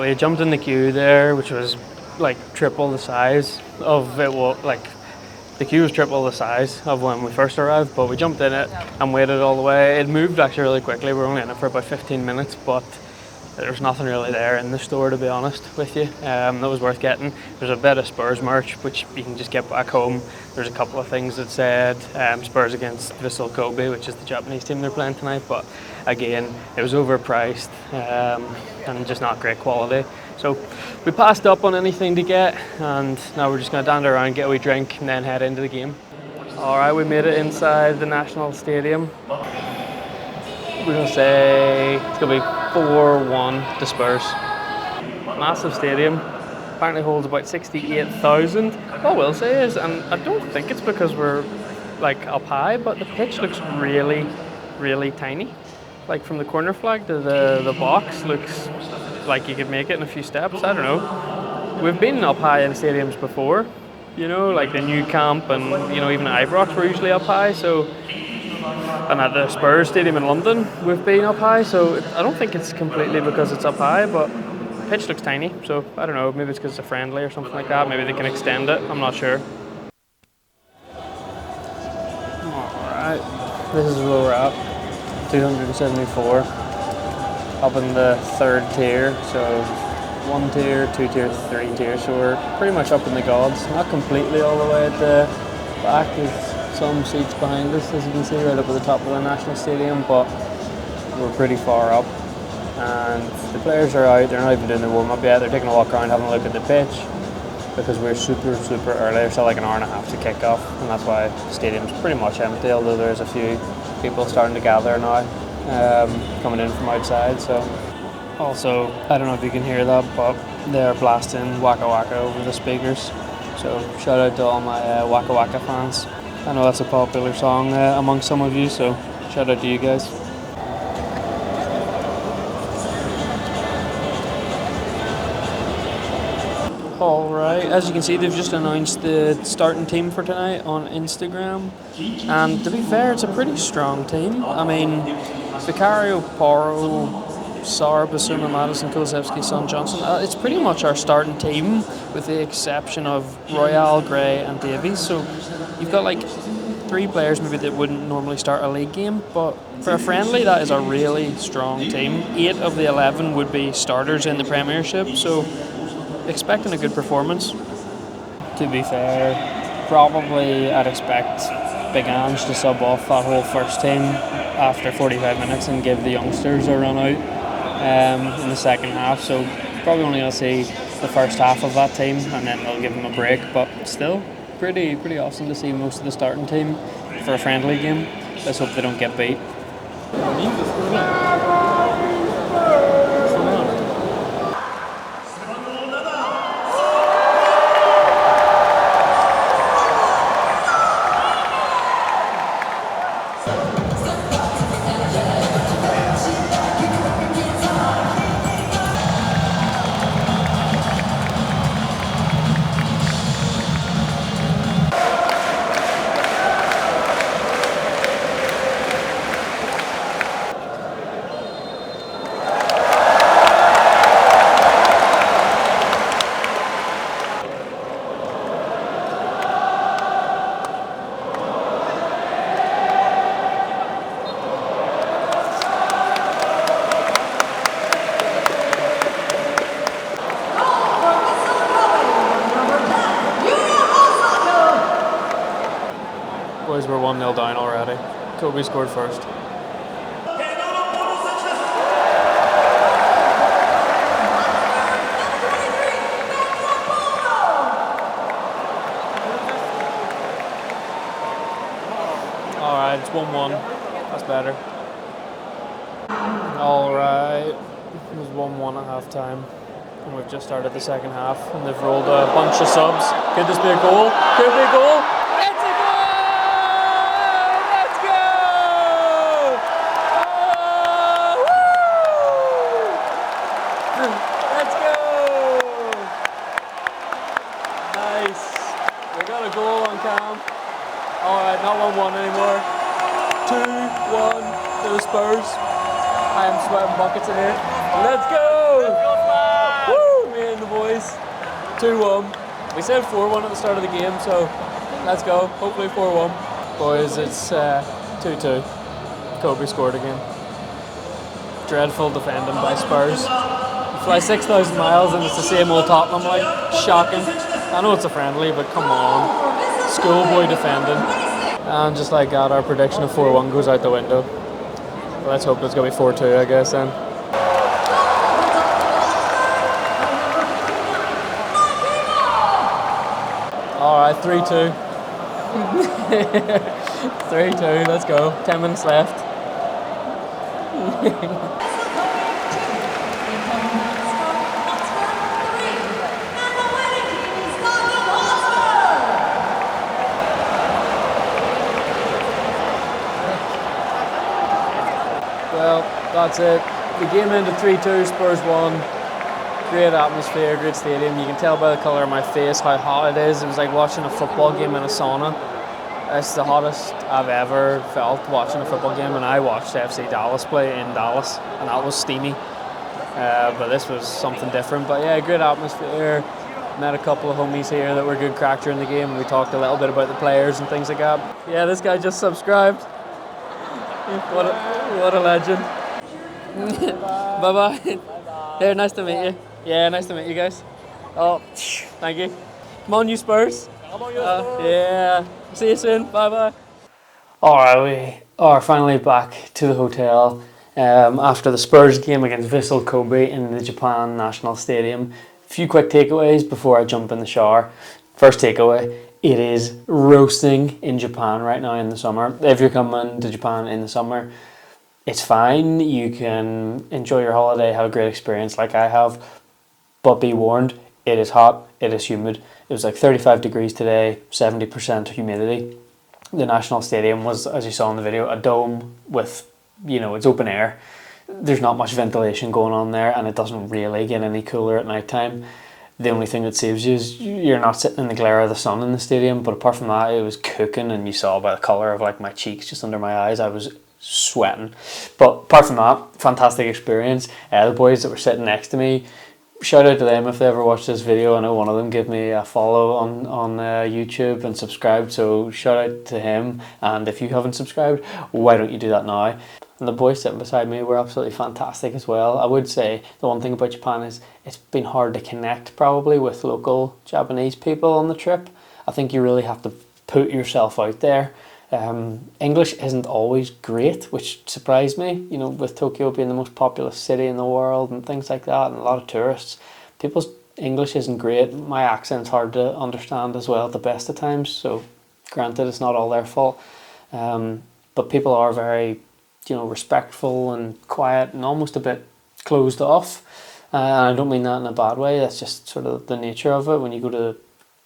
We jumped in the queue there, which was like triple the size of it. Like, the queue was triple the size of when we first arrived, but we jumped in it and waited all the way. It moved actually really quickly. We were only in it for about 15 minutes, but there was nothing really there in the store, to be honest with you, that was worth getting. There's a bit of Spurs merch, which you can just get back home. There's a couple of things that said Spurs against Vissel Kobe, which is the Japanese team they're playing tonight, but again, it was overpriced and just not great quality. So we passed up on anything to get, and now we're just going to dander around, get a wee drink, and then head into the game. All right, we made it inside the National Stadium. We're going to say it's going to be 4-1 to Spurs. Massive stadium. Apparently holds about 68,000. All I will say is, and I don't think it's because we're like up high, but the pitch looks really, really tiny. Like from the corner flag to the box looks like you could make it in a few steps. I don't know. We've been up high in stadiums before, you know, like the New Camp and, you know, even Ibrox were usually up high. So, and at the Spurs Stadium in London, we've been up high. So I don't think it's completely because it's up high, but the pitch looks tiny. So I don't know, maybe it's because it's a friendly or something like that. Maybe they can extend it. I'm not sure. Alright, this is where we're at. 274 up in the 3rd tier, so 1 tier, 2 tier, 3 tier, so we're pretty much up in the gods. Not completely all the way at the back, there's some seats behind us as you can see right up at the top of the National Stadium, but we're pretty far up and the players are out. They're not even doing their warm up yet. They're taking a walk around having a look at the pitch because we're super early. There's still like an hour and a half to kick off, and that's why the stadium's pretty much empty, although there's a few people starting to gather now, coming in from outside. So also, I don't know if you can hear that, but they're blasting Waka Waka over the speakers. So shout out to all my Waka Waka fans. I know that's a popular song among some of you, so shout out to you guys. Alright, as you can see, they've just announced the starting team for tonight on Instagram, and to be fair, it's a pretty strong team. I mean, Vicario, Porro, Sar, Basuma, Madison, Kulusevski, Son, Johnson, it's pretty much our starting team with the exception of Royale, Gray and Davies. So you've got like 3 players maybe that wouldn't normally start a league game, but for a friendly that is a really strong team. 8 of the 11 would be starters in the Premiership, so expecting a good performance. To be fair, probably I'd expect Big Ange to sub off that whole first team after 45 minutes and give the youngsters a run out in the second half, so probably only going to see the first half of that team and then they'll give them a break, but still pretty awesome to see most of the starting team for a friendly game. Let's hope they don't get beat. Boys, we're 1-0 down already. Kobe scored first. Alright, it's 1-1. That's better. Alright, it was 1-1 at half time. And we've just started the second half and they've rolled a bunch of subs. Could this be a goal? Could be a goal? It's a goal! Let's go! Oh, let's go! Nice. We got a goal on cam. Alright, not 1-1 anymore. 2-1 to the Spurs. I am sweating buckets in here. Let's go! Woo! Me and the boys. 2-1. We said 4-1 at the start of the game, so let's go. Hopefully 4-1. Boys, it's 2-2. Kobe scored again. Dreadful defending by Spurs. You fly 6,000 miles and it's the same old Tottenham, like, shocking. I know it's a friendly, but come on. Schoolboy defending. And just like that, our prediction of 4-1 goes out the window. Let's hope it's going to be 4-2, I guess, then. Alright, 3-2. 3-2, let's go. 10 minutes left. Well, that's it. The game ended 3-2, Spurs won. Great atmosphere, great stadium. You can tell by the colour of my face how hot it is. It was like watching a football game in a sauna. It's the hottest I've ever felt watching a football game, and I watched FC Dallas play in Dallas, and that was steamy. But this was something different. But yeah, great atmosphere. Met a couple of homies here that were good crack during the game, and we talked a little bit about the players and things like that. Yeah, this guy just subscribed. What a legend. Bye bye. Here, nice to meet you. Yeah, nice to meet you guys. Oh, thank you. Come on, you Spurs. Yeah. See you soon. Bye bye. Alright, we are finally back to the hotel after the Spurs game against Vissel Kobe in the Japan National Stadium. A few quick takeaways before I jump in the shower. First takeaway, it is roasting in Japan right now in the summer. If you're coming to Japan in the summer, it's fine. You can enjoy your holiday, have a great experience like I have. But be warned, it is hot, it is humid. It was like 35 degrees today, 70% humidity. The National Stadium was, as you saw in the video, a dome with, it's open air. There's not much ventilation going on there, and it doesn't really get any cooler at night time. The only thing that saves you is you're not sitting in the glare of the sun in the stadium, but apart from that, it was cooking, and you saw by the colour of like my cheeks just under my eyes, I was sweating. But apart from that, fantastic experience. The boys that were sitting next to me, shout out to them if they ever watch this video. I know one of them gave me a follow on YouTube and subscribed, so shout out to him. And if you haven't subscribed, why don't you do that now? And the boys sitting beside me were absolutely fantastic as well. I would say the one thing about Japan is it's been hard to connect probably with local Japanese people on the trip. I think you really have to put yourself out there. English isn't always great, which surprised me, with Tokyo being the most populous city in the world and things like that, and a lot of tourists. People's English isn't great. My accent's hard to understand as well at the best of times, so granted it's not all their fault. But people are very, respectful and quiet and almost a bit closed off. And I don't mean that in a bad way, that's just sort of the nature of it. When you go to,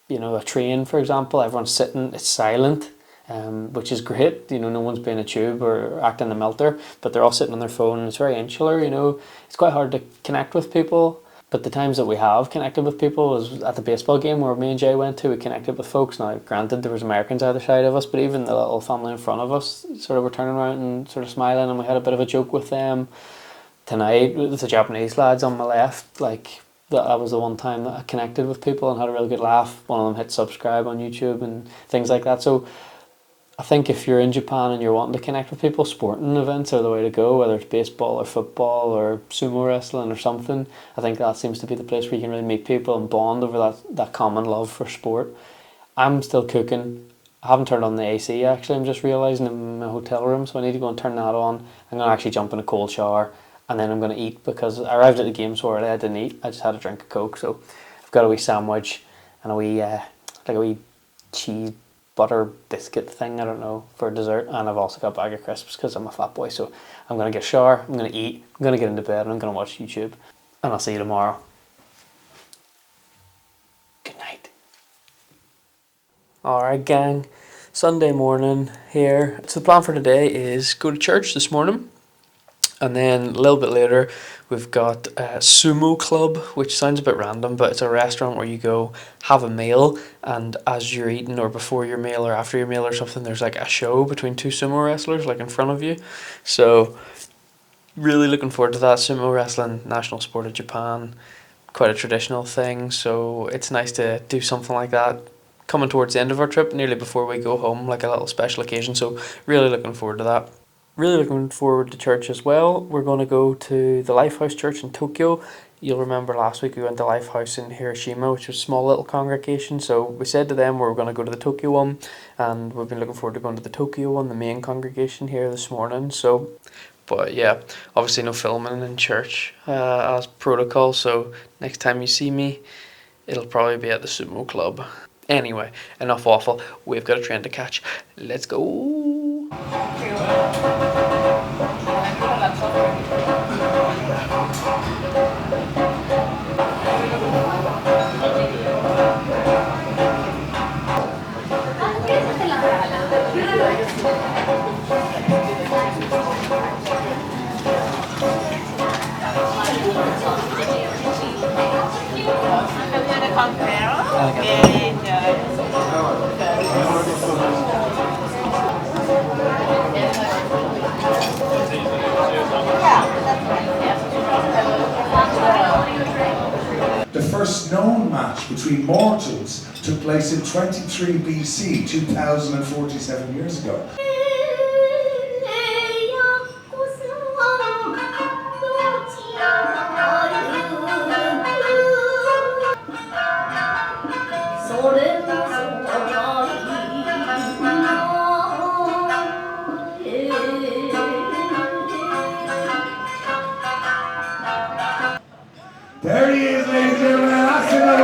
a train, for example, everyone's sitting, it's silent. Which is great, no one's being a tube or acting a melter, but they're all sitting on their phone, and it's very insular, it's quite hard to connect with people. But the times that we have connected with people was at the baseball game where me and Jay went to. We connected with folks. Now granted there was Americans either side of us, but even the little family in front of us sort of were turning around and sort of smiling, and we had a bit of a joke with them. Tonight with the Japanese lads on my left, that was the one time that I connected with people and had a really good laugh. One of them hit subscribe on YouTube and things like that. So I think if you're in Japan and you're wanting to connect with people, sporting events are the way to go, whether it's baseball or football or sumo wrestling or something. I think that seems to be the place where you can really meet people and bond over that common love for sport. I'm still cooking. I haven't turned on the AC actually, I'm just realising in my hotel room, so I need to go and turn that on. I'm going to actually jump in a cold shower, and then I'm going to eat, because I arrived at the game so early I didn't eat. I just had a drink of Coke, so I've got a wee sandwich and a wee cheese butter biscuit thing, I don't know, for dessert, and I've also got a bag of crisps because I'm a fat boy. So I'm going to get a shower, I'm going to eat, I'm going to get into bed, and I'm going to watch YouTube, and I'll see you tomorrow. Good night. Alright gang, Sunday morning here. So the plan for today is go to church this morning, and then a little bit later we've got a sumo club, which sounds a bit random, but it's a restaurant where you go have a meal, and as you're eating or before your meal or after your meal or something, there's like a show between two sumo wrestlers like in front of you. So really looking forward to that. Sumo wrestling, national sport of Japan, quite a traditional thing, so it's nice to do something like that coming towards the end of our trip, nearly before we go home, like a little special occasion. So really looking forward to that. Really looking forward to church as well. We're going to go to the Lifehouse Church in Tokyo. You'll remember last week we went to Lifehouse in Hiroshima, which was a small little congregation. So we said to them we were going to go to the Tokyo one, and we've been looking forward to going to the Tokyo one, the main congregation here this morning. So, but yeah, obviously no filming in church as protocol. So next time you see me, it'll probably be at the sumo club. Anyway, enough waffle. We've got a train to catch. Let's go. The first known match between mortals took place in 23 BC, 2047 years ago. There he is, ladies and gentlemen, Asuna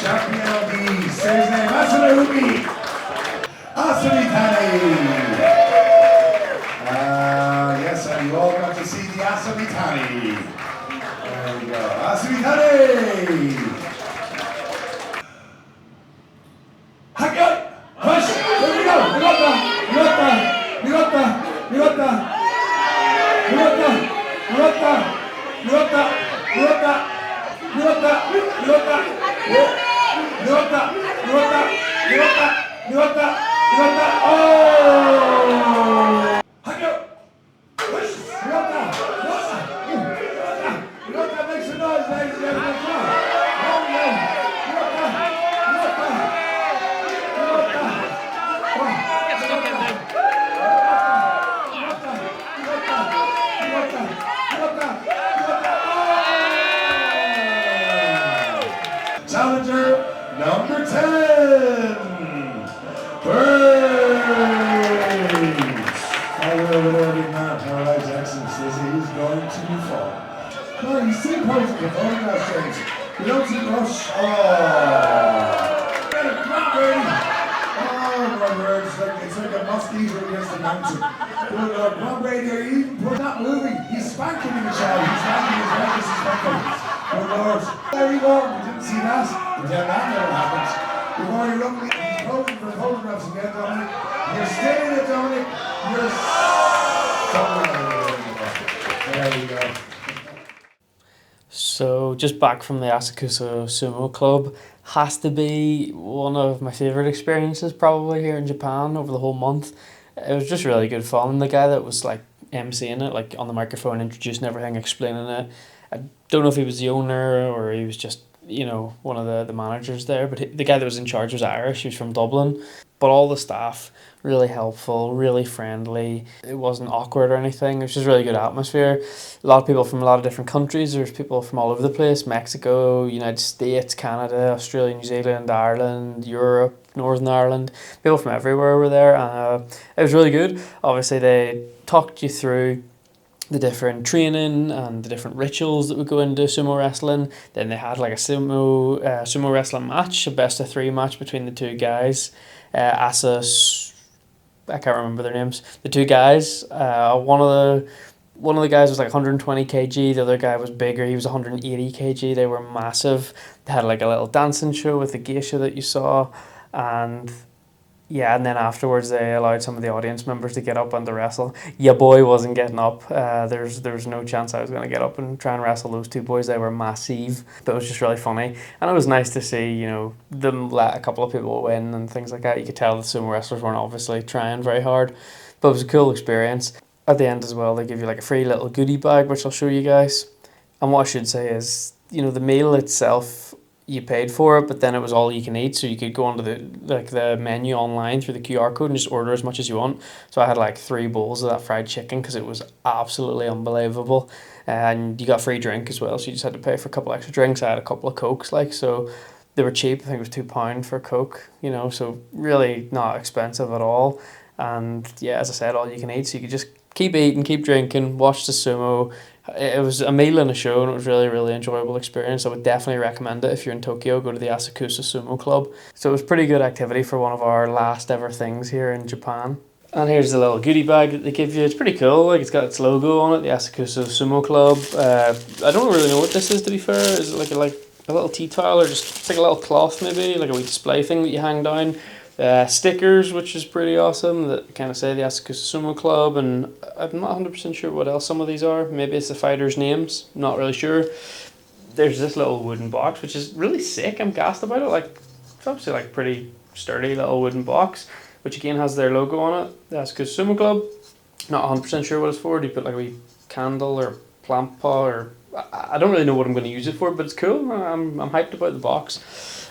champion of the say his name, Asuna Asumitani. Yes, and you all got to see the Asumitani. There we go, Asumitani. Hakai, push, there we go, Challenger number 10, Jackson says he's going to fall. No, he's still posing the photograph things. You don't see rush. Oh, come on, Brady. Oh, my word, it's like a mosquito against the mountain. Good Lord, come on, Brady, are you even not moving? He's spanking him, Michelle. He's spanking his neck as he's spanking. Good Lord. There you go. We didn't see that. But then that never happens. You've already looked at he's posing for photographs again, Dominic. You're still in it, Dominic. You're there you go. So just back from the Asakusa Sumo Club, has to be one of my favourite experiences probably here in Japan over the whole month. It was just really good fun. The guy that was like emceeing it, like on the microphone, introducing everything, explaining it. I don't know if he was the owner or he was just, you know, one of the managers there, but the guy that was in charge was Irish. He was from Dublin. But all the staff, really helpful, really friendly. It wasn't awkward or anything. It was just really good atmosphere. A lot of people from a lot of different countries. There's people from all over the place. Mexico, United States, Canada, Australia, New Zealand, Ireland, Europe, Northern Ireland. People from everywhere were there. It was really good. Obviously, they talked you through the different training and the different rituals that would go into sumo wrestling. Then they had like a sumo wrestling match, a best of 3 match between the two guys. I can't remember their names. The two guys, one of the guys was like 120 kg, the other guy was bigger, he was 180 kg, they were massive. They had like a little dancing show with the geisha that you saw, and yeah, and then afterwards they allowed some of the audience members to get up and to wrestle. Your boy wasn't getting up. There's no chance I was going to get up and try and wrestle those two boys. They were massive, but it was just really funny. And it was nice to see, you know, them let a couple of people win and things like that. You could tell the sumo wrestlers weren't obviously trying very hard, but it was a cool experience. At the end as well, they give you like a free little goodie bag, which I'll show you guys. And what I should say is, you know, the meal itself, you paid for it, but then it was all you can eat, so you could go onto the menu online through the QR code and just order as much as you want. So I had like 3 bowls of that fried chicken because it was absolutely unbelievable, and you got free drink as well, so you just had to pay for a couple extra drinks. I had a couple of Cokes, like, so they were cheap. I think it was £2 for a Coke, you know, so really not expensive at all. And yeah, as I said, all you can eat, so you could just keep eating, keep drinking, watch the sumo. It was a meal and a show, and it was really, really enjoyable experience. I would definitely recommend it if you're in Tokyo. Go to the Asakusa Sumo Club. So it was pretty good activity for one of our last ever things here in Japan. And here's the little goodie bag that they give you. It's pretty cool. Like, it's got its logo on it, the Asakusa Sumo Club. I don't really know what this is, to be fair. Is it like a little tea towel, or just it's like a little cloth maybe, like a wee display thing that you hang down? Stickers, which is pretty awesome, that kind of say the Asakusa Sumo Club, and I'm not 100% sure what else some of these are. Maybe it's the fighters' names, not really sure. There's this little wooden box, which is really sick. I'm gassed about it. Like, it's obviously like pretty sturdy little wooden box, which again has their logo on it, the Asakusa Sumo Club. Not 100% sure what it's for. Do you put like a wee candle or plant pot, or I don't really know what I'm going to use it for, but it's cool. I'm hyped about the box.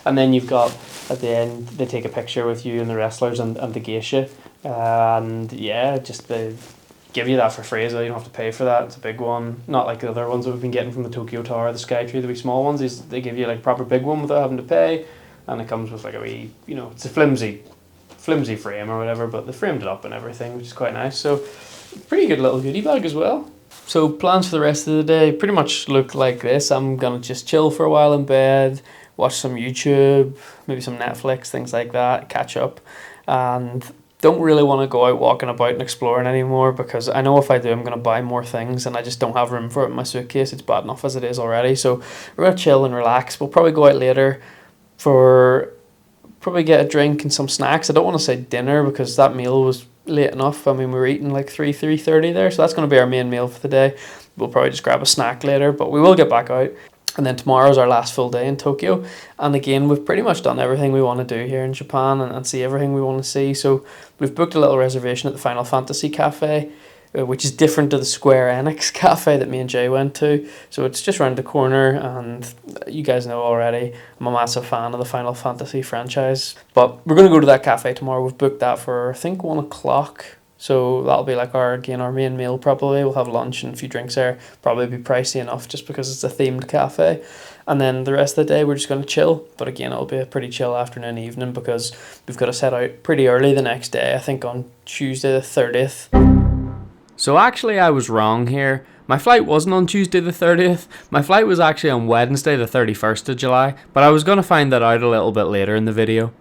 And then you've got, at the end, they take a picture with you and the wrestlers and the geisha. And yeah, just they give you that for free as well. You don't have to pay for that. It's a big one. Not like the other ones that we've been getting from the Tokyo Tower, the Skytree, the wee small ones. They give you like a proper big one without having to pay. And it comes with like a wee, it's a flimsy frame or whatever, but they framed it up and everything, which is quite nice. So pretty good little goodie bag as well. So plans for the rest of the day pretty much look like this. I'm gonna just chill for a while in bed, watch some YouTube, maybe some Netflix, things like that, catch up, and don't really want to go out walking about and exploring anymore, because I know if I do, I'm going to buy more things and I just don't have room for it in my suitcase. It's bad enough as it is already. So we're going to chill and relax. We'll probably go out later for probably get a drink and some snacks. I don't want to say dinner because that meal was late enough. I mean, we were eating like 3:30 there, so that's going to be our main meal for the day. We'll probably just grab a snack later, but we will get back out. And then tomorrow's our last full day in Tokyo. And again, we've pretty much done everything we want to do here in Japan and see everything we want to see. So we've booked a little reservation at the Final Fantasy Cafe, which is different to the Square Enix Cafe that me and Jay went to. So it's just around the corner, and you guys know already, I'm a massive fan of the Final Fantasy franchise. But we're going to go to that cafe tomorrow. We've booked that for, I think, 1 o'clock. So that'll be like our main meal probably. We'll have lunch and a few drinks there. Probably be pricey enough just because it's a themed cafe. And then the rest of the day we're just going to chill. But again, it'll be a pretty chill afternoon, evening, because we've got to set out pretty early the next day. I think on Tuesday the 30th. So actually I was wrong here. My flight wasn't on Tuesday the 30th. My flight was actually on Wednesday the 31st of July. But I was going to find that out a little bit later in the video.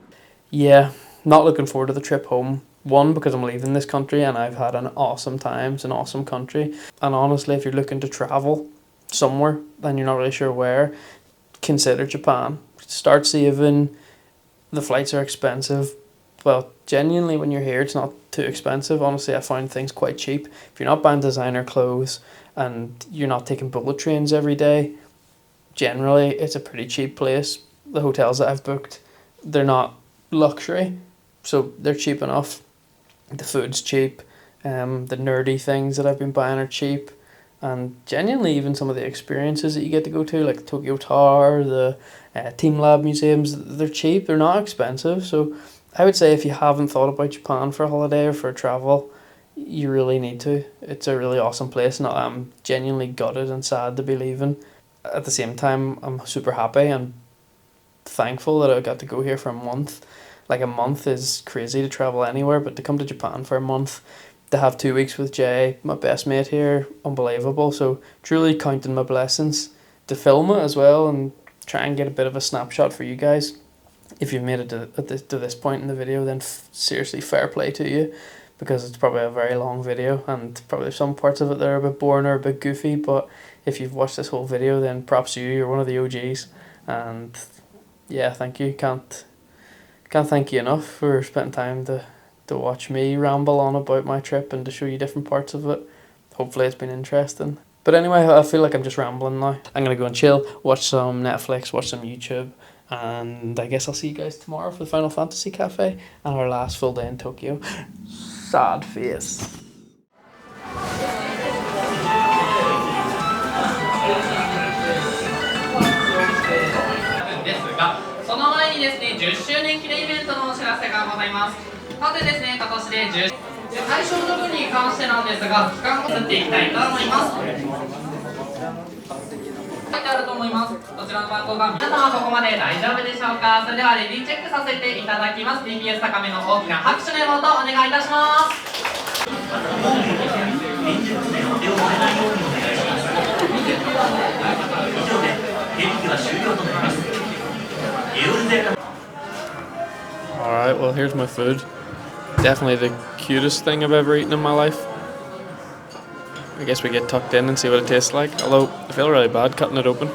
Yeah, not looking forward to the trip home. One, because I'm leaving this country and I've had an awesome time. It's an awesome country. And honestly, if you're looking to travel somewhere and you're not really sure where, consider Japan. Start saving. The flights are expensive. Well, genuinely, when you're here, it's not too expensive. Honestly, I found things quite cheap. If you're not buying designer clothes and you're not taking bullet trains every day, generally, it's a pretty cheap place. The hotels that I've booked, they're not luxury, so they're cheap enough. The food's cheap, the nerdy things that I've been buying are cheap, and genuinely even some of the experiences that you get to go to, like the Tokyo Tower, the Team Lab museums, they're cheap, they're not expensive. So I would say if you haven't thought about Japan for a holiday or for travel, you really need to. It's a really awesome place, and I'm genuinely gutted and sad to be leaving. At the same time, I'm super happy and thankful that I got to go here for a month. Like, a month is crazy to travel anywhere, but to come to Japan for a month, to have 2 weeks with Jay, my best mate here, unbelievable. So truly counting my blessings. To film it as well and try and get a bit of a snapshot for you guys. If you've made it to this point in the video, then seriously fair play to you, because it's probably a very long video and probably some parts of it that are a bit boring or a bit goofy, but if you've watched this whole video, then props to you. You're one of the OGs, and yeah, thank you. Can't thank you enough for spending time to watch me ramble on about my trip and to show you different parts of it. Hopefully it's been interesting. But anyway, I feel like I'm just rambling now. I'm going to go and chill, watch some Netflix, watch some YouTube, and I guess I'll see you guys tomorrow for the Final Fantasy Cafe and our last full day in Tokyo. Sad face. その前にですね、10周年記念イベントのお知らせがございます。さてですね、今年で10対象の分に関してなんですが、期間を作っていきたいと思います。書いてあると思います。こちらの番号が皆様ここまで大丈夫でしょうか。それではレディーチェックさせていただきます。DPS 高めの大きな拍手のもとお願いいたします。Alright, well here's my food. Definitely the cutest thing I've ever eaten in my life. I guess we get tucked in and see what it tastes like, although I feel really bad cutting it open.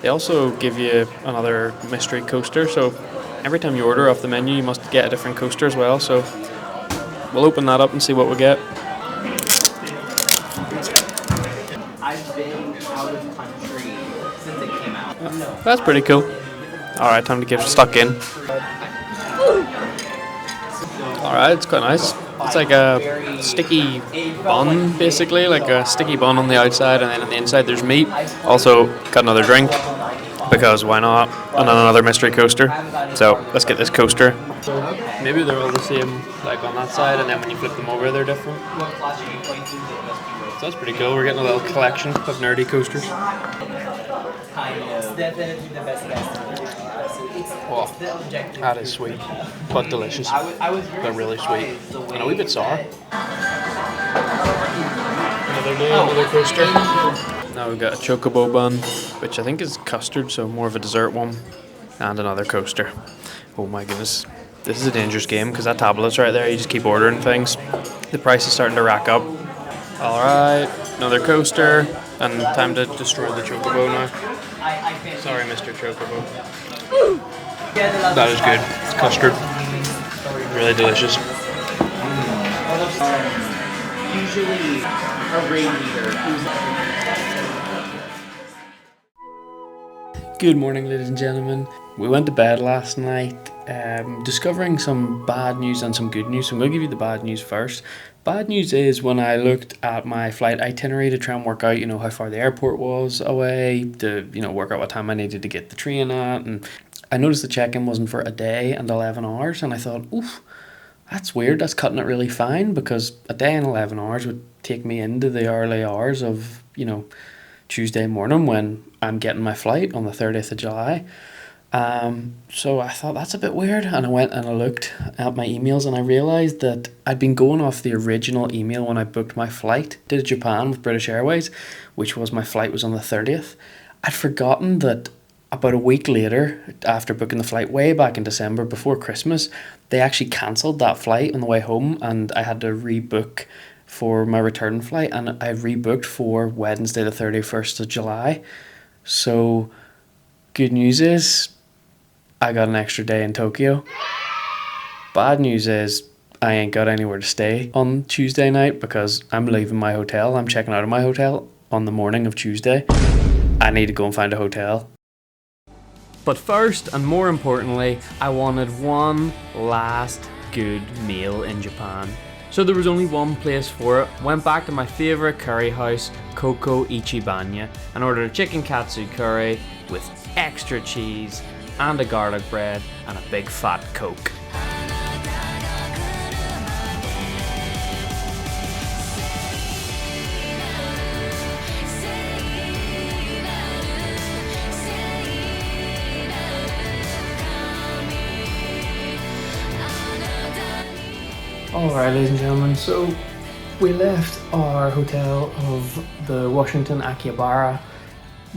They also give you another mystery coaster, so every time you order off the menu you must get a different coaster as well, so we'll open that up and see what we get. I've been out of country since it came out. That's pretty cool. Alright, time to get stuck in. Alright, it's quite nice. It's like a sticky bun, basically, like a sticky bun on the outside, and then on the inside there's meat. Also, got another drink, because why not? And then another mystery coaster. So, let's get this coaster. Maybe they're all the same, like on that side, and then when you flip them over, they're different. So that's pretty cool. We're getting a little collection of nerdy coasters. It's definitely the best destination. Wow, that is sweet, but delicious. But really sweet. And a wee bit sour. Another day, another coaster. Now we've got a chocobo bun, which I think is custard, so more of a dessert one. And another coaster. Oh my goodness. This is a dangerous game, because that tablet's right there. You just keep ordering things. The price is starting to rack up. Alright, another coaster. And time to destroy the chocobo now. Sorry, Mr. Chocobo. That is good. It's custard. Really delicious. Usually a radiator. Good morning, ladies and gentlemen. We went to bed last night discovering some bad news and some good news. So I'm going to give you the bad news first. Bad news is when I looked at my flight itinerary to try and work out, how far the airport was away, to, work out what time I needed to get the train at, and I noticed the check-in wasn't for a day and 11 hours, and I thought, oof, that's weird, that's cutting it really fine, because a day and 11 hours would take me into the early hours of, Tuesday morning when I'm getting my flight on the 30th of July. So I thought that's a bit weird, and I went and I looked at my emails, and I realised that I'd been going off the original email when I booked my flight to Japan with British Airways, which was my flight was on the 30th. I'd forgotten that about a week later, after booking the flight way back in December before Christmas, they actually cancelled that flight on the way home, and I had to rebook for my return flight, and I rebooked for Wednesday the 31st of July. So good news is I got an extra day in Tokyo. Bad news is I ain't got anywhere to stay on Tuesday night, because I'm leaving my hotel. I'm checking out of my hotel on the morning of Tuesday. I need to go and find a hotel. But first, and more importantly, I wanted one last good meal in Japan. So there was only one place for it. Went back to my favourite curry house, Koko Ichibanya, and ordered a chicken katsu curry with extra cheese and a garlic bread and a big fat Coke. Alright, ladies and gentlemen, so we left our hotel of the Washington Akihabara.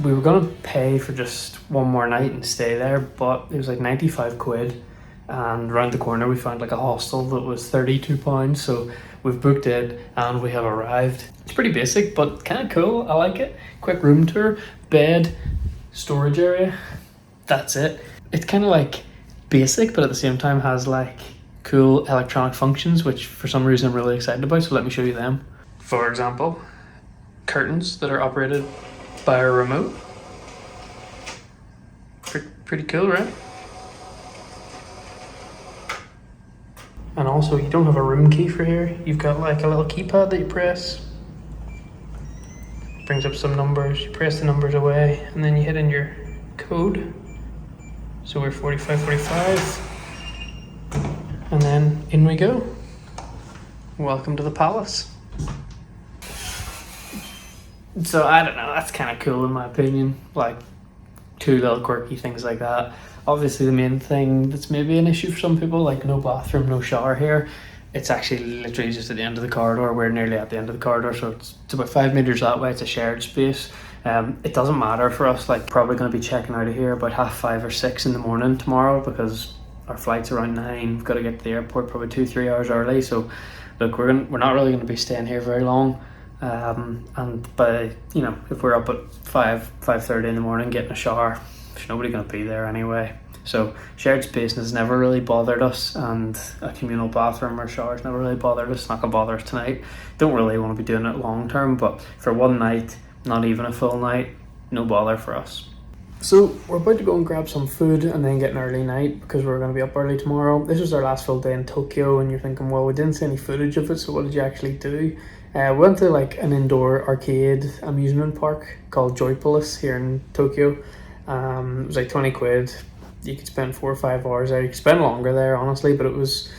We were going to pay for just one more night and stay there, but it was like 95 quid, and around the corner we found like a hostel that was £32, so we've booked it and we have arrived. It's pretty basic but kind of cool, I like it. Quick room tour, bed, storage area, that's it. It's kind of like basic but at the same time has like cool electronic functions, which for some reason I'm really excited about, so let me show you them. For example, curtains that are operated by a remote. Pretty cool, right? And also, you don't have a room key for here. You've got like a little keypad that you press. Brings up some numbers. You press the numbers away, and then you hit in your code. So we're 4545. And then in we go. Welcome to the palace. So I don't know, that's kind of cool in my opinion. Like, two little quirky things like that. Obviously the main thing that's maybe an issue for some people, like no bathroom, no shower here. It's actually literally just at the end of the corridor. We're nearly at the end of the corridor, so it's about 5 meters that way. It's a shared space. It doesn't matter for us. Like, probably going to be checking out of here about 5:30 or 6 in the morning tomorrow because our flight's around 9. We've got to get to the airport probably 2-3 hours early. So, look, we're not really going to be staying here very long. And by, you know, if we're up at 5:30 in the morning getting a shower, there's nobody going to be there anyway. So shared space has never really bothered us, and a communal bathroom or showers never really bothered us. It's not going to bother us tonight. Don't really want to be doing it long term, but for one night, not even a full night, no bother for us. So we're about to go and grab some food and then get an early night because we're going to be up early tomorrow. This was our last full day in Tokyo, and you're thinking, well, we didn't see any footage of it, so what did you actually do? We went to like an indoor arcade amusement park called Joypolis here in Tokyo. It was like 20 quid. You could spend 4 or 5 hours there. You could spend longer there, honestly, but it was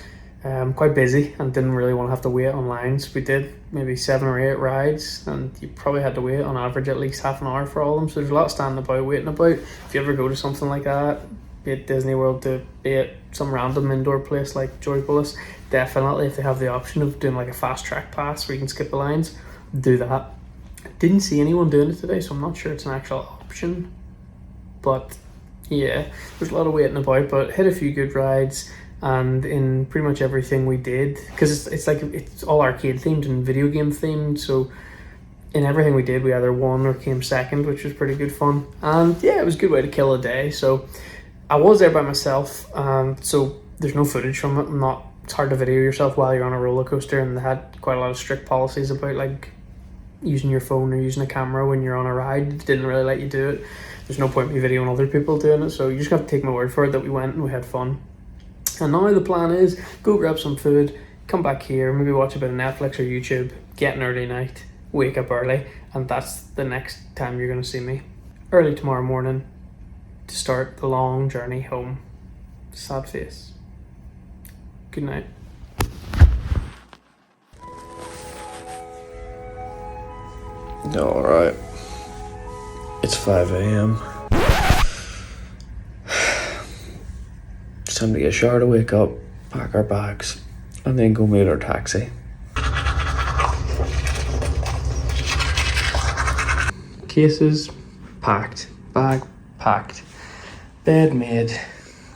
quite busy and didn't really want to have to wait on lines. We did maybe 7 or 8 rides, and you probably had to wait on average at least half an hour for all of them. So there's a lot of standing about, waiting about. If you ever go to something like that, be it Disney World, be it some random indoor place like Joypolis, definitely, if they have the option of doing like a fast track pass where you can skip the lines, do that. Didn't see anyone doing it today, so I'm not sure it's an actual option, but yeah, there's a lot of waiting about, but hit a few good rides. And in pretty much everything we did, because it's all arcade themed and video game themed, so in everything we did, we either won or came second, which was pretty good fun. And yeah, it was a good way to kill a day. So I was there by myself, so there's no footage from it. It's hard to video yourself while you're on a roller coaster, and they had quite a lot of strict policies about like using your phone or using a camera when you're on a ride. They didn't really let you do it. There's no point in me videoing other people doing it, so you just have to take my word for it that we went and we had fun. And now the plan is go grab some food, come back here, maybe watch a bit of Netflix or YouTube, get an early night, wake up early, and that's the next time you're going to see me. Early tomorrow morning to start the long journey home. Sad face. Good night. Alright. It's 5 a.m. It's time to get a shower to wake up, pack our bags, and then go meet our taxi. Cases packed, bag packed, bed made.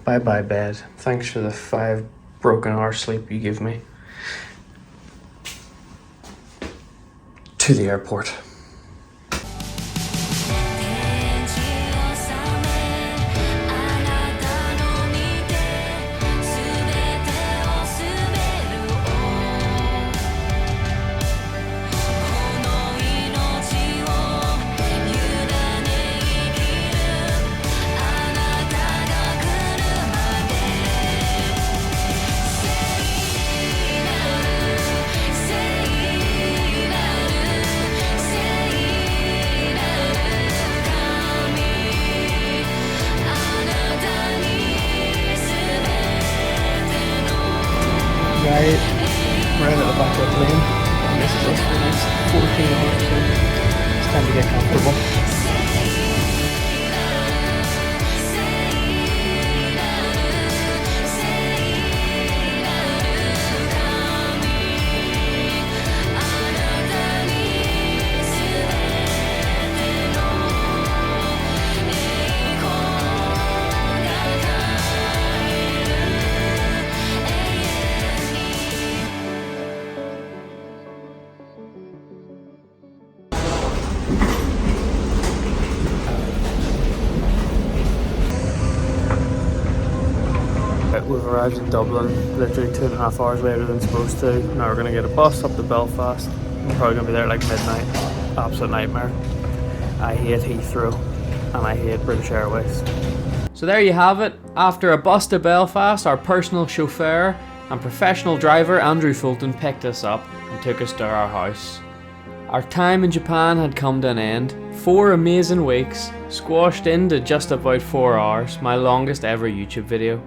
Bye bye bed. Thanks for the 5 broken hours sleep you give me. To the airport. Right at the back of the plane, and this is us for the next 14 hours, so it's time to get comfortable. We've arrived in Dublin literally 2.5 hours later than supposed to. Now we're going to get a bus up to Belfast. We're probably going to be there like midnight. Absolute nightmare. I hate Heathrow and I hate British Airways. So there you have it. After a bus to Belfast, our personal chauffeur and professional driver Andrew Fulton picked us up and took us to our house. Our time in Japan had come to an end. 4 amazing weeks, squashed into just about 4 hours, my longest ever YouTube video.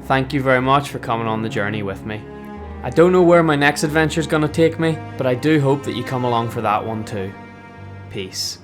Thank you very much for coming on the journey with me. I don't know where my next adventure is going to take me, but I do hope that you come along for that one too. Peace.